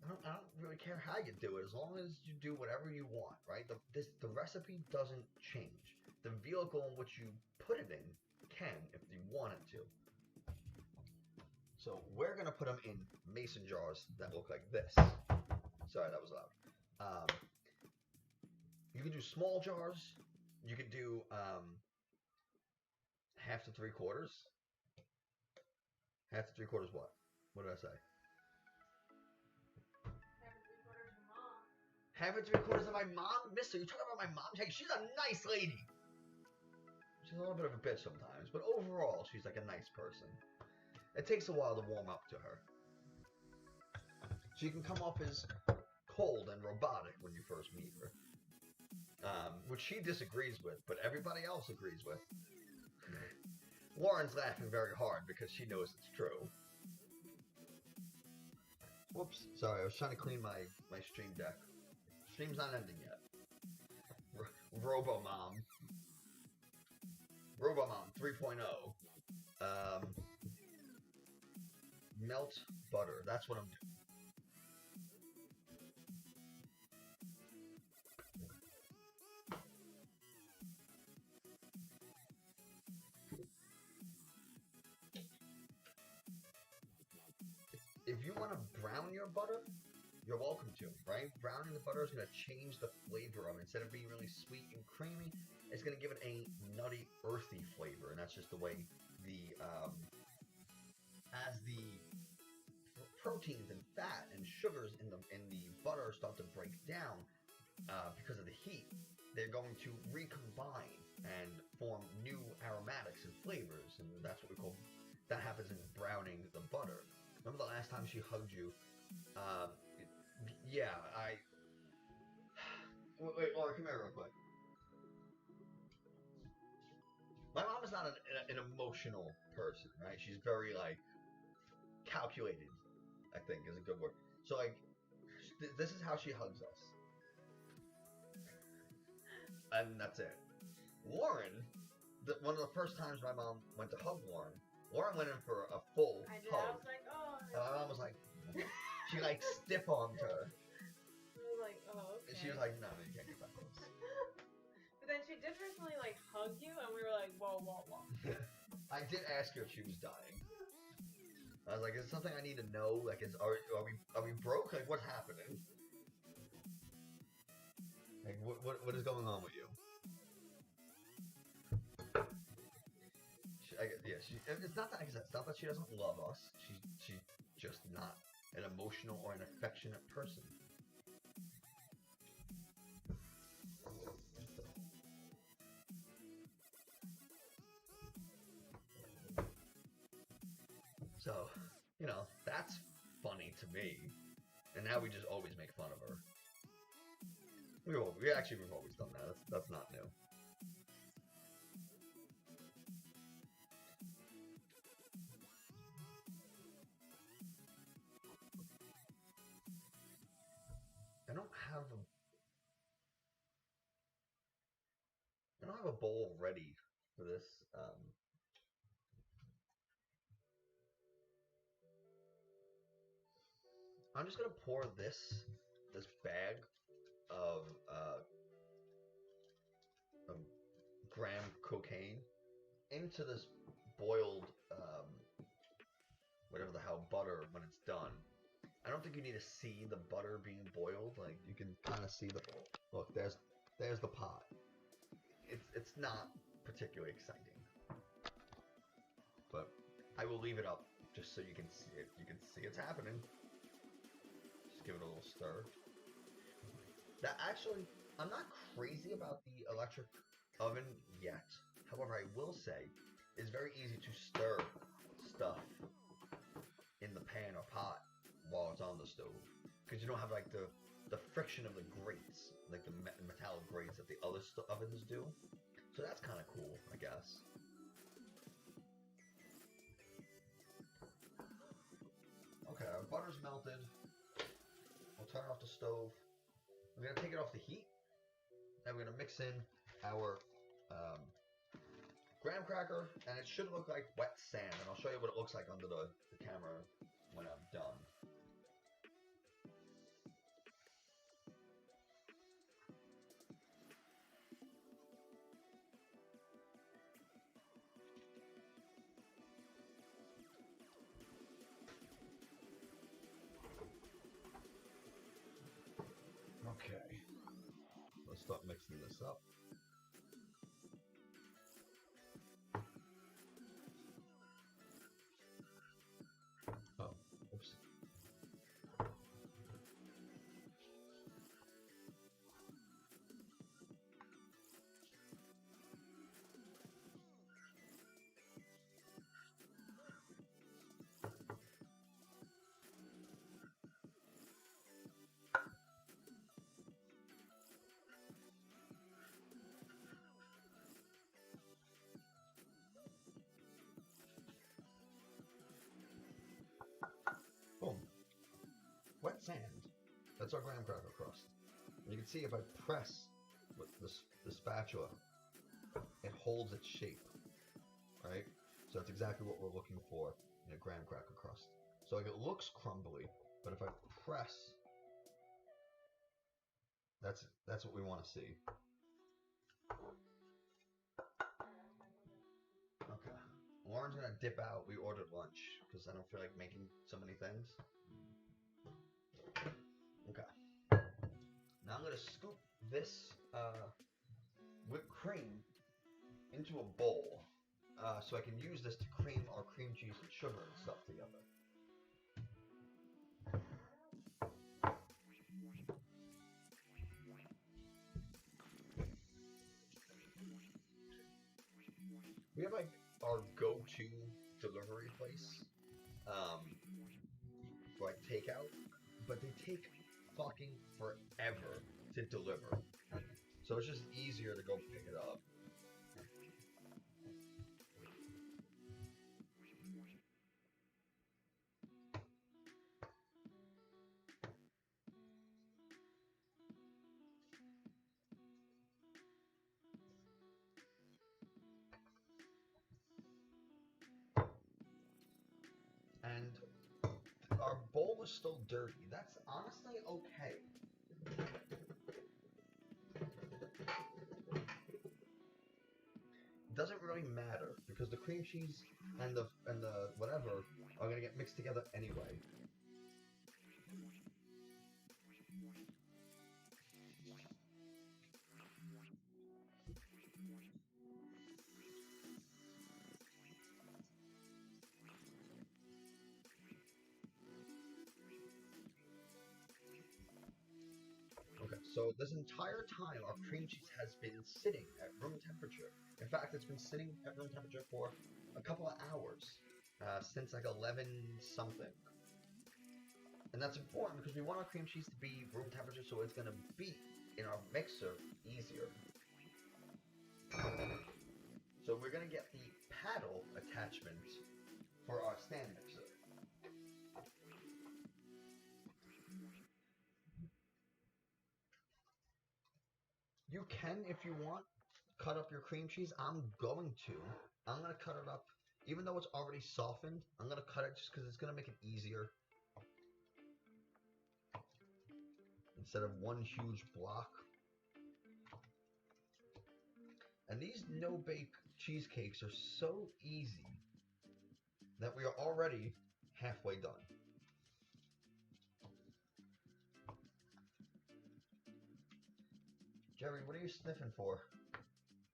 I don't really care how you do it, as long as you do whatever you want, right? The recipe doesn't change. The vehicle in which you put it in can, if you want it to. So we're gonna put them in mason jars that look like this. Sorry, that was loud. You can do small jars. You could do 1/2 to 3/4. Half to 3/4 what? What did I say? Half and 3/4 Half and 3/4 of your mom. of my mom? Mister, you talking about my mom? Hey, she's a nice lady. She's a little bit of a bitch sometimes, but overall, she's like a nice person. It takes a while to warm up to her. She can come off as cold and robotic when you first meet her. Which she disagrees with, but everybody else agrees with. Lauren's laughing very hard because she knows it's true. Whoops. Sorry, I was trying to clean my stream deck. Stream's not ending yet. Robomom 3.0. Melt butter. That's what I'm doing. If you want to brown your butter, you're welcome to, right? Browning the butter is going to change the flavor of it. Instead of being really sweet and creamy, it's going to give it a nutty, earthy flavor, and that's just the way the, as the proteins and fat and sugars in the butter start to break down because of the heat, they're going to recombine and form new aromatics and flavors, and that's what we call, that happens in browning the butter. Remember the last time she hugged you? Yeah, Wait, Laura, come here real quick. My mom is not an emotional person, right? She's very, like, calculated, I think is a good word. So, like, this is how she hugs us. And that's it. Lauren, one of the first times my mom went to hug Lauren went in for a full I hug. I was like, oh. And my mom was like, she like stiff-armed her. I was like, oh, okay. And she was like, no, you can't get that close. But then she did personally like hug you, and we were like, whoa, whoa, whoa. I did ask her if she was dying. I was like, is it something I need to know? Like, are we broke? Like, what's happening? Like, what is going on with you? It's not that it's not that she doesn't love us. She's just not an emotional or an affectionate person. So, you know, that's funny to me. And now we just always make fun of her. We've always done that. That's not new. I don't have a bowl ready for this. I'm just gonna pour this bag of gram cocaine into this boiled whatever the hell butter when it's done. I don't think you need to see the butter being boiled. Like, you can kind of see look, there's the pot. It's not particularly exciting, but I will leave it up just so you can see it. You can see it's happening. Just give it a little stir. That actually, I'm not crazy about the electric oven yet. However, I will say it's very easy to stir stuff in the pan or pot while it's on the stove, because you don't have like the friction of the grates, like the metallic grates that the other ovens do. So that's kind of cool, I guess. Okay, our butter's melted. We'll turn off the stove. We're gonna take it off the heat, and we're gonna mix in our graham cracker, and it should look like wet sand, and I'll show you what it looks like under the camera when I'm done. Okay, let's start mixing this up. that sand. That's our graham cracker crust. You can see if I press with the spatula, it holds its shape, right? So that's exactly what we're looking for in a graham cracker crust. So like it looks crumbly, but if I press, that's what we want to see. Okay. Lauren's gonna dip out. We ordered lunch because I don't feel like making so many things. Okay. Now I'm gonna scoop this whipped cream into a bowl so I can use this to cream our cream cheese and sugar and stuff together. We have like our go-to delivery place for like takeout, but they take fucking forever to deliver. So it's just easier to go pick it up. And our bowl is still dirty. That's honestly okay. It doesn't really matter because the cream cheese and the whatever are gonna get mixed together anyway. Okay, so this entire time our cream cheese has been sitting at room temperature. In fact, it's been sitting at room temperature for a couple of hours, since like 11 something. And that's important because we want our cream cheese to be room temperature so it's going to beat in our mixer easier. So we're going to get the paddle attachment for our stand mixer. You can, if you want, cut up your cream cheese. I'm going to cut it up, even though it's already softened. I'm going to cut it just because it's going to make it easier. Instead of one huge block. And these no-bake cheesecakes are so easy that we are already halfway done. Jerry, what are you sniffing for?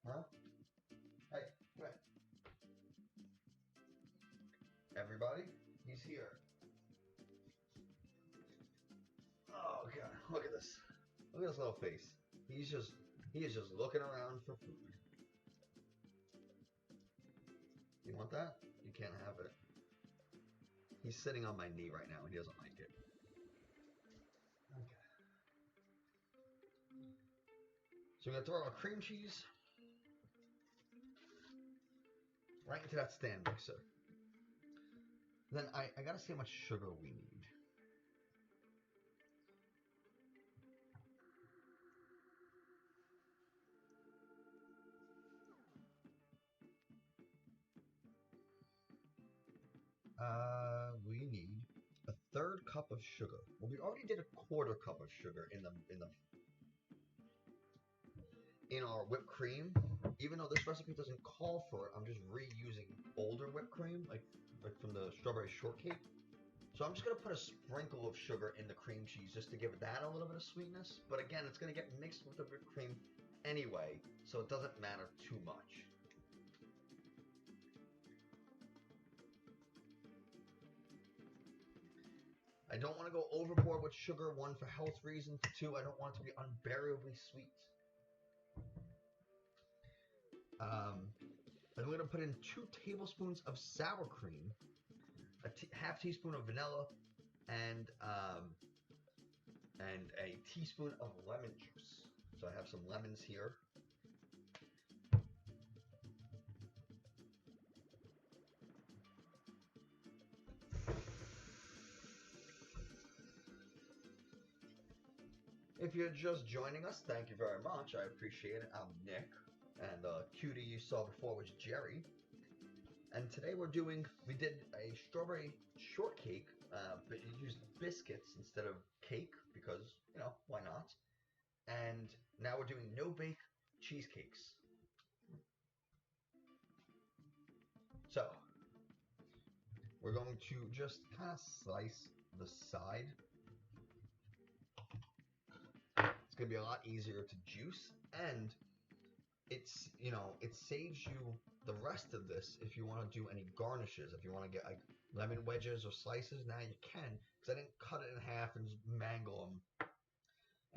Huh? Hey, come here. Everybody, he's here. Oh god, look at this. Look at this little face. He is just looking around for food. You want that? You can't have it. He's sitting on my knee right now and he doesn't like it. Okay. So we're gonna throw our cream cheese right into that stand mixer. Then I gotta see how much sugar we need. We need a third cup of sugar. Well, we already did a quarter cup of sugar in our whipped cream. Even though this recipe doesn't call for it, I'm just reusing older whipped cream, like from the strawberry shortcake. So I'm just gonna put a sprinkle of sugar in the cream cheese just to give that a little bit of sweetness. But again, it's gonna get mixed with the whipped cream anyway, so it doesn't matter too much. I don't want to go overboard with sugar, one, for health reasons, two, I don't want it to be unbearably sweet. And we're going to put in 2 tablespoons of sour cream, a half teaspoon of vanilla, and a teaspoon of lemon juice. So I have some lemons here. you're just joining us, thank you very much. I appreciate it. I'm Nick, and the cutie you saw before was Jerry. And today we did a strawberry shortcake, but you used biscuits instead of cake because, you know, why not? And now we're doing no-bake cheesecakes. So, we're going to just kind of slice the side. It's going to be a lot easier to juice, and it's, you know, it saves you the rest of this if you want to do any garnishes. If you want to get like lemon wedges or slices, now you can, because I didn't cut it in half and just mangle them.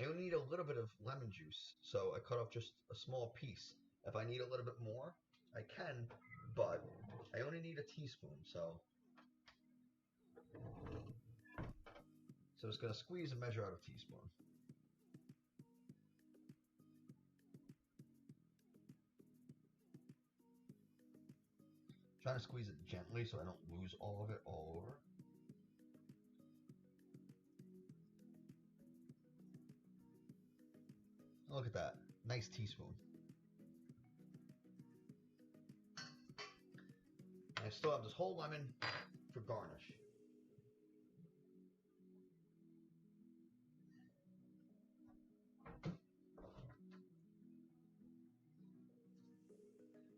I only need a little bit of lemon juice, so I cut off just a small piece. If I need a little bit more, I can, but I only need a teaspoon, so I'm just going to squeeze and measure out a teaspoon. Trying to squeeze it gently so I don't lose all of it all over. Look at that. Nice teaspoon. And I still have this whole lemon for garnish.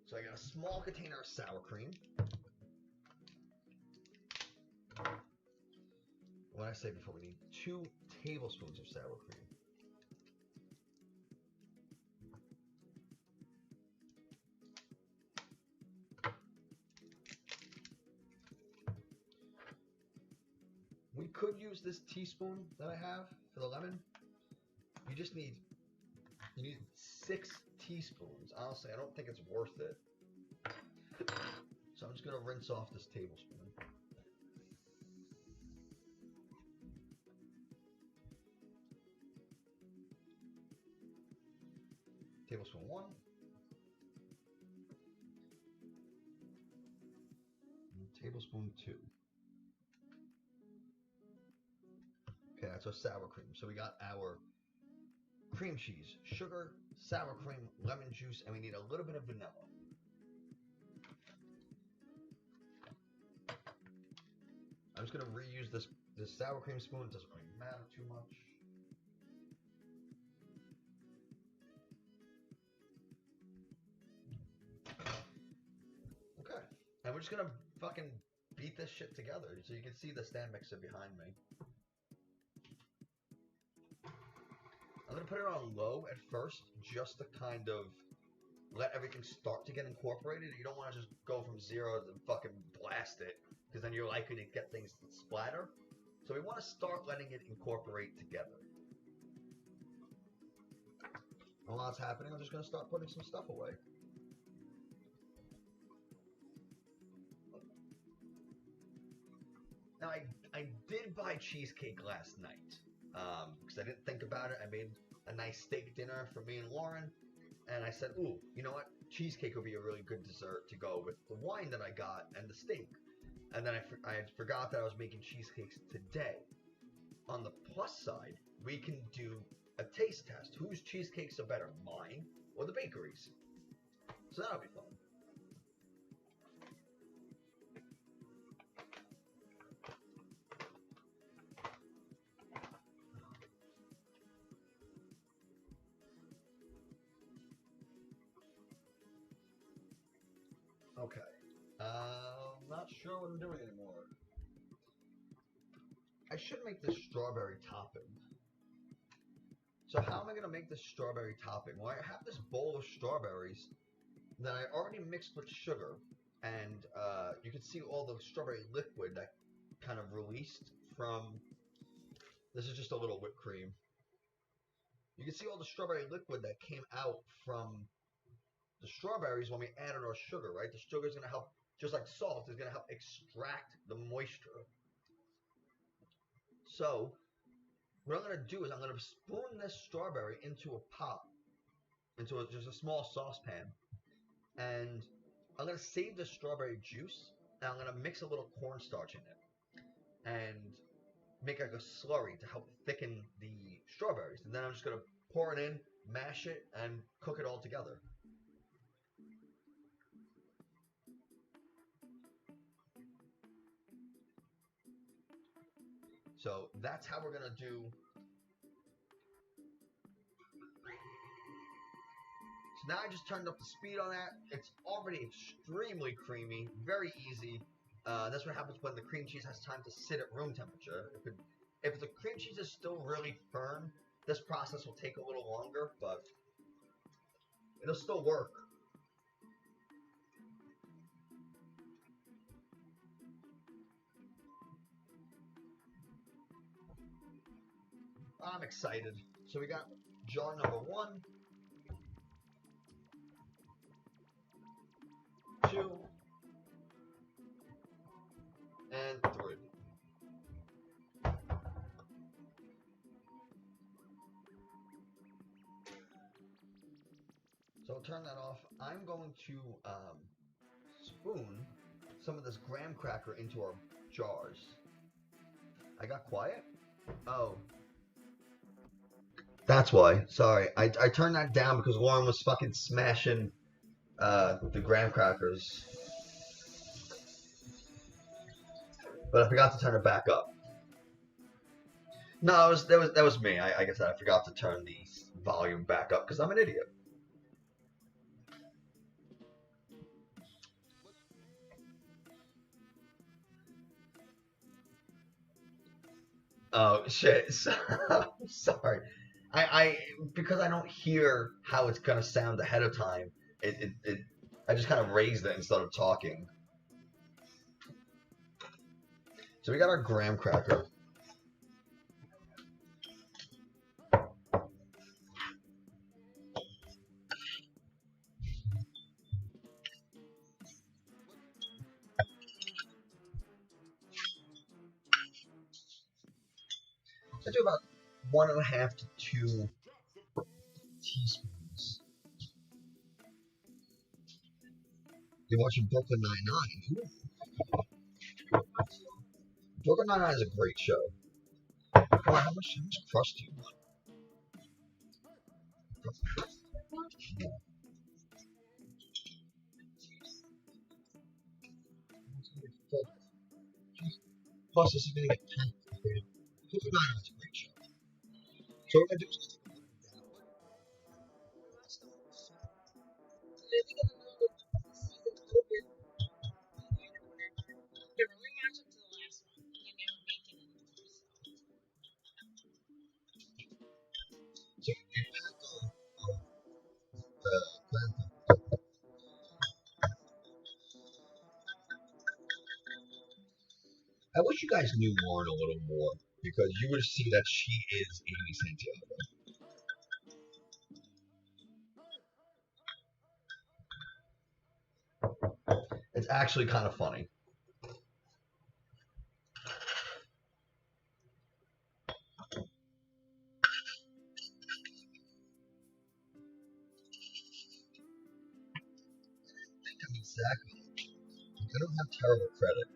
So I got a small container of sour cream. What did I say before? We need 2 tablespoons of sour cream. We could use this teaspoon that I have for the lemon. You need 6 teaspoons. Honestly, I don't think it's worth it. So I'm just going to rinse off this tablespoon. Tablespoon 1. And tablespoon 2. Okay, that's our sour cream. So we got our cream cheese, sugar, sour cream, lemon juice, and we need a little bit of vanilla. I'm just going to reuse this sour cream spoon. It doesn't really matter too much. Okay, and we're just going to fucking beat this shit together so you can see the stand mixer behind me. I'm going to put it on low at first just to kind of let everything start to get incorporated. You don't want to just go from 0 to fucking blast it, because then you're likely to get things that splatter. So we want to start letting it incorporate together. And while it's happening, I'm just going to start putting some stuff away. Now, I did buy cheesecake last night because I didn't think about it. I made a nice steak dinner for me and Lauren. And I said, ooh, you know what? Cheesecake would be a really good dessert to go with the wine that I got and the steak. And then I forgot that I was making cheesecakes today. On the plus side, we can do a taste test. Whose cheesecakes are better, mine or the bakery's? So that'll be fun. Okay. I'm not sure what I'm doing anymore. I should make this strawberry topping. So how am I going to make this strawberry topping? Well, I have this bowl of strawberries that I already mixed with sugar. And you can see all the strawberry liquid that kind of released from... This is just a little whipped cream. You can see all the strawberry liquid that came out from the strawberries when we added our sugar, right? The sugar is going to help, just like salt, is going to help extract the moisture. So what I'm going to do is I'm going to spoon this strawberry into a pot, into just a small saucepan, and I'm going to save the strawberry juice, and I'm going to mix a little cornstarch in it. And make like a slurry to help thicken the strawberries. And then I'm just going to pour it in, mash it, and cook it all together. So that's how we're going to do. So now I just turned up the speed on that. It's already extremely creamy, very easy. That's what happens when the cream cheese has time to sit at room temperature. If the cream cheese is still really firm, this process will take a little longer, but it'll still work. I'm excited. So we got jar number 1, 2, and 3. So I'll turn that off. I'm going to spoon some of this graham cracker into our jars. I got quiet? Oh. That's why. Sorry. I turned that down because Lauren was fucking smashing the graham crackers. But I forgot to turn it back up. No, that was me. I guess I forgot to turn the volume back up because I'm an idiot. Oh shit! Sorry. Because I don't hear how it's gonna sound ahead of time. I just kind of raised it instead of talking. So we got our graham cracker. I do about 1.5 to 2 teaspoons. You're watching Brooklyn Nine-Nine. Brooklyn Nine-Nine is a great show. Oh, how much crust do you want? Yeah. Plus, this is going to get packed. Brooklyn Nine-Nine is a great show. So what we're going to do is I wish you guys knew Lauren a little more because you would see that she is Amy Santiago. It's actually kind of funny. Exactly. I don't have terrible credit.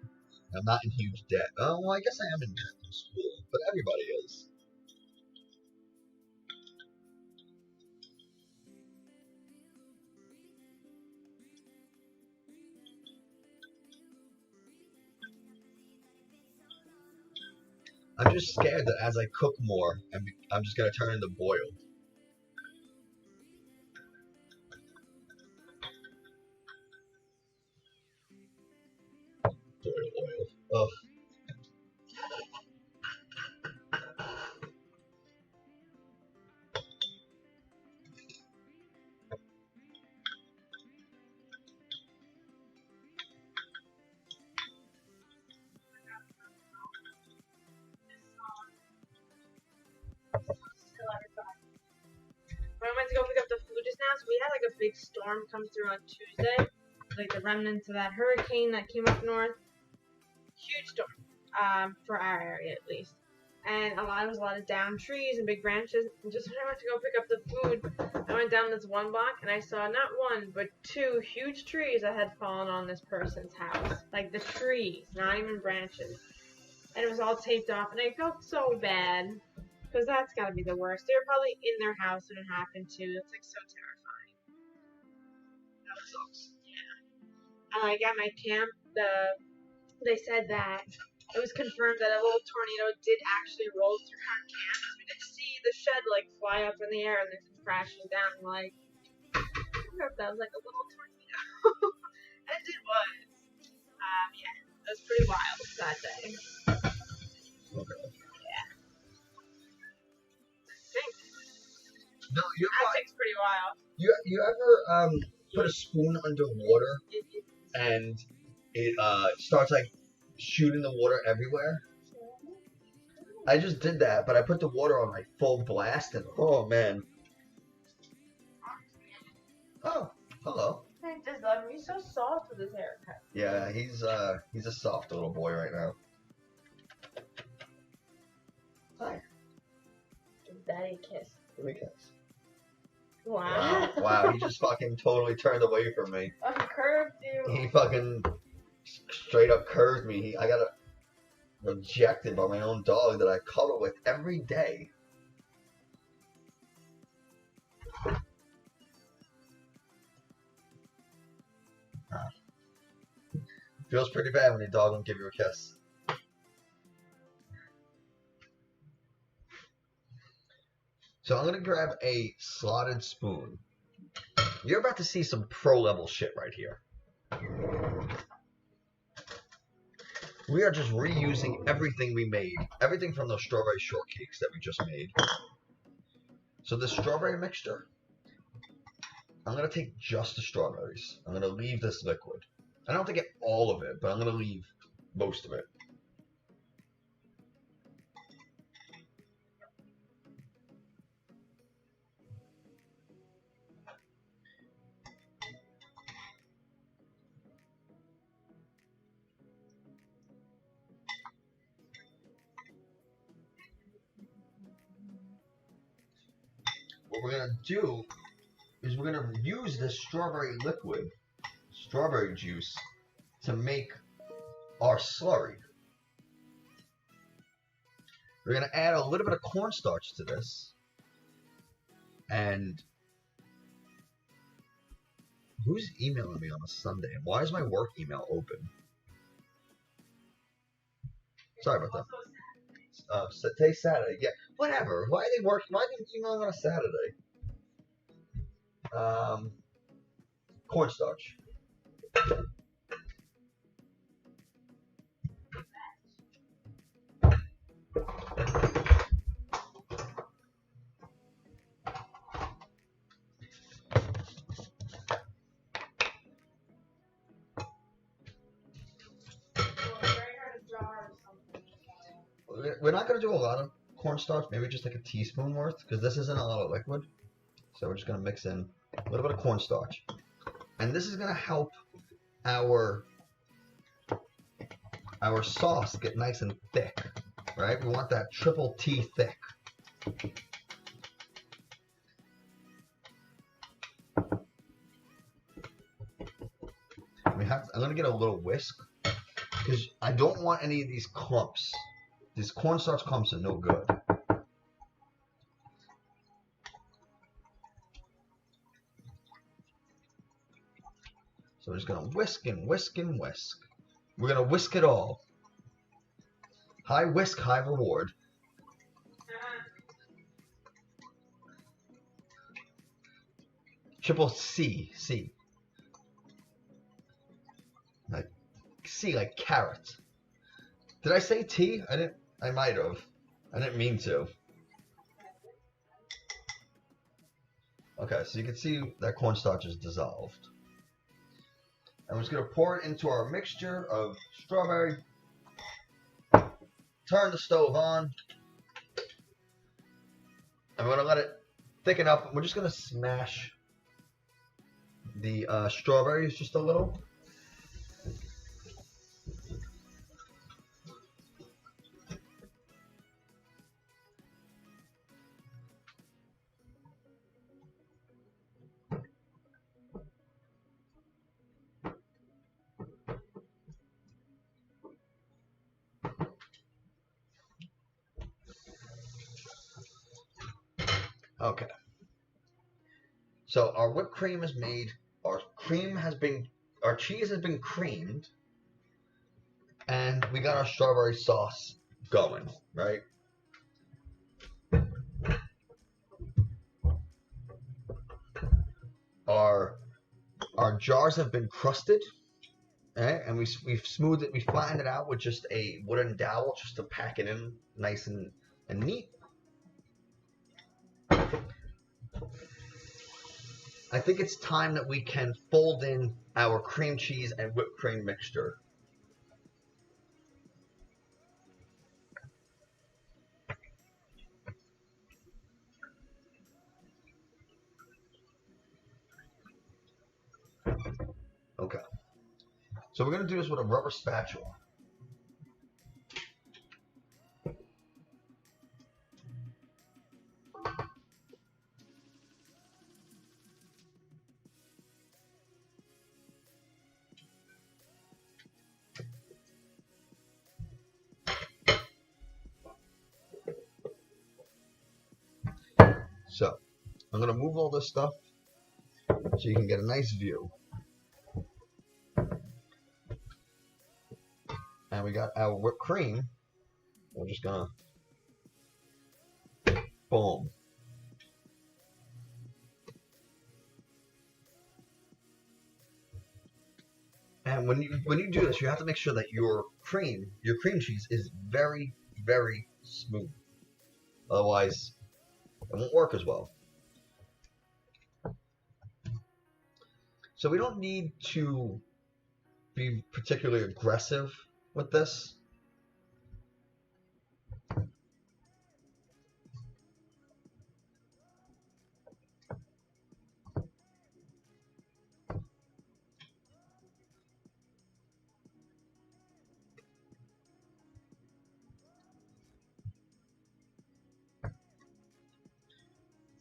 I'm not in huge debt. Oh, well, I guess I am in debt from school, but everybody is. I'm just scared that as I cook more, I'm just going to turn into boiled. Boiled oil. Ugh. When I went to go pick up the food just now, so we had like a big storm come through on Tuesday, like the remnants of that hurricane that came up north. Huge storm, for our area at least. And there was a lot of downed trees and big branches. And just when I went to go pick up the food, I went down this one block and I saw not one, but 2 huge trees that had fallen on this person's house. Like the trees, not even branches. and it was all taped off, and I felt so bad because that's gotta be the worst. They were probably in their house when it happened too. It's like so terrifying. That sucks. Like at my camp, they said that it was confirmed that a little tornado did actually roll through our camp. We did see the shed like fly up in the air and then crashing down. Like, I wonder if that was like a little tornado. And it was. Yeah, it was pretty wild that day. Okay. Yeah. No, That thing's pretty wild. you ever put a spoon under water and it starts like shooting the water everywhere? I just did that, but I put the water on like full blast and oh man. Oh, hello. Just love him. He's so soft with his haircut. Yeah, he's a soft little boy right now. Hi. Daddy kiss. Let me guess. Wow. Wow, he just fucking totally turned away from me. He curved you. He fucking straight up curved me. I got rejected by my own dog that I cuddle with every day. Feels pretty bad when your dog won't give you a kiss. So I'm gonna grab a slotted spoon. You're about to see some pro level shit right here. We are just reusing everything we made. Everything from those strawberry shortcakes that we just made. So this strawberry mixture, I'm gonna take just the strawberries. I'm gonna leave this liquid. I don't have to get all of it, but I'm gonna leave most of it. What we're gonna do is we're gonna use this strawberry liquid, strawberry juice, to make our slurry. We're gonna add a little bit of cornstarch to this. And who's emailing me on a Sunday? And why is my work email open? Sorry about that. Today's Saturday. Yeah, whatever. Why are they working? Why are they emailing on a Saturday? Cornstarch. We're not going to do a lot of cornstarch, maybe just like a teaspoon worth, because this isn't a lot of liquid. So we're just going to mix in a little bit of cornstarch. And this is going to help our sauce get nice and thick, right? We want that triple T thick. I'm going to get a little whisk, because I don't want any of these clumps. These cornstarch clumps are no good. So we're just going to whisk and whisk and whisk. We're going to whisk it all. High whisk, high reward. Triple C. Like C, like carrot. Did I say T? I might have. I didn't mean to. Okay, so you can see that cornstarch is dissolved. And we're just going to pour it into our mixture of strawberry. Turn the stove on. And we're going to let it thicken up. We're just going to smash the strawberries just a little. Okay. So our whipped cream is made. Our cheese has been creamed, and we got our strawberry sauce going, right? Our jars have been crusted, right? And we've smoothed it, we flattened it out with just a wooden dowel just to pack it in nice and neat. I think it's time that we can fold in our cream cheese and whipped cream mixture. Okay. So we're going to do this with a rubber spatula. So I'm going to move all this stuff so you can get a nice view. And we got our whipped cream. We're just going to boom. And when you do this, you have to make sure that your cream cheese is very, very smooth. Otherwise, it won't work as well. So we don't need to be particularly aggressive with this.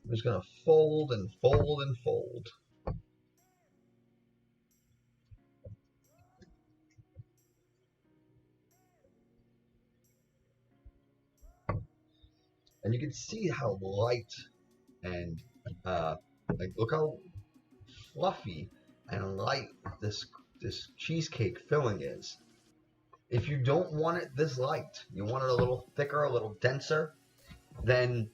I'm just going to fold and fold and fold. And you can see how light and like look how fluffy and light this cheesecake filling is. If you don't want it this light, you want it a little thicker, a little denser, then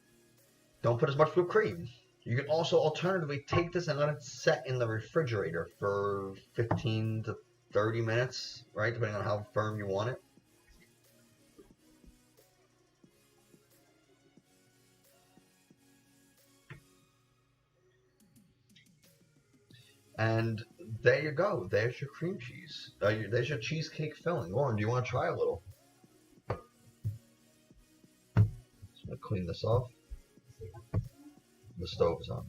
don't put as much whipped cream. You can also alternatively take this and let it set in the refrigerator for 15 to 30 minutes, right? Depending on how firm you want it. And there you go. There's your cream cheese. There's your cheesecake filling. Lauren, do you want to try a little? Just going to clean this off. The stove is on.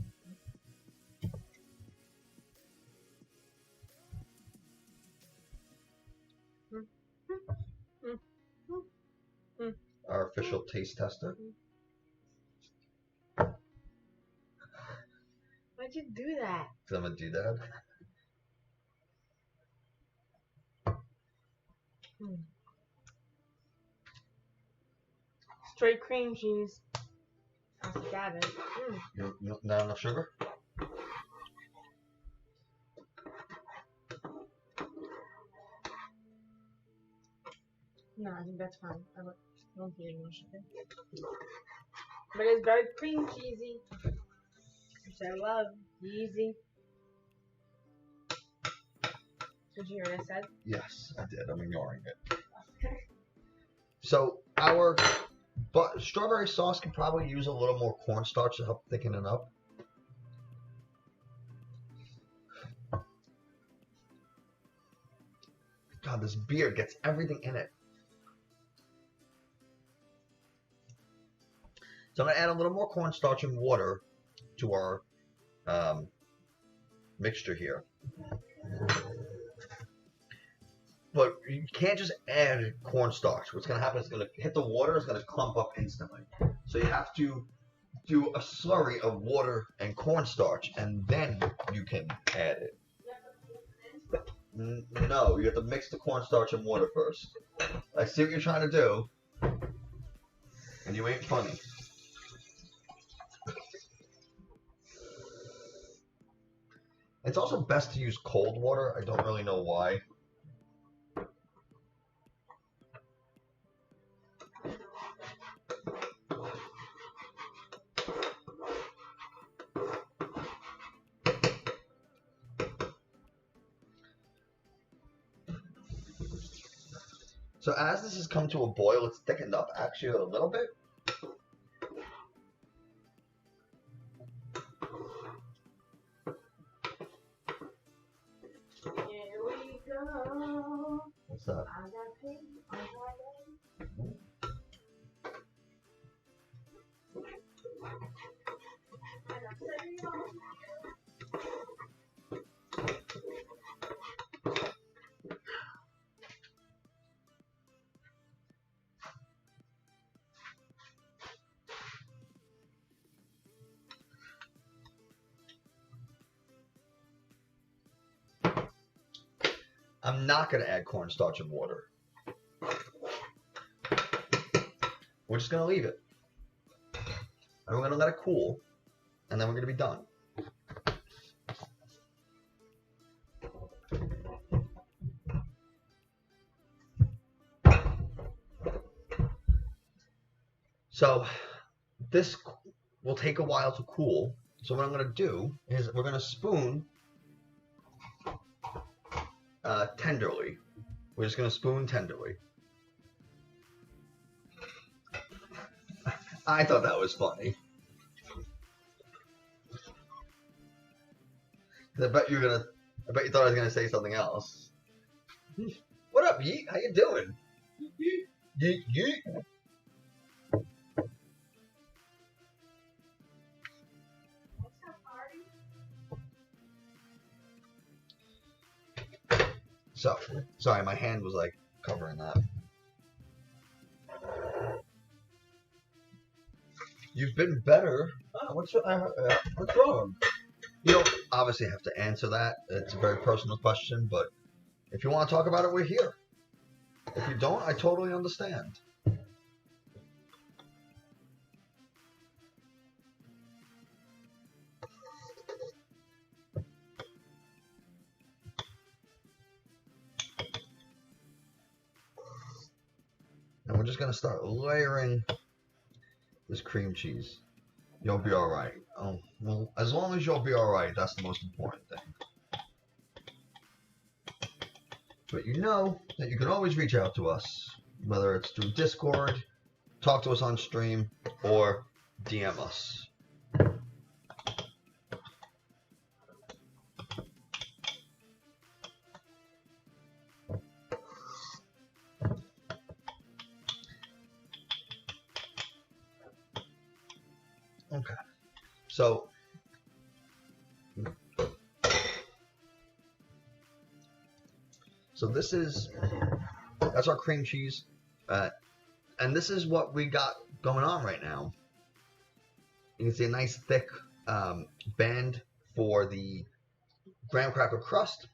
Our official taste tester. Why'd you do that? Because I'm going to do that. Straight cream cheese. That's a cabbage. Not enough sugar? No, I think that's fine. I don't need any more sugar. But it's very cream cheesy. Which I love. Easy. Did you hear what I said? Yes, I did. I'm ignoring it. So our strawberry sauce can probably use a little more cornstarch to help thicken it up. God, this beer gets everything in it. So I'm going to add a little more cornstarch and water to our mixture here. But you can't just add cornstarch. What's going to happen is it's going to hit the water, it's going to clump up instantly. So you have to do a slurry of water and cornstarch, and then you can add it. No, you have to mix the cornstarch and water first. I see what you're trying to do, and you ain't funny. It's also best to use cold water. I don't really know why. So as this has come to a boil, it's thickened up actually a little bit. Here we go. What's that? I got paid. I got it. I'm not going to add cornstarch and water. We're just going to leave it. And we're going to let it cool. And then we're going to be done. So this will take a while to cool. So what I'm going to do is we're going to spoon tenderly. We're just going to spoon tenderly. I thought that was funny. I bet you thought I was gonna say something else. What up, Yeet? How you doing? Yeet, yeet. So, sorry, my hand was like covering that. You've been better. Oh, what's wrong? You don't obviously have to answer that. It's a very personal question, but if you want to talk about it, we're here. If you don't, I totally understand. And we're just going to start layering this cream cheese. You'll be alright. Oh, well, as long as you'll be alright, that's the most important thing. But you know that you can always reach out to us, whether it's through Discord, talk to us on stream, or DM us. Okay. So that's our cream cheese, and this is what we got going on right now. You can see a nice thick band for the graham cracker crust.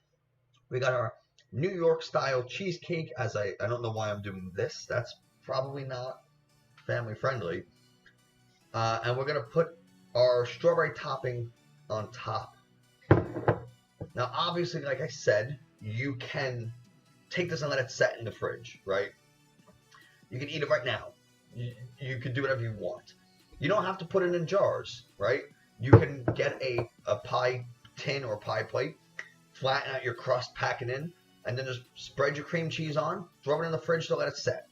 We got our New York style cheesecake. As I don't know why I'm doing this. That's probably not family friendly. And we're gonna put our strawberry topping on top. Now, obviously, like I said, you can take this and let it set in the fridge, right? You can eat it right now. You can do whatever you want. You don't have to put it in jars, right? You can get a pie tin or pie plate, flatten out your crust, pack it in, and then just spread your cream cheese on, throw it in the fridge to let it set.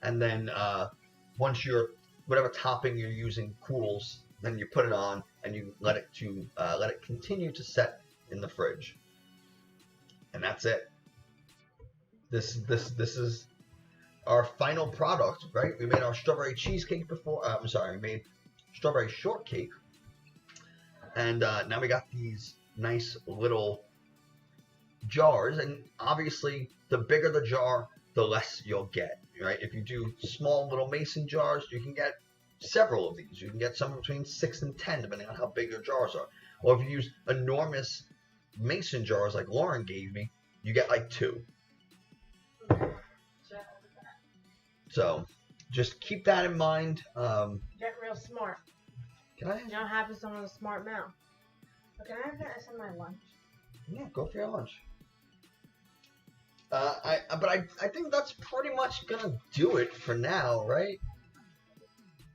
And then once whatever topping you're using cools, then you put it on and you let it continue to set in the fridge. And that's it. This is our final product, right? We made our strawberry cheesecake before. We made strawberry shortcake, and now we got these nice little jars. And obviously, the bigger the jar, the less you'll get, right? If you do small little mason jars, you can get several of these. You can get somewhere between 6 and 10, depending on how big your jars are. Or if you use enormous mason jars like Lauren gave me, you get like 2. So just keep that in mind. Get real smart. Can I? You know what happens to someone with a smart mouth? But can I have that as my lunch? Yeah, go for your lunch. I think that's pretty much gonna do it for now, right?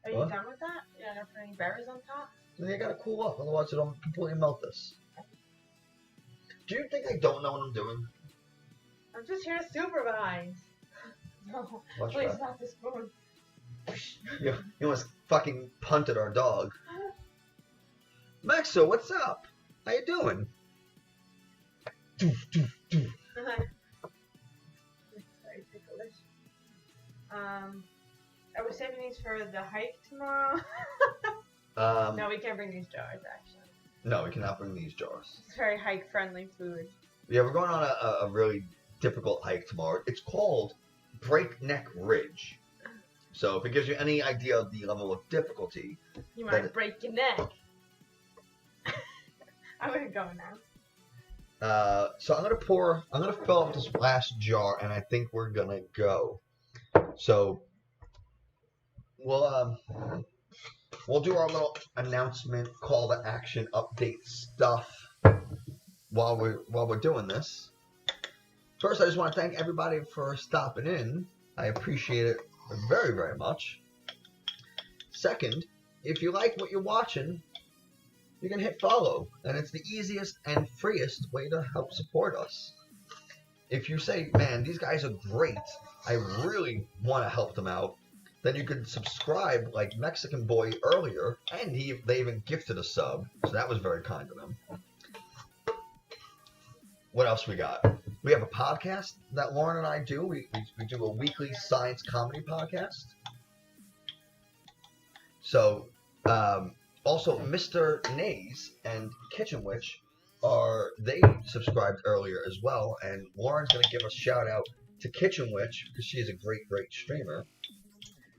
Are you What? done with that? You're not gonna put any berries on top? They gotta cool off, otherwise it'll completely melt this. Do you think I don't know what I'm doing? I'm just here to supervise. No, Watch please that. not the spoon. You almost fucking punted our dog. Maxo, what's up? How you doing? It's very ticklish. Are we saving these for the hike tomorrow? No, we can't bring these jars actually. No, we cannot bring these jars. It's very hike friendly food. Yeah, we're going on a really difficult hike tomorrow. It's called Breakneck Ridge. So if it gives you any idea of the level of difficulty, You might break your neck. I'm gonna go now. so I'm gonna fill up this last jar, and I think we're gonna go. So we'll do our little announcement, call to action, update stuff while we're doing this. First, I just want to thank everybody for stopping in. I appreciate it very, very much. Second, if you like what you're watching, you can hit follow, and it's the easiest and freest way to help support us. If you say, man, these guys are great, I really want to help them out, then you can subscribe like Mexican Boy earlier, and they even gifted a sub, so that was very kind of them. What else we got? We have a podcast that Lauren and I do. We do a weekly science comedy podcast. So, also Mr. Nays and Kitchen Witch they subscribed earlier as well, and Lauren's gonna give a shout out to Kitchen Witch because she is a great streamer.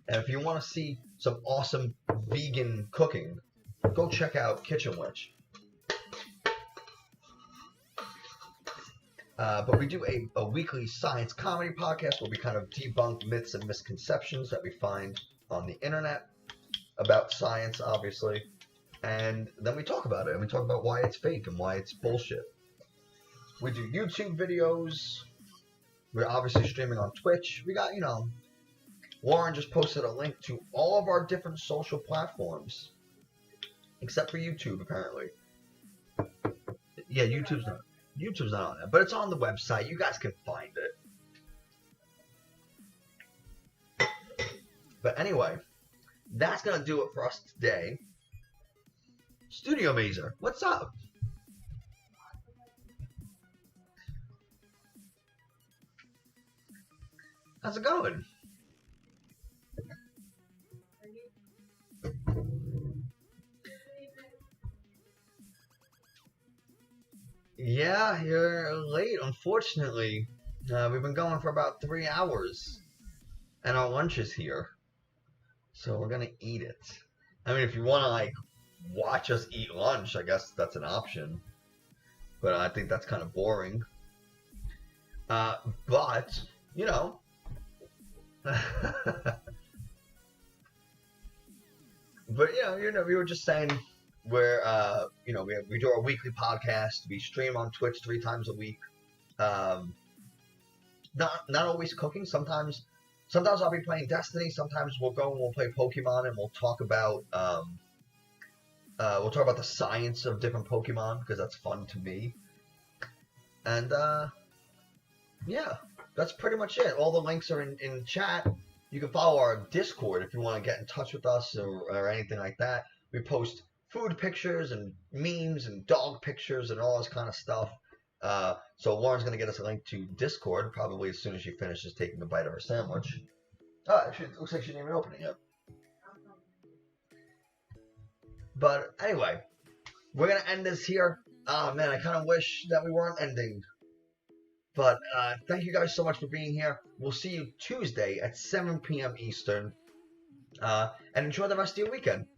And if you want to see some awesome vegan cooking, go check out Kitchen Witch. But we do a weekly science comedy podcast where we kind of debunk myths and misconceptions that we find on the internet about science, obviously. And then we talk about it, and we talk about why it's fake and why it's bullshit. We do YouTube videos. We're obviously streaming on Twitch. We got, Lauren just posted a link to all of our different social platforms. Except for YouTube, apparently. Yeah, YouTube's not on it, but it's on the website. You guys can find it. But anyway, that's going to do it for us today. Studio Mazer, what's up? How's it going? Yeah, you're late, unfortunately. We've been going for about 3 hours, and our lunch is here. So we're gonna eat it. I mean, if you want to, watch us eat lunch, I guess that's an option. But I think that's kind of boring. But, But, we were just saying... we do our weekly podcast. We stream on Twitch 3 times a week. Not always cooking. Sometimes I'll be playing Destiny. Sometimes we'll go and we'll play Pokemon, and we'll talk about the science of different Pokemon because that's fun to me. And yeah, that's pretty much it. All the links are in chat. You can follow our Discord if you want to get in touch with us or anything like that. We post food pictures and memes and dog pictures and all this kind of stuff. So Lauren's going to get us a link to Discord probably as soon as she finishes taking a bite of her sandwich. It looks like she didn't even open it yet. But anyway, we're going to end this here. Man, I kind of wish that we weren't ending. But thank you guys so much for being here. We'll see you Tuesday at 7 p.m. Eastern. And enjoy the rest of your weekend.